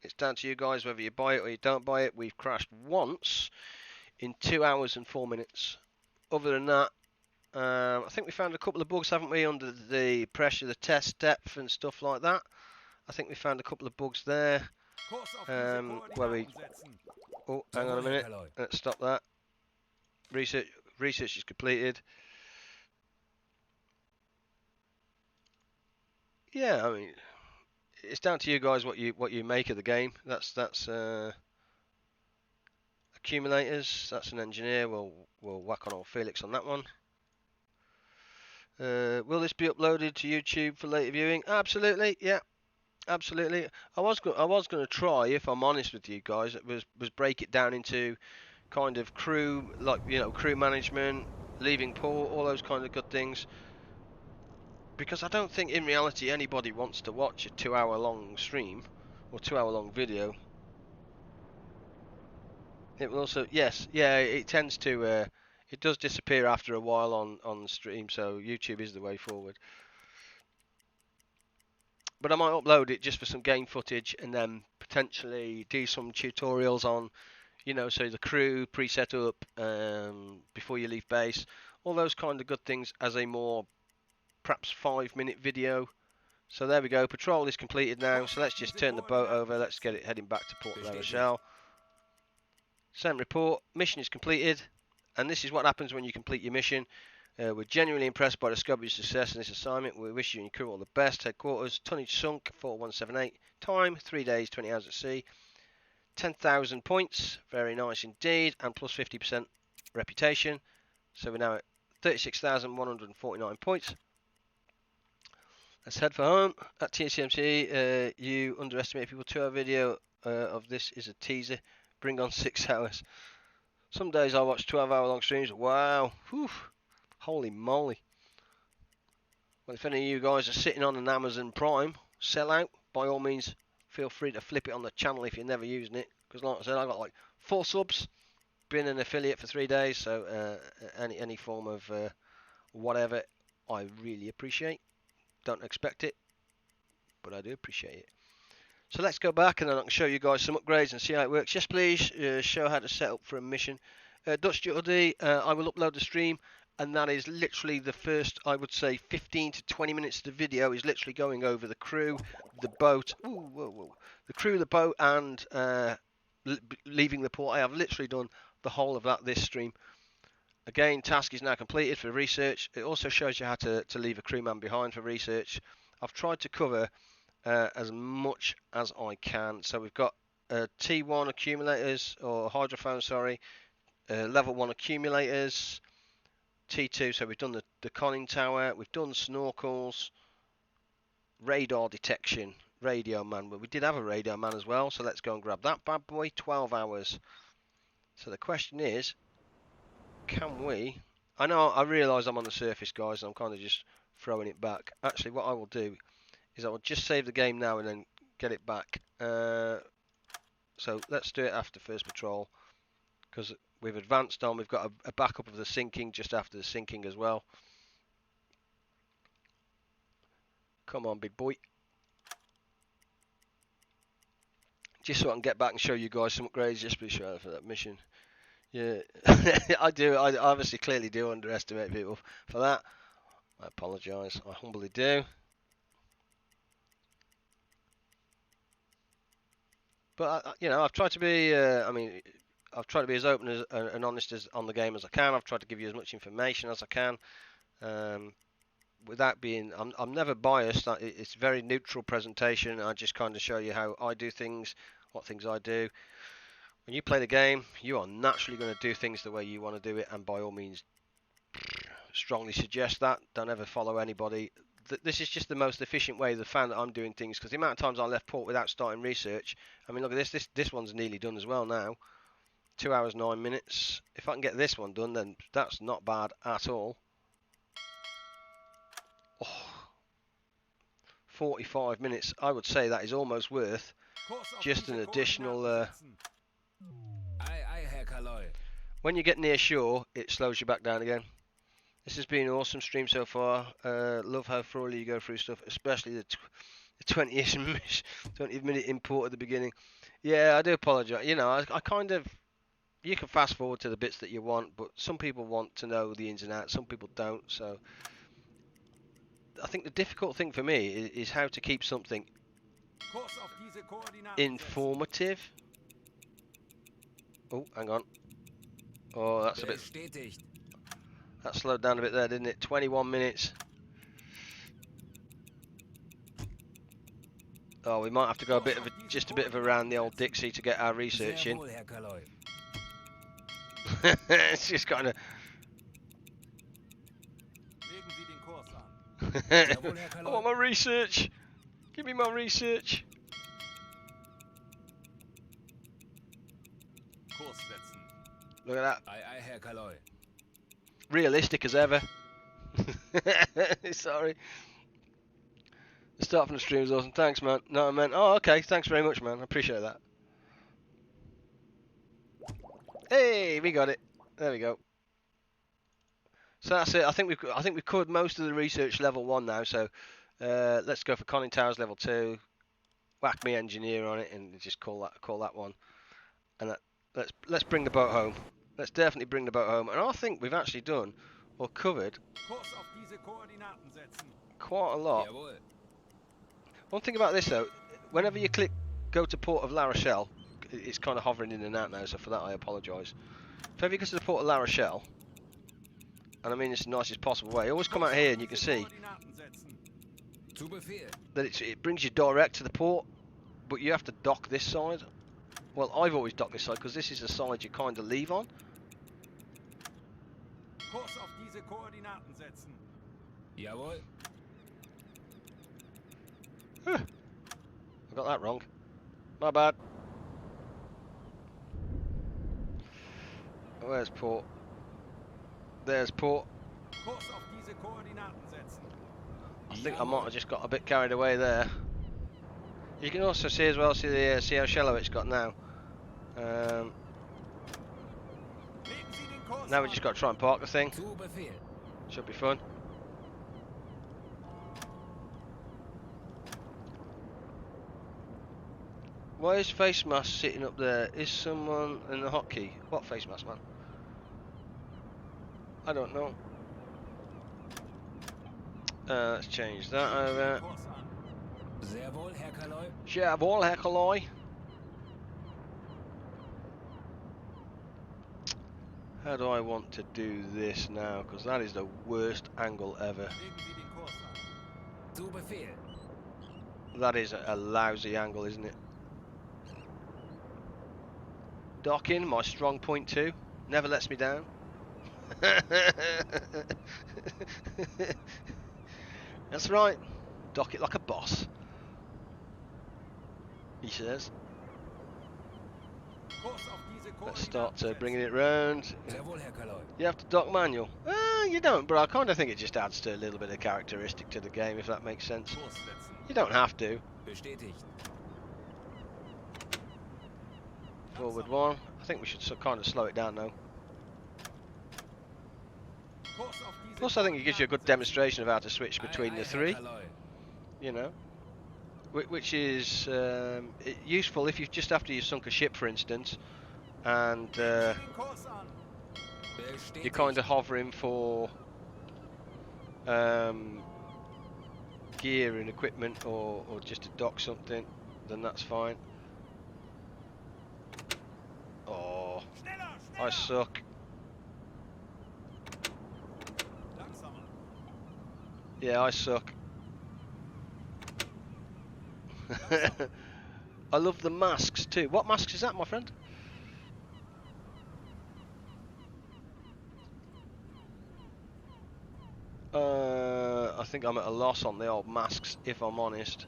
It's down to you guys whether you buy it or you don't buy it. We've crashed once in 2 hours and 4 minutes. Other than that, I think we found a couple of bugs, haven't we, under the pressure, the test depth and stuff like that. I think we found a couple of bugs there. Kurs auf diese Where we... Koordinaten setzen. Oh, hang on a minute. Let's stop that. Research is completed. Yeah, I mean, it's down to you guys what you make of the game. That's accumulators. That's an engineer. We'll whack on old Felix on that one. Will this be uploaded to YouTube for later viewing? Absolutely. Yeah, absolutely. I was going to try, if I'm honest with you guys, was break it down into kind of crew, like, you know, crew management, leaving port, all those kind of good things. Because I don't think in reality anybody wants to watch a 2 hour long stream or 2 hour long video. It will also, yes, yeah, it tends to, it does disappear after a while on the stream, so YouTube is the way forward. But I might upload it just for some game footage and then potentially do some tutorials on, you know, so the crew pre-set up before you leave base, all those kind of good things as a more perhaps 5-minute video. So there we go, patrol is completed now, so let's just turn the boat over, let's get it heading back to Port La Rochelle. Send report, mission is completed, and this is what happens when you complete your mission. We're genuinely impressed by the scope of your success in this assignment. We wish you and your crew all the best. Headquarters, tonnage sunk 4178, time 3 days 20 hours at sea, 10,000 points, very nice indeed, and plus 50% reputation. So we're now at 36,149 points. Let's head for home. At TCMC, you underestimate people. 2 hour video of this is a teaser. Bring on 6 hours. Some days I watch 12-hour long streams. Wow. Whew. Holy moly. Well, if any of you guys are sitting on an Amazon Prime sellout, by all means, feel free to flip it on the channel if you're never using it. Because like I said, I've got like 4 subs. Been an affiliate for 3 days. So any form of whatever, I really appreciate. Don't expect it, but I do appreciate it. So let's go back and then I can show you guys some upgrades and see how it works. Yes, please, show how to set up for a mission. Dutch Duty, I will upload the stream, and that is literally the first, I would say, 15 to 20 minutes of the video is literally going over the crew, the boat, the crew, the boat, and leaving the port. I have literally done the whole of that this stream. Again, task is now completed for research. It also shows you how to leave a crewman behind for research. I've tried to cover as much as I can. So we've got T1 accumulators, or hydrophone, sorry, level 1 accumulators, T2, so we've done the conning tower, we've done snorkels, radar detection, radio man. Well, we did have a radio man as well, so let's go and grab that bad boy. 12 hours. So the question is, can we... I realise I'm on the surface, guys, and I'm kind of just throwing it back. Actually, what I will do is I will just save the game now and then get it back. So let's do it after first patrol, because we've advanced on. We've got a backup of the sinking just after the sinking as well. Come on, big boy. Just so I can get back and show you guys some upgrades. Just be sure for that mission. Yeah, I do. I obviously clearly do underestimate people for that. I apologise. I humbly do. But you know, I've tried to be. I mean, I've tried to be as open as and honest as on the game as I can. I've tried to give you as much information as I can. Without being, I'm never biased. It's a very neutral presentation. I just kind of show you how I do things, what things I do. When you play the game, you are naturally going to do things the way you want to do it, and by all means, strongly suggest that. Don't ever follow anybody. This is just the most efficient way the found that I'm doing things, because the amount of times I left port without starting research. I mean, look at this. This one's nearly done as well now. 2 hours 9 minutes. If I can get this one done, then that's not bad at all. Oh, 45 minutes. I would say that is almost worth just an additional. When you get near shore, it slows you back down again. This has been an awesome stream so far. Love how thoroughly you go through stuff, especially the 20 minute import at the beginning. Yeah, I do apologise. You know, I kind of. You can fast forward to the bits that you want, but some people want to know the ins and outs, some people don't. So I think the difficult thing for me is how to keep something informative. Oh, hang on. Oh, that's a bit. That slowed down a bit there, didn't it? 21 minutes. Oh, we might have to go just a bit of around the old Dixie to get our research in. It's just kind of. I want my research. Give me my research. Look at that. Realistic as ever. Sorry. The start from the stream was awesome. Thanks, man. No, I meant. Oh, okay. Thanks very much, man. I appreciate that. Hey, we got it. There we go. So that's it. I think we've covered most of the research level 1 now. So let's go for conning towers level 2. Whack me engineer on it and just call that one. And let's bring the boat home. Let's definitely bring the boat home. And I think we've actually done or covered quite a lot. One thing about this though, whenever you click go to port of La Rochelle, it's kind of hovering in and out now, so for that I apologise. If ever you go to the port of La Rochelle, and I mean this in the nicest possible way, always come out here and you can see that it brings you direct to the port, but you have to dock this side. Well, I've always docked this side because this is the side you kind of leave on. Huh. I got that wrong. My bad. Where's port? There's port. I think I might have just got a bit carried away there. You can also see as well, see how shallow it's got now. Now we just got to try and park the thing. Should be fun. Why is face mask sitting up there? Is someone in the hotkey? What face mask, man? I don't know. Let's change that over. Jawohl, Herr Kaloi. How do I want to do this now? Because that is the worst angle ever. That is a lousy angle, isn't it? Docking, my strong point too. Never lets me down. That's right. Dock it like a boss. He says. Let's start bringing it round. You have to dock manual. You don't, but I kind of think it just adds to a little bit of characteristic to the game, if that makes sense. You don't have to. Forward 1. I think we should kind of slow it down now. Plus, I think it gives you a good demonstration of how to switch between the 3. You know, which is useful if you've just after you've sunk a ship, for instance, and you're kind of hovering for gear and equipment, or just to dock something, then that's fine. Oh, I suck. Yeah, I suck. I love the masks too. What masks is that, my friend? I think I'm at a loss on the old masks, if I'm honest.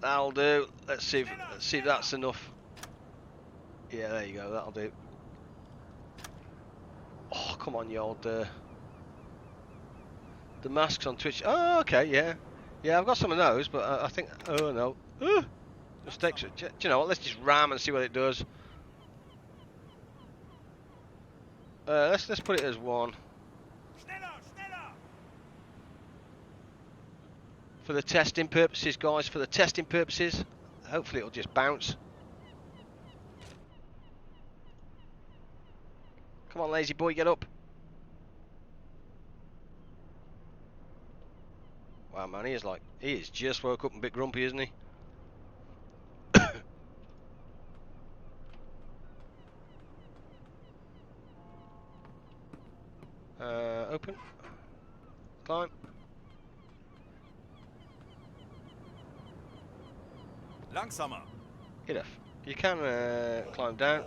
That'll do. Let's see if that's enough. Yeah, there you go. That'll do. Oh, come on, you old. The masks on Twitch. Oh, okay, yeah, yeah. I've got some of those, but I think. Oh no. Mistakes. Do you know what? Let's just ram and see what it does. Let's put it as 1. For the testing purposes, guys. For the testing purposes. Hopefully it'll just bounce. Come on, lazy boy, get up. Wow, man, he is just woke up and a bit grumpy, isn't he? Open. Climb. Langsamer. Get off. You can climb down.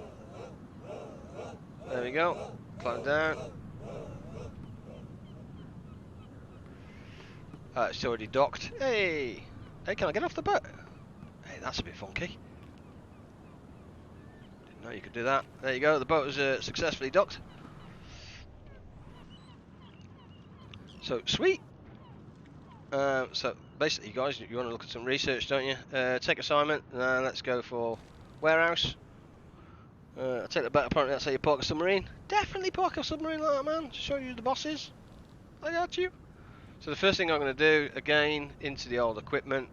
There we go. Climb down. It's already docked. Hey! Hey, can I get off the boat? Hey, that's a bit funky. Didn't know you could do that. There you go, the boat was successfully docked. So, sweet! So, basically, guys, you want to look at some research, don't you? Take assignment, let's go for warehouse. I take the bet, apparently that's how you park a submarine. Definitely park a submarine like that, man. Show you the bosses. I got you. So the first thing I'm going to do, again, into the old equipment.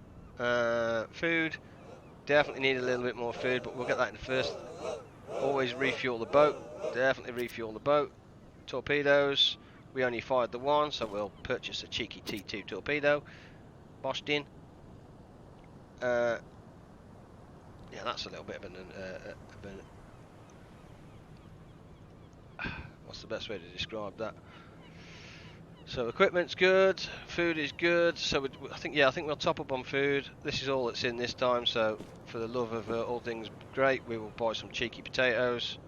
Food. Definitely need a little bit more food, but we'll get that in first. Always refuel the boat. Definitely refuel the boat. Torpedoes. We only fired the 1, so we'll purchase a cheeky T2 torpedo. Boshed in. Yeah, that's a little bit of an what's the best way to describe that? So equipment's good, food is good. So I think we'll top up on food. This is all that's in this time. So for the love of all things great, we will buy some cheeky potatoes.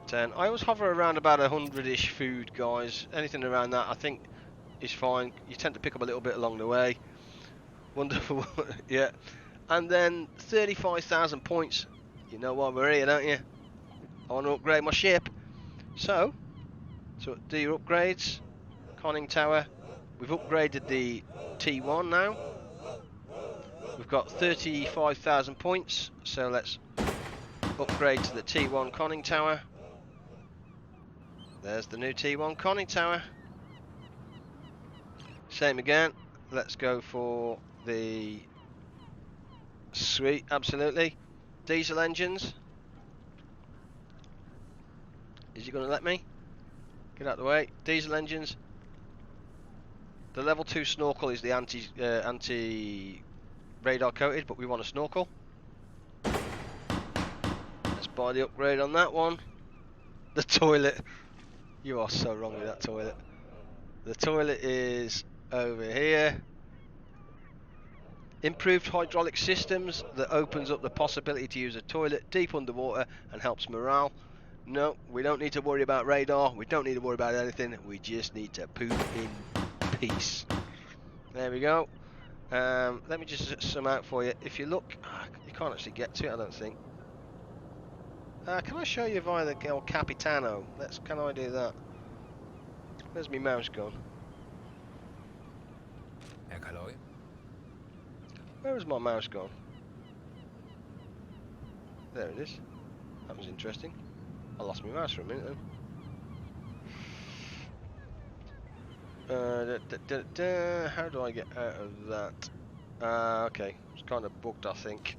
10. I always hover around about 100-ish food, guys. Anything around that, I think, is fine. You tend to pick up a little bit along the way. Wonderful, yeah. And then 35,000 points. You know why we're here, don't you? I want to upgrade my ship. So do your upgrades. Conning tower. We've upgraded the T1 now. We've got 35,000 points. So let's upgrade to the T1 conning tower. There's the new T1 conning tower. Same again. Let's go for the sweet, absolutely. Diesel engines. Is he going to let me? Get out of the way. Diesel engines. The level 2 snorkel is the anti radar coated, but we want a snorkel. Let's buy the upgrade on that one. The toilet. You are so wrong with that toilet. The toilet is over here. Improved hydraulic systems that opens up the possibility to use a toilet deep underwater and helps morale. No, we don't need to worry about radar. We don't need to worry about anything. We just need to poop in peace. There we go. Let me just sum out for you. If you look, you can't actually get to it, I don't think. Can I show you via the old Capitano? Can I do that? Where's my mouse gone? Herr Kaloi? Where has my mouse gone? There it is. That was interesting. I lost my mouse for a minute then. How do I get out of that? Okay. It's kind of bugged, I think.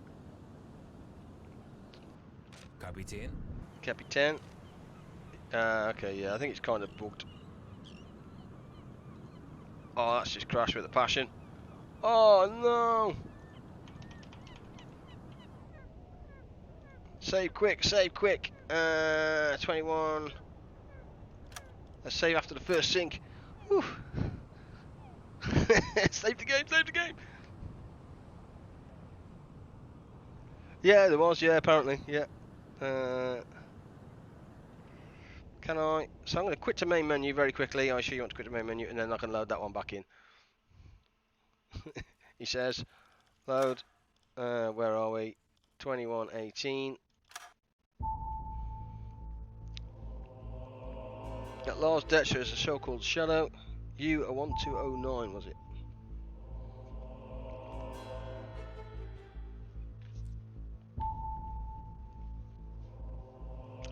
Kapitän? Captain. Okay, yeah, I think it's kind of bugged. Oh, that's just crashed with a passion. Oh, no! Save quick, save quick. 21. Let's save after the first sink. Whew. Save the game, save the game. Yeah, there was, yeah, apparently, yeah. Can I? So I'm going to quit the main menu very quickly. I assure you want to quit the main menu, and then I can load that one back in. He says, load. Where are we? 2118. At Lars Detcher is a show called Shadow. You are 1209, was it?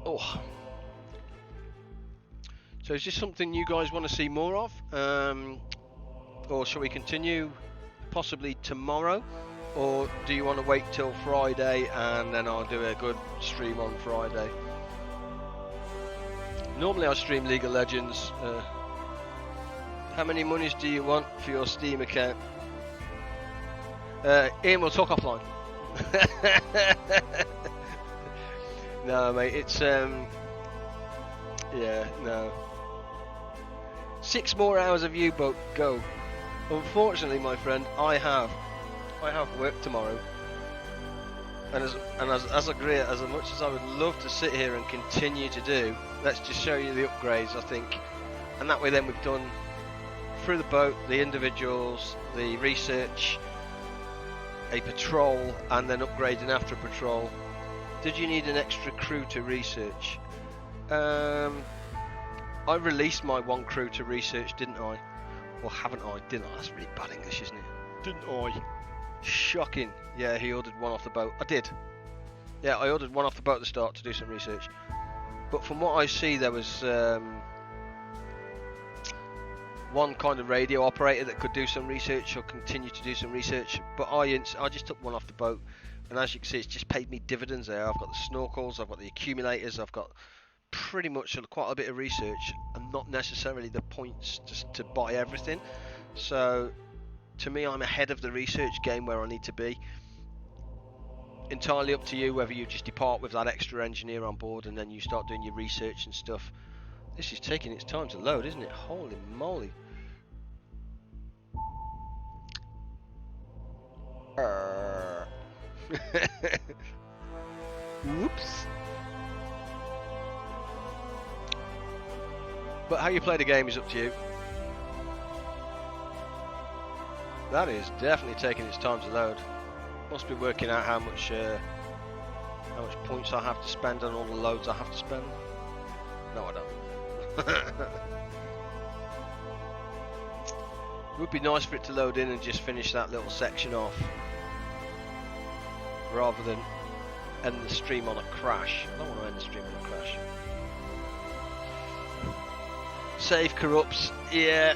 Oh. So is this something you guys want to see more of? Or shall we continue possibly tomorrow? Or do you want to wait till Friday and then I'll do a good stream on Friday? Normally I stream League of Legends. How many monies do you want for your Steam account? Ian, we'll talk offline. No, mate, it's yeah, no. 6 more hours of U-boat go. Unfortunately, my friend, I have work tomorrow, and as much as I would love to sit here and continue to do, let's just show you the upgrades, I think, and that way then we've done through the boat, the individuals, the research, a patrol, and then upgrading after a patrol. Did you need an extra crew to research? I released my one crew to research, didn't I? Or haven't I? Didn't I? That's really bad English, isn't it? Didn't I? Shocking. Yeah, he ordered one off the boat. I did. Yeah, I ordered one off the boat at the start to do some research. But from what I see, there was one kind of radio operator that could do some research or continue to do some research. But I just took one off the boat. And as you can see, it's just paid me dividends there. I've got the snorkels, I've got the accumulators, I've got pretty much quite a bit of research and not necessarily the points to buy everything. So to me, I'm ahead of the research game where I need to be. Entirely up to you whether you just depart with that extra engineer on board and then you start doing your research and stuff. This is taking its time to load, isn't it? Holy moly. Whoops. But how you play the game is up to you. That is definitely taking its time to load. Must be working out how much points I have to spend on all the loads I have to spend. No, I don't. It would be nice for it to load in and just finish that little section off, rather than end the stream on a crash. I don't want to end the stream on a crash. Save corrupts, yeah.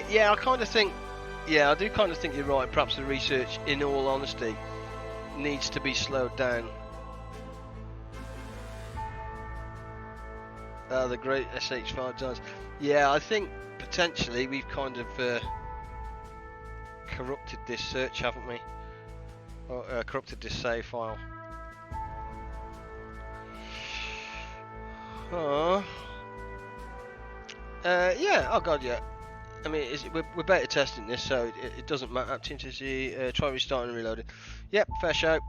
Yeah, I kind of think, I do kind of think you're right. Perhaps the research, in all honesty, needs to be slowed down. The great SH5 times. Yeah, I think potentially we've kind of corrupted this search, haven't we? Or corrupted this save file. Oh. Yeah. Oh god, yeah. I mean, we're beta testing this, so it doesn't matter. Try restarting and reloading. Yep, fair shout.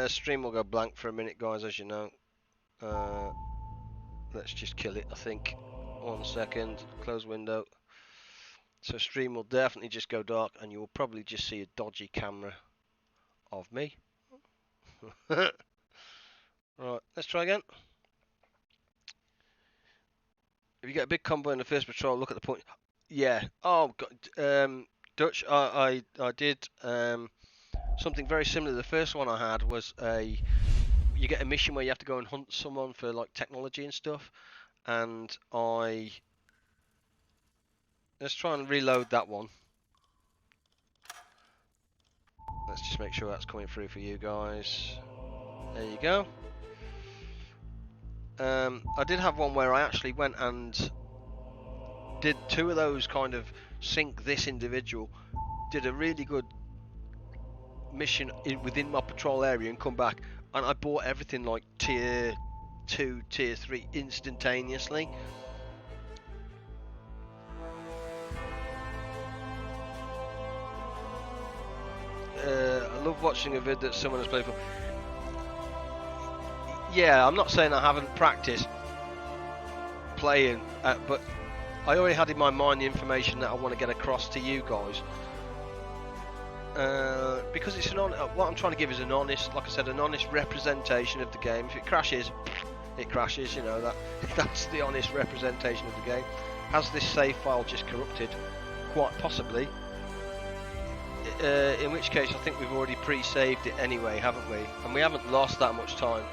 Stream will go blank for a minute, guys, as you know. Let's just kill it, I think. 1 second. Close window. So stream will definitely just go dark, and you will probably just see a dodgy camera of me. Right, let's try again. If you get a big combo in the first patrol, look at the point. Yeah. Oh god. Dutch. I did something very similar. The first one I had was you get a mission where you have to go and hunt someone for like technology and stuff, and I Let's try and reload that one. Let's just make sure that's coming through for you guys. There you go. I did have one where I actually went and did 2 of those kind of sink this individual. Did a really good mission within my patrol area and come back, and I bought everything like tier 2, tier 3 instantaneously. I love watching a vid that someone has played for. Yeah, I'm not saying I haven't practiced playing, but I already had in my mind the information that I want to get across to you guys. Because it's what I'm trying to give is an honest, like I said, an honest representation of the game. If it crashes, it crashes. You know that's the honest representation of the game. Has this save file just corrupted? Quite possibly. In which case, I think we've already pre-saved it anyway, haven't we? And we haven't lost that much time.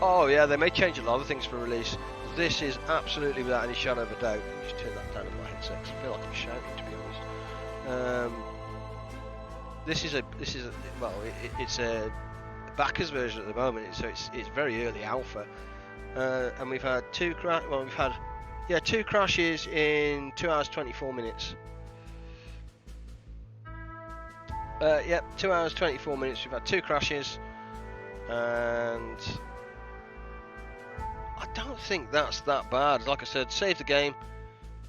Oh yeah, they may change a lot of things for release. This is absolutely without any shadow of a doubt. Let me just turn that down in my headset because I feel like I'm shouting, to be honest. It's a backers version at the moment, so it's very early alpha, and we've had 2 crashes in 2 hours 24 minutes. 2 hours 24 minutes. We've had 2 crashes, and I don't think that's that bad. Like I said, save the game.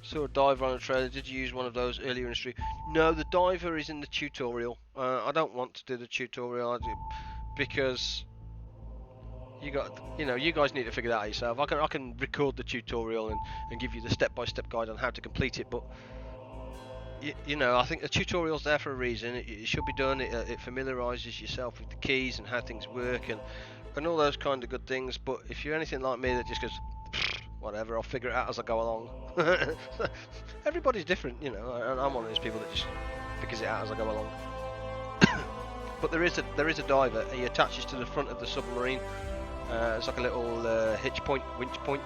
Saw a diver on a trailer. Did you use one of those earlier in the stream? No, the diver is in the tutorial. I don't want to do the tutorial because you guys need to figure that out yourself. I can record the tutorial and give you the step-by-step guide on how to complete it, but I think the tutorial's there for a reason. It should be done. It familiarises yourself with the keys and how things work and all those kind of good things. But if you're anything like me that just goes, whatever, I'll figure it out as I go along. Everybody's different, and I'm one of those people that just figures it out as I go along. But there is a diver. He attaches to the front of the submarine. It's like a little winch point.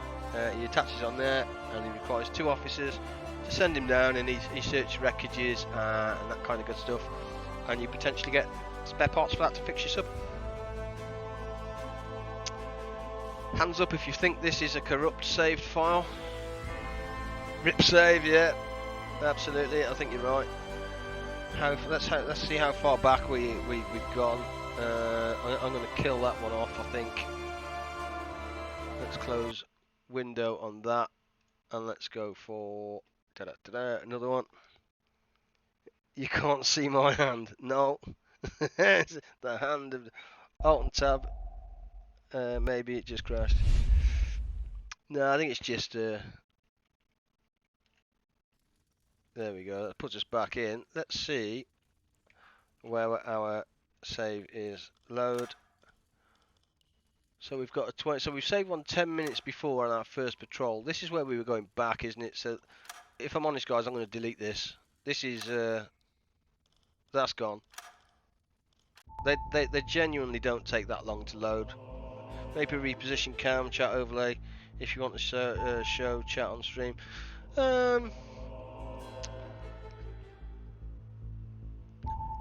He attaches on there, and he requires 2 officers to send him down, and he searches wreckages and that kind of good stuff. And you potentially get spare parts for that to fix your sub. Hands up if you think this is a corrupt saved file. Rip save, yeah, absolutely. I think you're right. Let's see how far back we've gone. I'm going to kill that one off, I think. Let's close window on that, and let's go for another one. You can't see my hand. No, the hand of Alt and Tab. Maybe it just crashed. No, I think it's just. There we go. That puts us back in. Let's see where our save is. Load. So we've got a 20. So we've saved one 10 minutes before on our first patrol. This is where we were going back, isn't it? So if I'm honest, guys, I'm going to delete this. This is that's gone. They genuinely don't take that long to load. Maybe reposition cam, chat overlay, if you want to show chat on stream.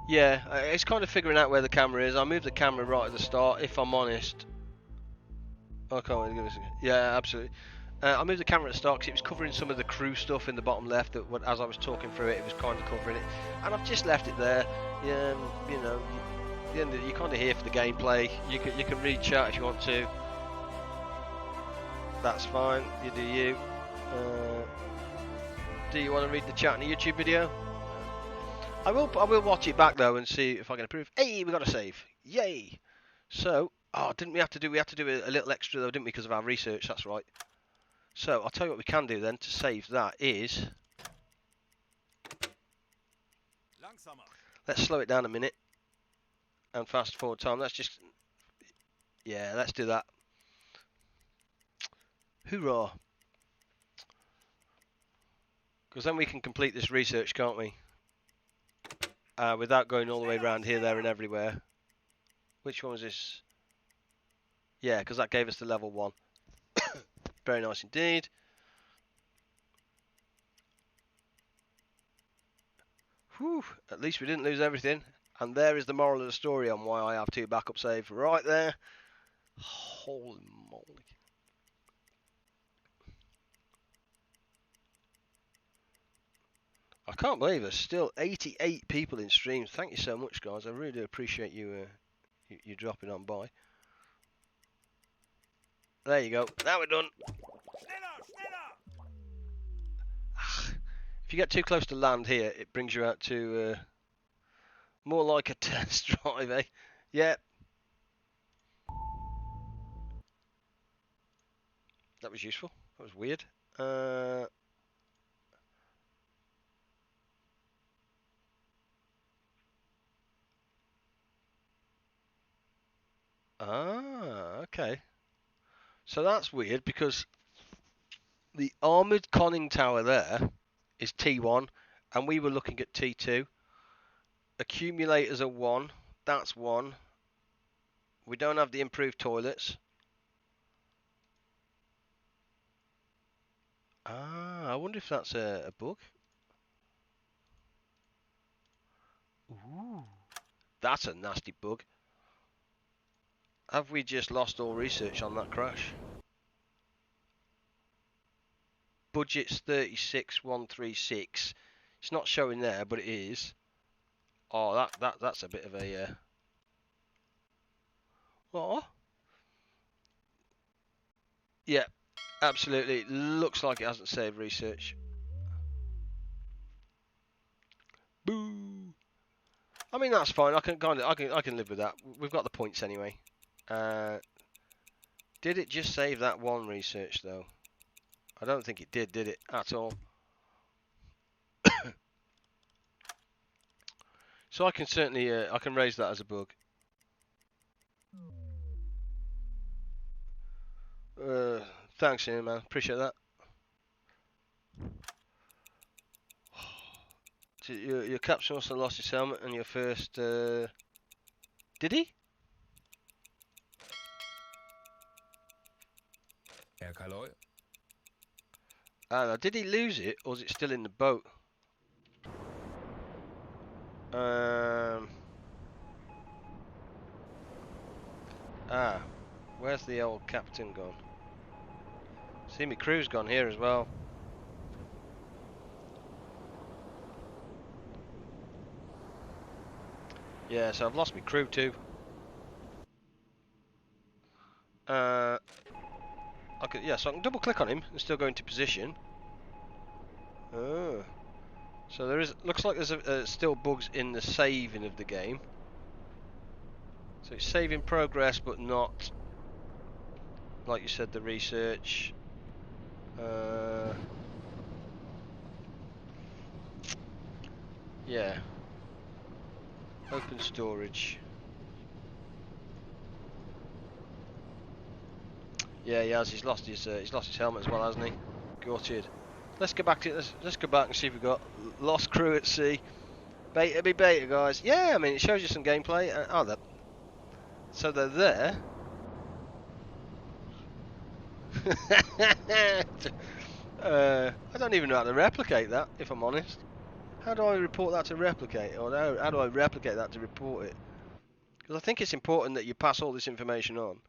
Yeah, it's kind of figuring out where the camera is. I moved the camera right at the start, if I'm honest. I can't wait to give this a go. Yeah, absolutely. I moved the camera at the start because it was covering some of the crew stuff in the bottom left. That as I was talking through it, it was kind of covering it, and I've just left it there. Yeah, the end of it, you're kind of here for the gameplay. You can read chat if you want to. That's fine. You do you. Do you want to read the chat in a YouTube video? I will watch it back though and see if I can improve. Hey, we got a save. Yay! So, didn't we have to do a little extra though, didn't we, because of our research? That's right. So I'll tell you what we can do then to save that is. Let's slow it down a minute and fast forward time. Let's do that. Hoorah! Because then we can complete this research, can't we? Without going all the way around here, there and everywhere. Which one was this? Yeah, because that gave us the level 1. Very nice indeed. Whew, at least we didn't lose everything. And there is the moral of the story on why I have 2 backup saves right there. Holy moly. I can't believe there's still 88 people in stream. Thank you so much, guys. I really do appreciate you you dropping on by. There you go. Now we're done. If you get too close to land here, it brings you out to more like a test drive, eh? Yeah. That was useful. That was weird. Okay. So that's weird because the armoured conning tower there is T1 and we were looking at T2. Accumulators are 1. That's 1. We don't have the improved toilets. I wonder if that's a bug. Ooh. That's a nasty bug. Have we just lost all research on that crash? Budget's 36,136. It's not showing there, but it is. Oh, that's a bit of a what? Yeah, absolutely. Looks like it hasn't saved research. Boo. I mean that's fine. I can live with that. We've got the points anyway. Did it just save that 1 research though? I don't think it did it at all? So I can certainly I can raise that as a bug. Thanks, Ian, man. Appreciate that. Your captain also lost his helmet and your first. Did he? Herr Kaloy? Did he lose it, or is it still in the boat? Where's the old captain gone? See, my crew's gone here as well. Yeah, so I've lost my crew too. So I can double click on him and still go into position. Oh. So looks like there's still bugs in the saving of the game. So it's saving progress, but not, like you said, the research. Yeah. Open storage. Yeah, he has. He's lost his helmet as well, hasn't he? Gutted. Let's go back and see if we've got lost crew at sea. Beta be beta, guys. Yeah, I mean it shows you some gameplay. So they're there. I don't even know how to replicate that, if I'm honest. How do I report that to replicate, or how do I replicate that to report it? Because I think it's important that you pass all this information on.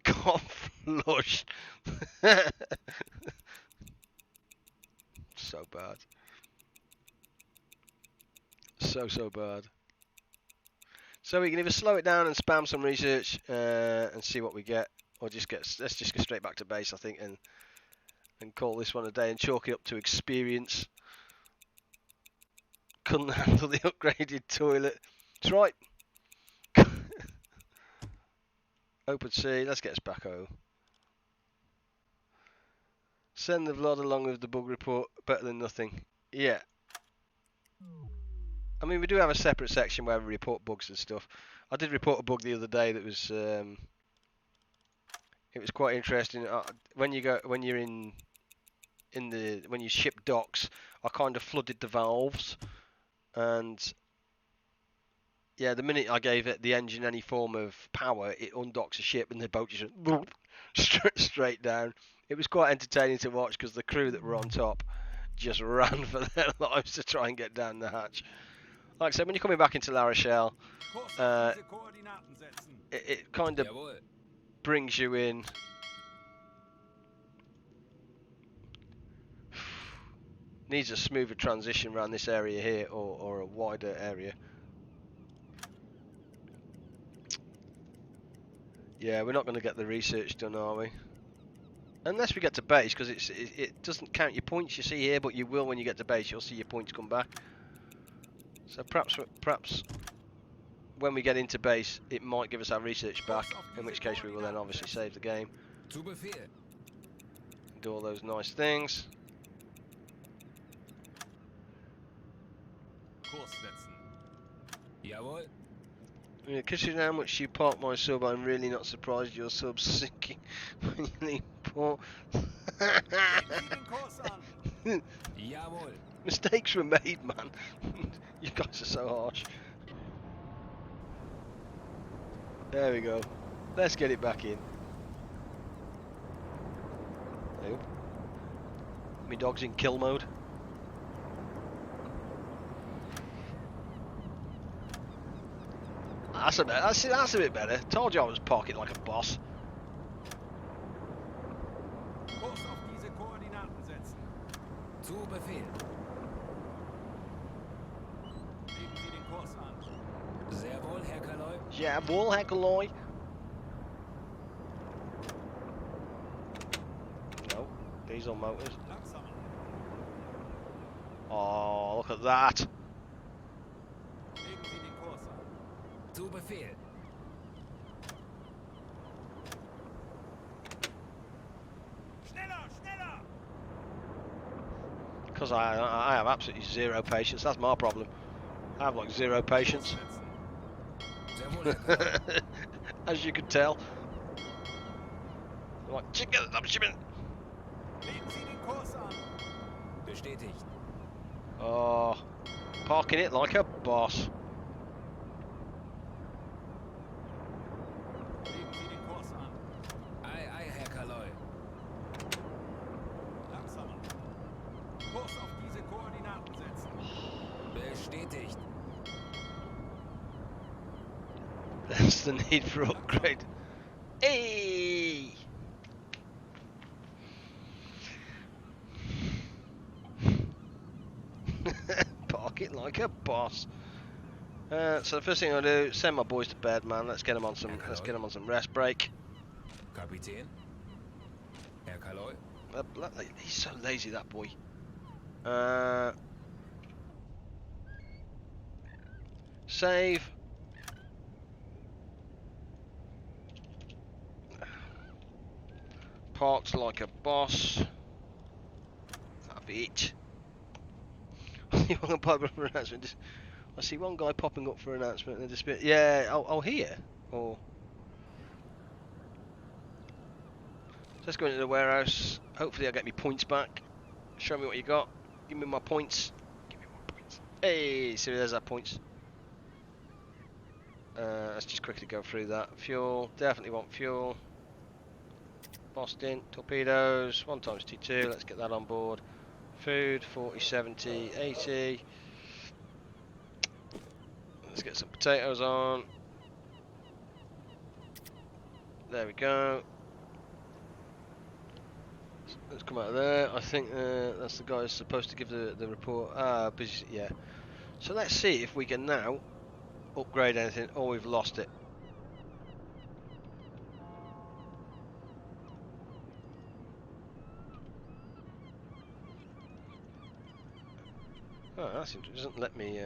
God, flush. So bad. So bad. So we can either slow it down and spam some research and see what we get, or let's just go straight back to base, I think, and call this one a day and chalk it up to experience. Couldn't handle the upgraded toilet. That's right. Open sea. Let's get us back home. Send the VLOD along with the bug report. Better than nothing. Yeah. I mean, we do have a separate section where we report bugs and stuff. I did report a bug the other day that was it was quite interesting. When you ship docks, I kind of flooded the valves, and yeah, the minute I gave it the engine any form of power, it undocks a ship and the boat just went straight down. It was quite entertaining to watch because the crew that were on top just ran for their lives to try and get down the hatch. Like I said, when you're coming back into La Rochelle, it kind of Jawohl. brings you in. Needs a smoother transition around this area here, or a wider area. Yeah, we're not going to get the research done, are we? Unless we get to base, because it doesn't count your points you see here, but you will when you get to base. You'll see your points come back. So perhaps when we get into base, it might give us our research back. In which case, we will then obviously save the game, Zu Befehl. do all those nice things. Kurs setzen. Jawohl. Yeah, considering how much you park my sub, I'm really not surprised your sub's sinking when you leave port. Legen Sie den Kurs an. Jawohl. Mistakes were made, man. You guys are so harsh. There we go. Let's get it back in. Oh. My dog's in kill mode. That's a bit better. Told you I was parking like a boss. Kurs auf diese Koordinaten setzen. Zu Befehl. Legen Sie den Kurs an. Sehr wohl, Herr Kaloi. Jawohl, Heckerloy. No, diesel motors. Langsamer. Oh, look at that. Legen Sie den Kurs an. Zu Befehl. Schneller, schneller! Because I have absolutely zero patience. That's my problem. I have like zero patience. Sehr wohl, Herr Kaloi. As you could tell. I'm like, chicken, I'm shipping. Legen Sie den Kurs an. Bestätigt. Oh, parking it like a boss. Legen Sie den Kurs an. Ei, ei, Herr Kaloi. Langsamer. Kurs auf diese Koordinaten setzen. Bestätigt. That's the need for upgrade. Hey! Park it like a boss. So the first thing I'll do, send my boys to bed, man. Let's get them on some rest break. Kapitän. Herr Kaloi. He's so lazy, that boy. Save. Parks like a boss. That'll be it. You want to pop up for an announcement? I see one guy popping up for an announcement and a dispute. Yeah, oh here. Or so let's go into the warehouse. Hopefully I'll get my points back. Show me what you got. Give me my points. Give me my points. Hey, see there's our points. Let's just quickly go through that. Fuel, definitely want fuel. Boston, torpedoes, 1 times T2, let's get that on board. Food, 40, 70, 80. Let's get some potatoes on. There we go. Let's come out of there. I think that's the guy who's supposed to give the report. Busy, yeah. So let's see if we can now upgrade anything, or we've lost it. Oh, that's interesting. It doesn't let me.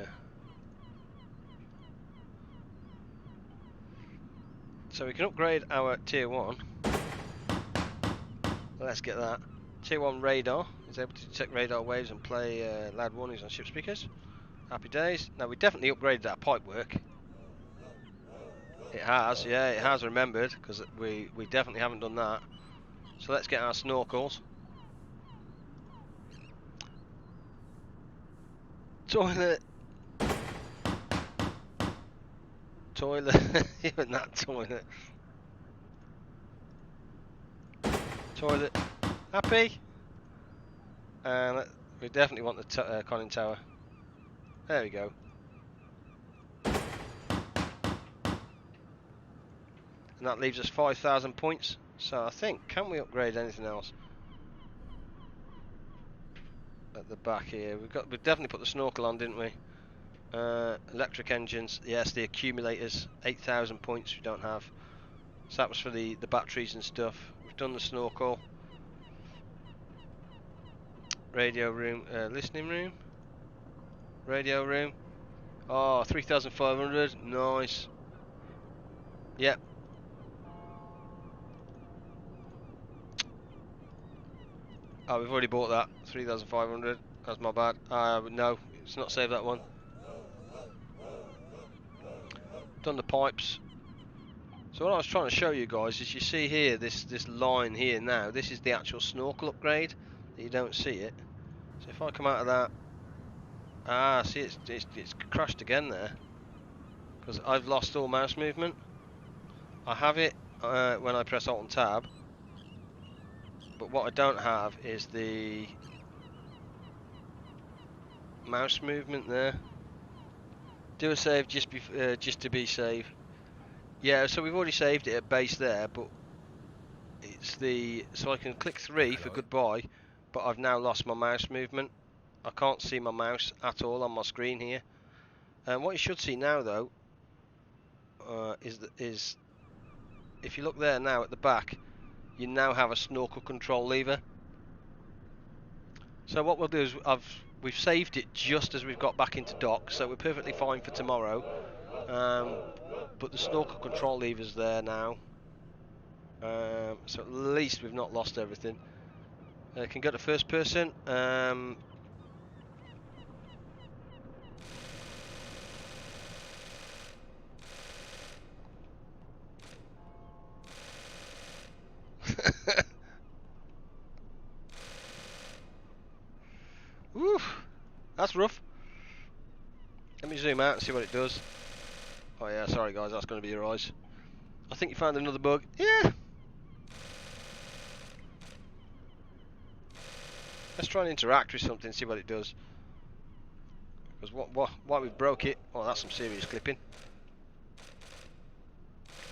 So we can upgrade our tier 1. Let's get that. Tier 1 radar is able to detect radar waves and play loud warnings on ship speakers. Happy days. Now we definitely upgraded our pipe work. It has, yeah, it has remembered, because we definitely haven't done that. So let's get our snorkels. Toilet. Toilet. Even that toilet. Toilet. Happy. And We definitely want the conning tower. There we go. And that leaves us 5,000 points. So I think, can we upgrade anything else? At the back here, we've definitely put the snorkel on, didn't we? Electric engines, yes, the accumulators, 8,000 points we don't have. So that was for the batteries and stuff. We've done the snorkel. Radio room, listening room. Radio room. Oh, 3,500, nice. Yep. Oh, we've already bought that, 3,500. That's my bad. No, it's not saved that one. Done the pipes. So what I was trying to show you guys is, you see here, this line here now, this is the actual snorkel upgrade. You don't see it. So if I come out of that, see it's crashed again there, because I've lost all mouse movement. I have it when I press Alt and Tab, but what I don't have is the mouse movement there. Do a save just to be safe. Yeah, so we've already saved it at base there, but it's so I can click 3 for goodbye, but I've now lost my mouse movement. I can't see my mouse at all on my screen here. And what you should see now though is if you look there now at the back, you now have a snorkel control lever. So what we'll do is we've saved it just as we've got back into dock, so we're perfectly fine for tomorrow. But the snorkel control lever's there now, so at least we've not lost everything. Can go to first person. Oof, that's rough. Let me zoom out and see what it does. Oh yeah, sorry guys, that's going to be your eyes. I think you found another bug. Yeah. Let's try and interact with something, see what it does. Because why we broke it? Oh, that's some serious clipping.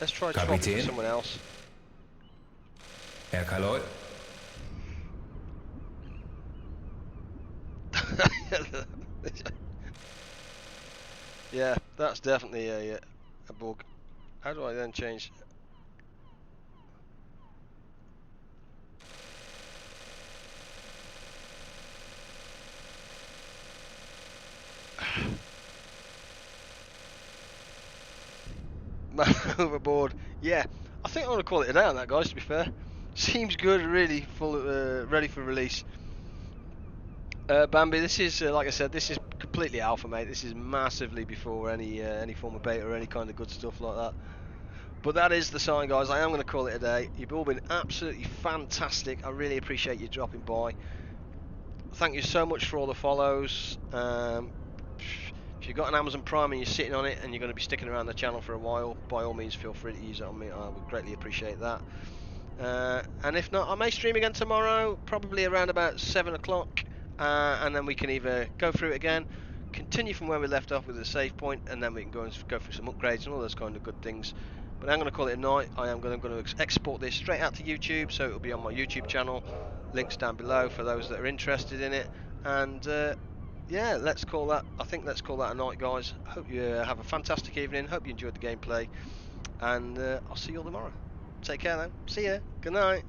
Let's try swapping to someone else. Herr Kaloy. Yeah, that's definitely a bug. How do I then change? Man overboard. Yeah, I think I want to call it a day on that, guys, to be fair. Seems good, really full, ready for release. Bambi, this is, like I said, this is completely alpha, mate. This is massively before any form of beta or any kind of good stuff like that. But that is the sign, guys. I am going to call it a day. You've all been absolutely fantastic. I really appreciate you dropping by. Thank you so much for all the follows. If you've got an Amazon Prime and you're sitting on it and you're going to be sticking around the channel for a while, by all means feel free to use it on me. I would greatly appreciate that. And if not, I may stream again tomorrow, probably around about 7 o'clock. And then we can either go through it again, continue from where we left off with a save point, and then we can go through some upgrades and all those kind of good things. But I'm going to call it a night. I'm going to export this straight out to YouTube, so it'll be on my YouTube channel. Links down below for those that are interested in it. And yeah, let's call that. I think let's call that a night, guys. Hope you have a fantastic evening. Hope you enjoyed the gameplay, and I'll see you all tomorrow. Take care, then. See ya. Good night.